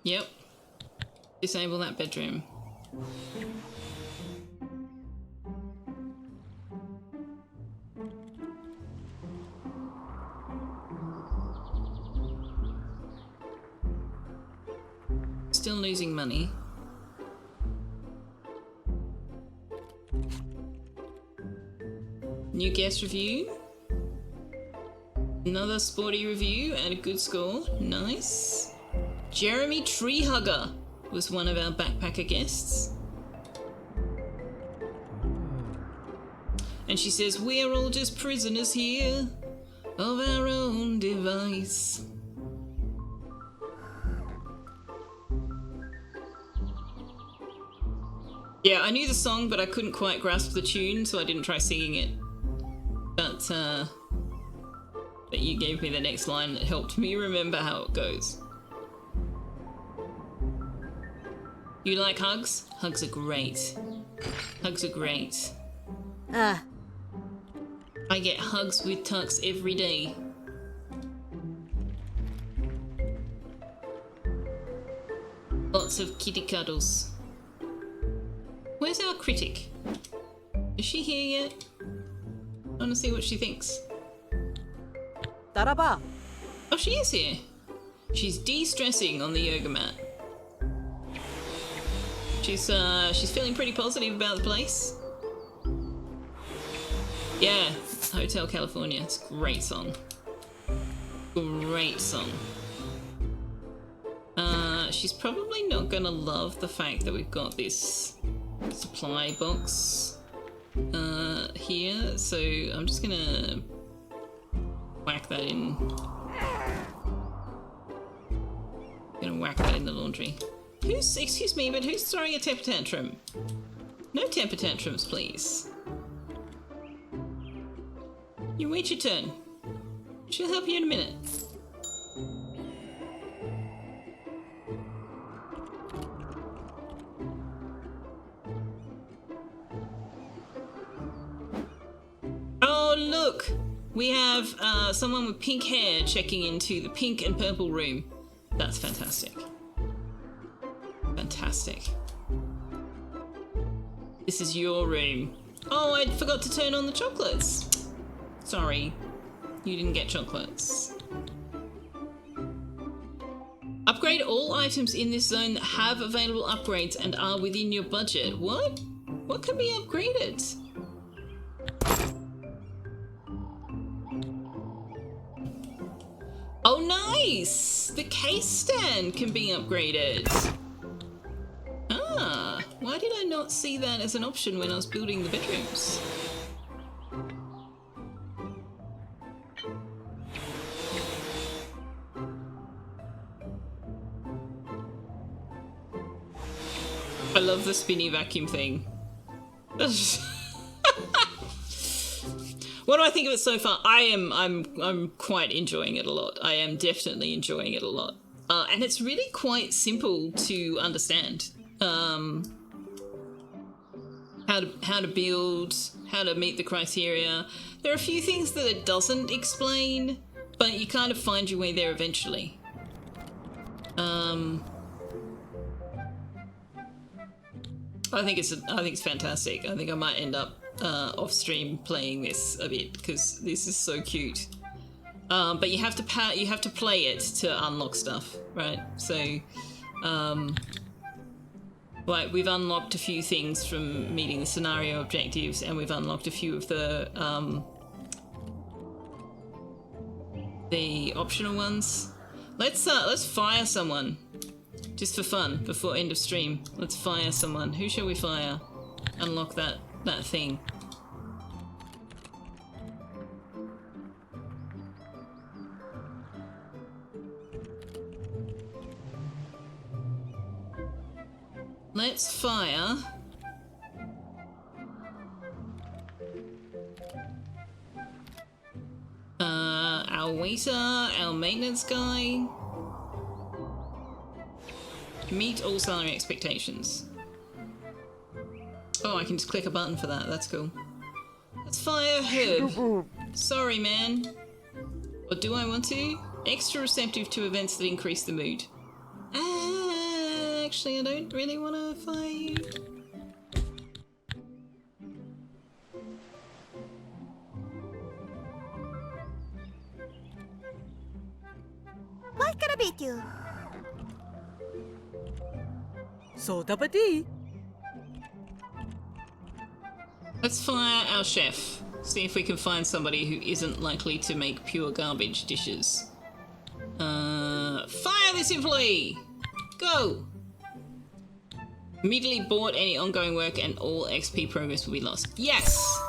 Yep. Disable that bedroom. Still losing money. New guest review. Another sporty review and a good score. Nice. Jeremy Treehugger was one of our backpacker guests. And she says, we're all just prisoners here of our own device. Yeah, I knew the song, but I couldn't quite grasp the tune, so I didn't try singing it. But you gave me the next line that helped me remember how it goes. You like hugs? Hugs are great. Hugs are great. I get hugs with Tux every day. Lots of kitty cuddles. Where's our critic? Is she here yet? I want to see what she thinks. Taraba. Oh, she is here. She's de-stressing on the yoga mat. She's feeling pretty positive about the place. Yeah, Hotel California. It's a great song. Great song. She's probably not gonna love the fact that we've got this supply box here, so I'm just gonna whack that in. Gonna whack that in the laundry. Excuse me, but who's throwing a temper tantrum? No temper tantrums, please. You wait your turn. She'll help you in a minute. Oh, look! We have someone with pink hair checking into the pink and purple room. That's fantastic. Fantastic. This is your room. Oh, I forgot to turn on the chocolates. Sorry, you didn't get chocolates. Upgrade all items in this zone that have available upgrades and are within your budget. What? What can be upgraded? Oh, nice! The case stand can be upgraded. Ah, why did I not see that as an option when I was building the bedrooms? I love the spinny vacuum thing. What do I think of it so far? I'm quite enjoying it a lot. I am definitely enjoying it a lot. And it's really quite simple to understand. How to build, how to meet the criteria. There are a few things that it doesn't explain, but you kind of find your way there eventually. I think it's fantastic. I think I might end up off stream playing this a bit because this is so cute. But you have to play it to unlock stuff, right? So, like we've unlocked a few things from meeting the scenario objectives, and we've unlocked a few of the optional ones. Let's fire someone. Just for fun, before end of stream. Let's fire someone. Who shall we fire? Unlock that thing. Let's fire... our waiter, our maintenance guy... Meet all salary expectations. Oh, I can just click a button for that. That's cool. Let's fire Herb. Sorry, man. Or do I want to? Extra receptive to events that increase the mood. Actually, I don't really want to fire you. What can I beat you? Soda pati. Let's fire our chef. See if we can find somebody who isn't likely to make pure garbage dishes. Fire this employee! Go! Immediately abort any ongoing work and all XP progress will be lost. Yes!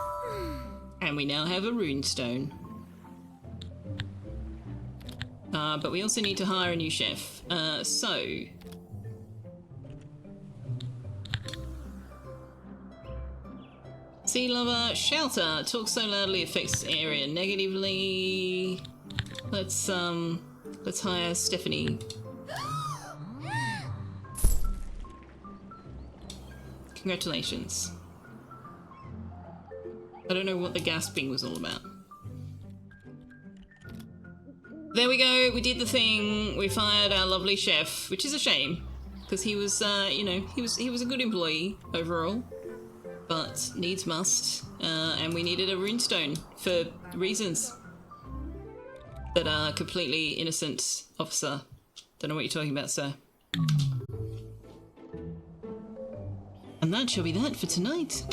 And we now have a runestone. But we also need to hire a new chef. Sea lover, shelter, talk so loudly affects area negatively. Let's hire Stephanie. Congratulations. I don't know what the gasping was all about. There we go, we did the thing. We fired our lovely chef, which is a shame, because he was, he was a good employee overall. But needs must, and we needed a runestone for reasons that are completely innocent, officer. Don't know what you're talking about, sir. And that shall be that for tonight.